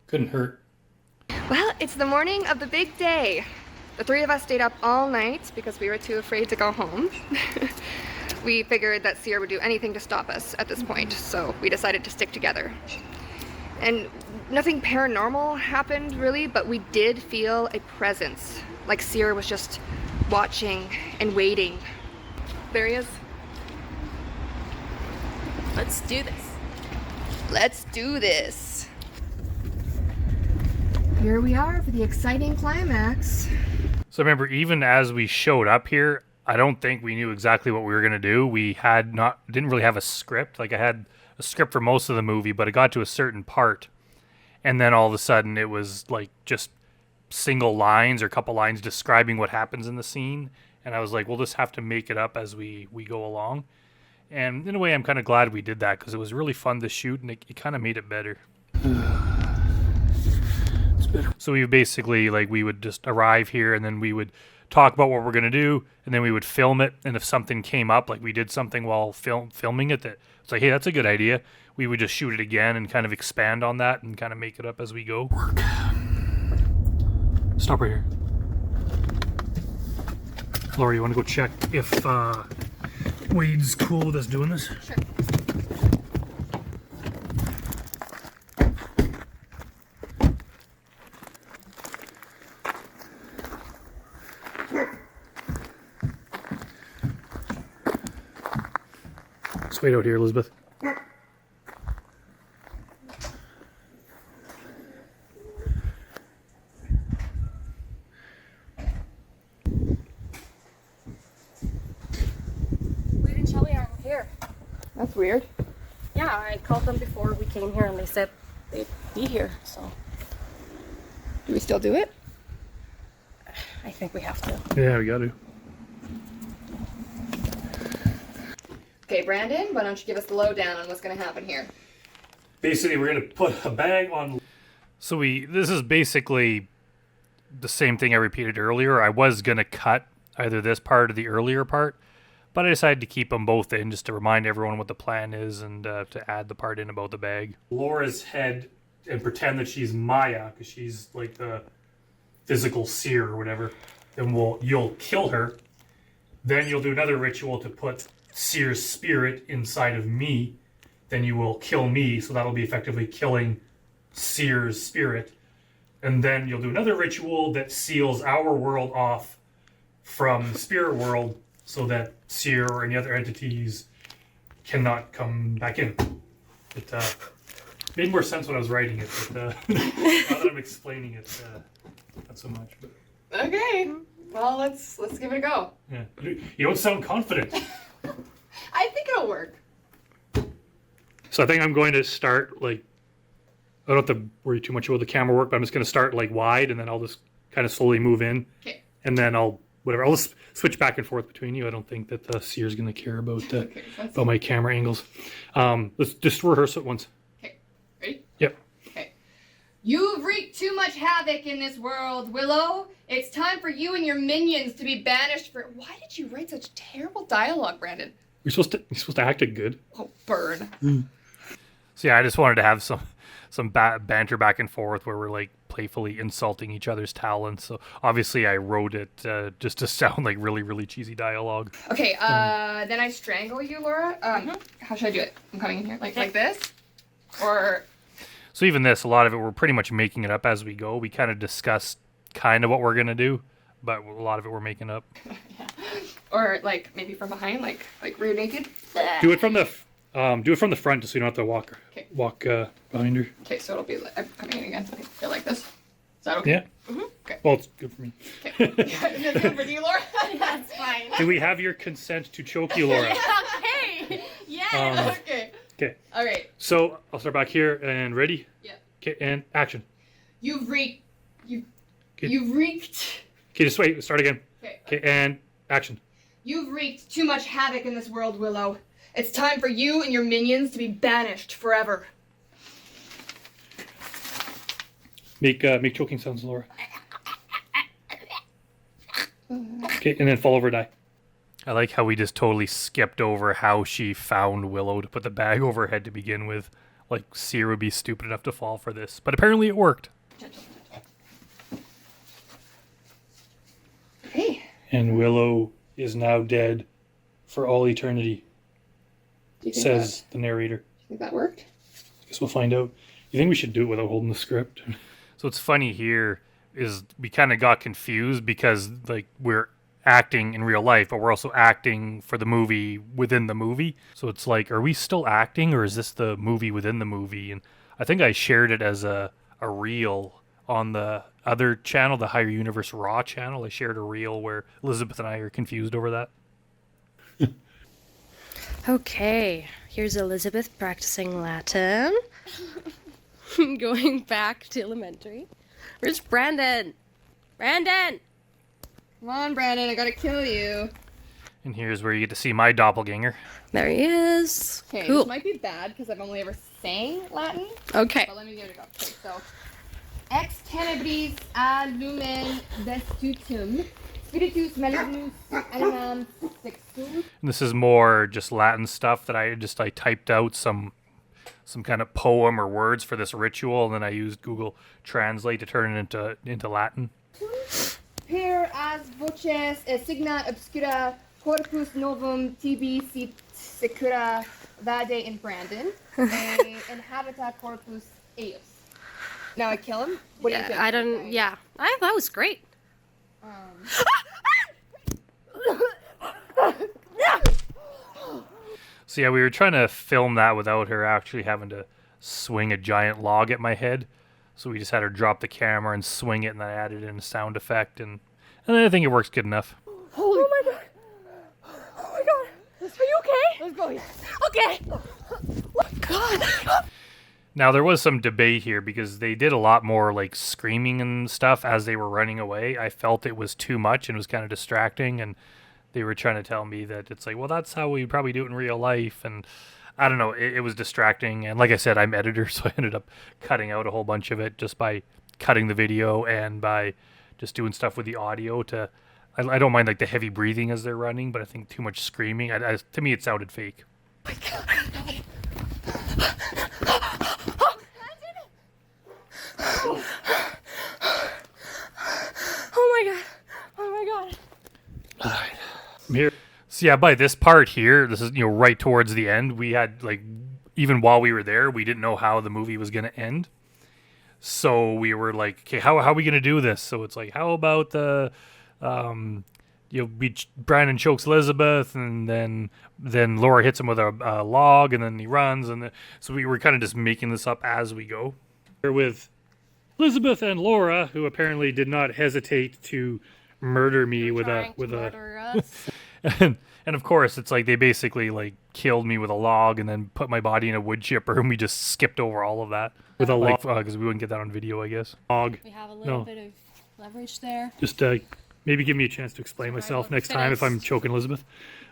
Couldn't hurt. Well, it's the morning of the big day. The three of us stayed up all night because we were too afraid to go home. We figured that Seer would do anything to stop us at this point, so we decided to stick together. And nothing paranormal happened, really, but we did feel a presence. Like Seer was just watching and waiting. There he is. Let's do this. Let's do this. Here we are for the exciting climax. So remember, even as we showed up here, I don't think we knew exactly what we were going to do. We didn't really have a script. Like, I had a script for most of the movie, but it got to a certain part. And then all of a sudden it was like just single lines or a couple lines describing what happens in the scene. And I was like, we'll just have to make it up as we go along. And in a way, I'm kind of glad we did that because it was really fun to shoot and it kind of made it better. So we basically, like, we would just arrive here and then we would talk about what we're going to do and then we would film it. And if something came up, like we did something while filming it that it's like, hey, that's a good idea, we would just shoot it again and kind of expand on that and kind of make it up as we go. Work. Stop right here. Laura, you want to go check if Wade's cool with us doing this? Sure. Let's wait out here, Elizabeth. That's weird. Yeah, I called them before we came here and they said they'd be here, so. Do we still do it? I think we have to. Yeah, we got to. Okay, Brandon, why don't you give us the lowdown on what's going to happen here? Basically, we're gonna put a bag on. So this is basically the same thing I repeated earlier. I was going to cut either this part or the earlier part, but I decided to keep them both in just to remind everyone what the plan is and to add the part in about the bag. Laura's head and pretend that she's Maya, because she's like the physical seer or whatever. Then you'll kill her. Then you'll do another ritual to put Seer's spirit inside of me. Then you will kill me, so that'll be effectively killing Seer's spirit. And then you'll do another ritual that seals our world off from the spirit world so that Seer or any other entities cannot come back in. It made more sense when I was writing it, but now that I'm explaining it, not so much. But Okay. Well, let's give it a go. yeah, you don't sound confident. I think it'll work. So I think I'm going to start like, I don't have to worry too much about the camera work, but I'm just going to start like wide and then I'll just kind of slowly move in. Okay. And then I'll just switch back and forth between you. I don't think that the Seer's going to care about about my camera angles. Let's just rehearse it once. Okay. Ready? Yep. Okay. You've wreaked too much havoc in this world, Willow. It's time for you and your minions to be banished for... Why did you write such terrible dialogue, Brandon? You're supposed to act it good. Oh, burn. So yeah, I just wanted to have some banter back and forth where we're like playfully insulting each other's talents. So obviously I wrote it just to sound like really, really cheesy dialogue. Okay, then I strangle you, Laura. How should I do it? I'm coming in here like this? Or... So even this, a lot of it, we're pretty much making it up as we go. We kind of discussed kind of what we're going to do, but a lot of it we're making up. yeah. Or like maybe from behind, like rear naked. Do it from the front just so you don't have to walk behind her. Okay, so it'll be like, I'm coming in again. Okay, go like this. Is that okay? Yeah. Okay. Well, it's good for me. Okay. Is it good for you, Laura? That's fine. Do we have your consent to choke you, Laura? Okay. Yes. Okay. Okay. All right. So I'll start back here and ready? Yeah. Okay, and action. You've wreaked. Okay. You've wreaked. Okay, just wait. Start again. Okay, and action. You've wreaked too much havoc in this world, Willow. It's time for you and your minions to be banished forever. Make choking sounds, Laura. Okay, and then fall over, die. I like how we just totally skipped over how she found Willow to put the bag over her head to begin with. Like, Seer would be stupid enough to fall for this. But apparently it worked. Hey. And Willow is now dead for all eternity, says the narrator. Do you think that worked? Guess we'll find out. You think we should do it without holding the script? So what's funny here is we kind of got confused because like we're acting in real life, but we're also acting for the movie within the movie. So it's like, are we still acting or is this the movie within the movie? And I think I shared it as a reel on the other channel, the Higher Universe Raw channel. I shared a reel where Elizabeth and I are confused over that. Okay, here's Elizabeth practicing Latin. Going back to elementary. Where's Brandon? Brandon! Come on, Brandon, I gotta kill you. And here's where you get to see my doppelganger. There he is. Okay, Cool. this might be bad because I've only ever sang Latin. Okay. But let me give it a go. Okay, so ex tenebris ad lumen destitutum spiritus malignus animam sexum. And this is more just Latin stuff that I typed out some kind of poem or words for this ritual, and then I used Google Translate to turn it into Latin. Per as voces signat obscura corpus novum tibi sit secura vade in Brandon, e inhabita corpus eius. Now I kill him? What do you think? I don't, yeah. That was great. So yeah, we were trying to film that without her actually having to swing a giant log at my head. So we just had her drop the camera and swing it, and then I added in a sound effect, and I think it works good enough. Oh my god! Oh my god! Are you okay? Let's go. Okay. Oh, God. Now, there was some debate here because they did a lot more like screaming and stuff as they were running away. I felt it was too much and was kind of distracting, and they were trying to tell me that it's like, well, that's how we probably do it in real life. And I don't know, it was distracting. And like I said, I'm editor, so I ended up cutting out a whole bunch of it just by cutting the video and by just doing stuff with the audio to, I don't mind like the heavy breathing as they're running, but I think too much screaming, to me it sounded fake. Oh my god. Oh my god. Here. So yeah, by this part here, this is, right towards the end, we had like, even while we were there, we didn't know how the movie was going to end. So we were like, okay, how are we going to do this? So it's like, how about the, Brandon chokes Elizabeth, and then Laura hits him with a log, and then he runs, so we were kind of just making this up as we go. Here with Elizabeth and Laura, who apparently did not hesitate to murder me with a and of course it's like they basically like killed me with a log and then put my body in a wood chipper, and we just skipped over all of that with a log because we wouldn't get that on video, I guess. Log. We have a little bit of leverage there. Just maybe give me a chance to explain myself next time if I'm choking Elizabeth.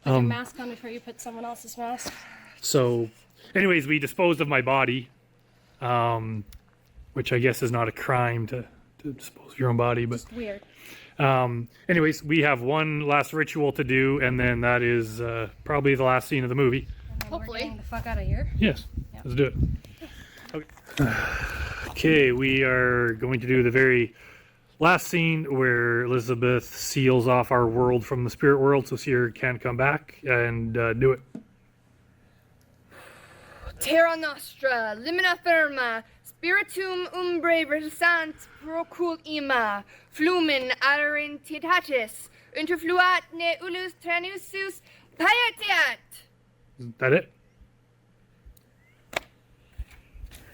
Put your mask on before you put someone else's mask. So, anyways, we disposed of my body, which I guess is not a crime to dispose of your own body, but Just weird. Anyways, we have one last ritual to do, and then that is probably the last scene of the movie. Hopefully. We're getting the fuck out of here. Yes, let's do it. Okay, we are going to do the very last scene where Elizabeth seals off our world from the spirit world, so Seer can't come back, and do it. Terra nostra, limina firma, spiritum umbrae versant procul ima, flumen aderentitatis, interfluat ne ulus tranusus pietat. Is that it?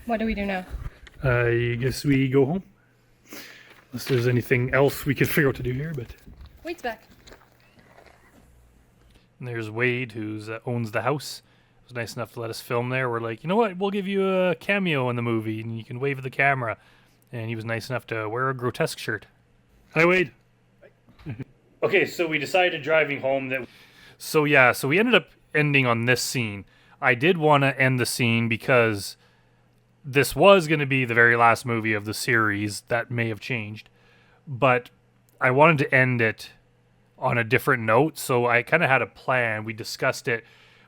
What do we do now? I guess we go home. Unless there's anything else we could figure out to do here, but... Wade's back. And there's Wade, who owns the house. Was nice enough to let us film there. We're like, you know what? We'll give you a cameo in the movie, and you can wave at the camera. And he was nice enough to wear a grotesque shirt. Hi, Wade. Okay, so we decided driving home that... So we ended up ending on this scene. I did want to end the scene because this was going to be the very last movie of the series. That may have changed. But I wanted to end it on a different note, so I kind of had a plan. We discussed it.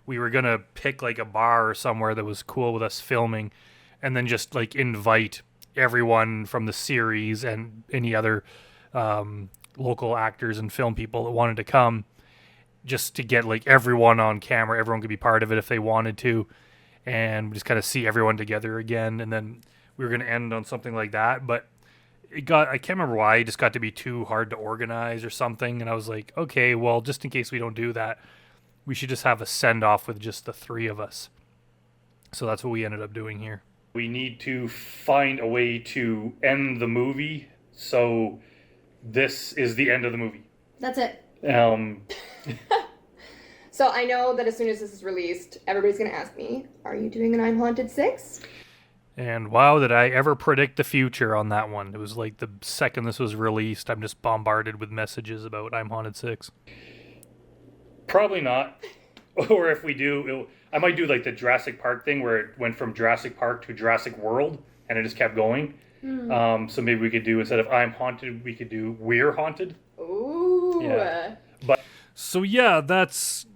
We were going to pick like a bar or somewhere that was cool with us filming, and then just like invite everyone from the series and any other local actors and film people that wanted to come, just to get like everyone on camera. Everyone could be part of it if they wanted to, and just kind of see everyone together again. And then we were going to end on something like that, but I can't remember why, it just got to be too hard to organize or something. And I was like, okay, well, just in case we don't do that, we should just have a send-off with just the three of us. So that's what we ended up doing here. We need to find a way to end the movie, so this is the end of the movie. That's it. So I know that as soon as this is released, everybody's going to ask me, are you doing an I'm Haunted 6? And wow, did I ever predict the future on that one. It was like the second this was released, I'm just bombarded with messages about I'm Haunted 6. Probably not. Or if we do, I might do like the Jurassic Park thing where it went from Jurassic Park to Jurassic World and it just kept going. So maybe we could do, instead of I'm Haunted, we could do We're Haunted. Ooh. Yeah. But so yeah, that's,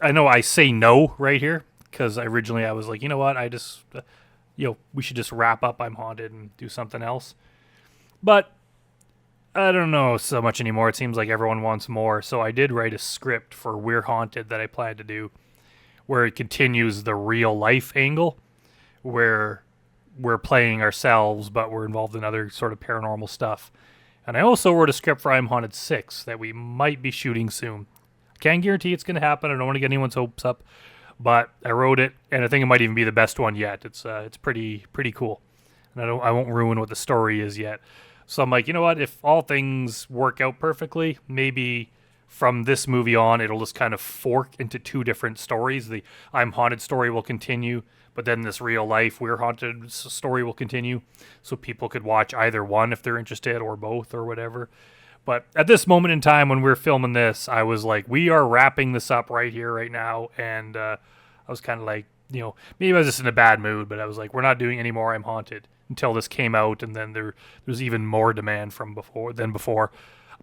I know I say no right here because originally I was like, you know what, I just, we should just wrap up I'm Haunted and do something else. But I don't know so much anymore. It seems like everyone wants more. So I did write a script for We're Haunted that I plan to do, where it continues the real life angle, where we're playing ourselves, but we're involved in other sort of paranormal stuff. And I also wrote a script for I'm Haunted 6 that we might be shooting soon. Can't guarantee it's going to happen. I don't want to get anyone's hopes up, but I wrote it, and I think it might even be the best one yet. It's pretty cool, and I won't ruin what the story is yet. So I'm like, you know what? If all things work out perfectly, maybe from this movie on, it'll just kind of fork into two different stories. The I'm Haunted story will continue, but then this real life We're Haunted story will continue. So people could watch either one if they're interested, or both, or whatever. But at this moment in time when we're filming this, I was like, we are wrapping this up right here, right now. And I was kind of like, maybe I was just in a bad mood, but I was like, we're not doing any more I'm Haunted until this came out. And then there was even more demand from before.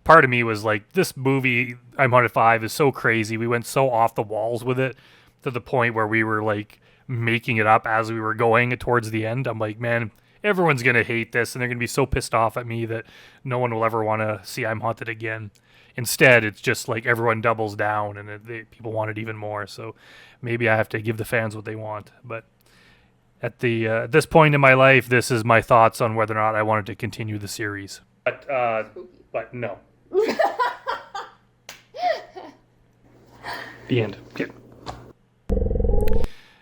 Part of me was like, this movie, I'm Haunted 5, is so crazy. We went so off the walls with it to the point where we were like making it up as we were going towards the end. I'm like, man, everyone's going to hate this, and they're going to be so pissed off at me that no one will ever want to see I'm Haunted again. Instead, it's just like everyone doubles down, and people want it even more. So maybe I have to give the fans what they want. But at this point in my life, this is my thoughts on whether or not I wanted to continue the series. But no. The end. Okay.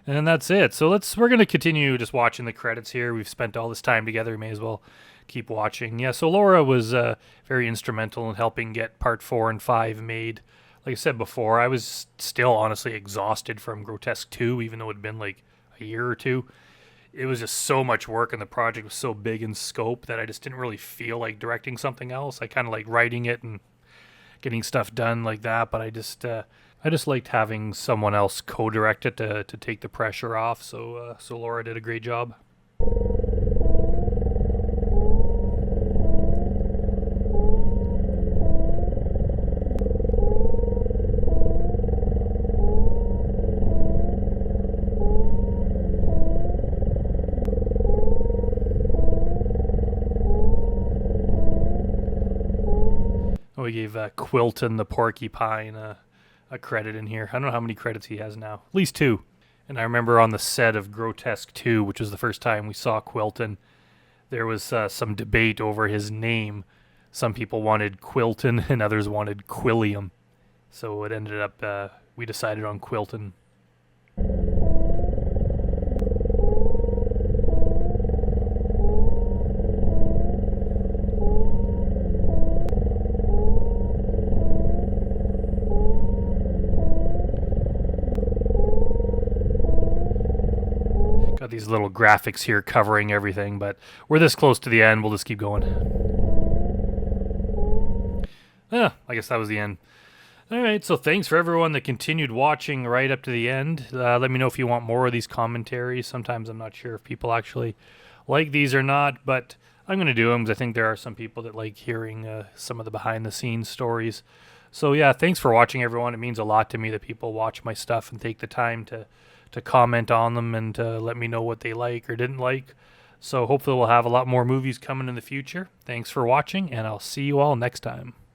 And that's it. So we're going to continue just watching the credits here. We've spent all this time together. We may as well keep watching. Yeah, so Laura was very instrumental in helping get part 4 and 5 made. Like I said before, I was still honestly exhausted from Grotesque 2, even though it had been like a year or two. It was just so much work, and the project was so big in scope that I just didn't really feel like directing something else. I kind of like writing it and getting stuff done like that, but I just liked having someone else co-direct it to take the pressure off. So Laura did a great job. We gave Quilton the porcupine a credit in here. I don't know how many credits he has now. At least 2. And I remember on the set of Grotesque 2, which was the first time we saw Quilton, there was some debate over his name. Some people wanted Quilton and others wanted Quilliam. So it ended up, we decided on Quilton. Got these little graphics here covering everything, but we're this close to the end. We'll just keep going. I guess that was the end. All right, so thanks for everyone that continued watching right up to the end. Let me know if you want more of these commentaries. Sometimes I'm not sure if people actually like these or not, but I'm going to do them because I think there are some people that like hearing some of the behind-the-scenes stories. So yeah, thanks for watching, everyone. It means a lot to me that people watch my stuff and take the time to comment on them and to let me know what they like or didn't like. So hopefully we'll have a lot more movies coming in the future. Thanks for watching, and I'll see you all next time.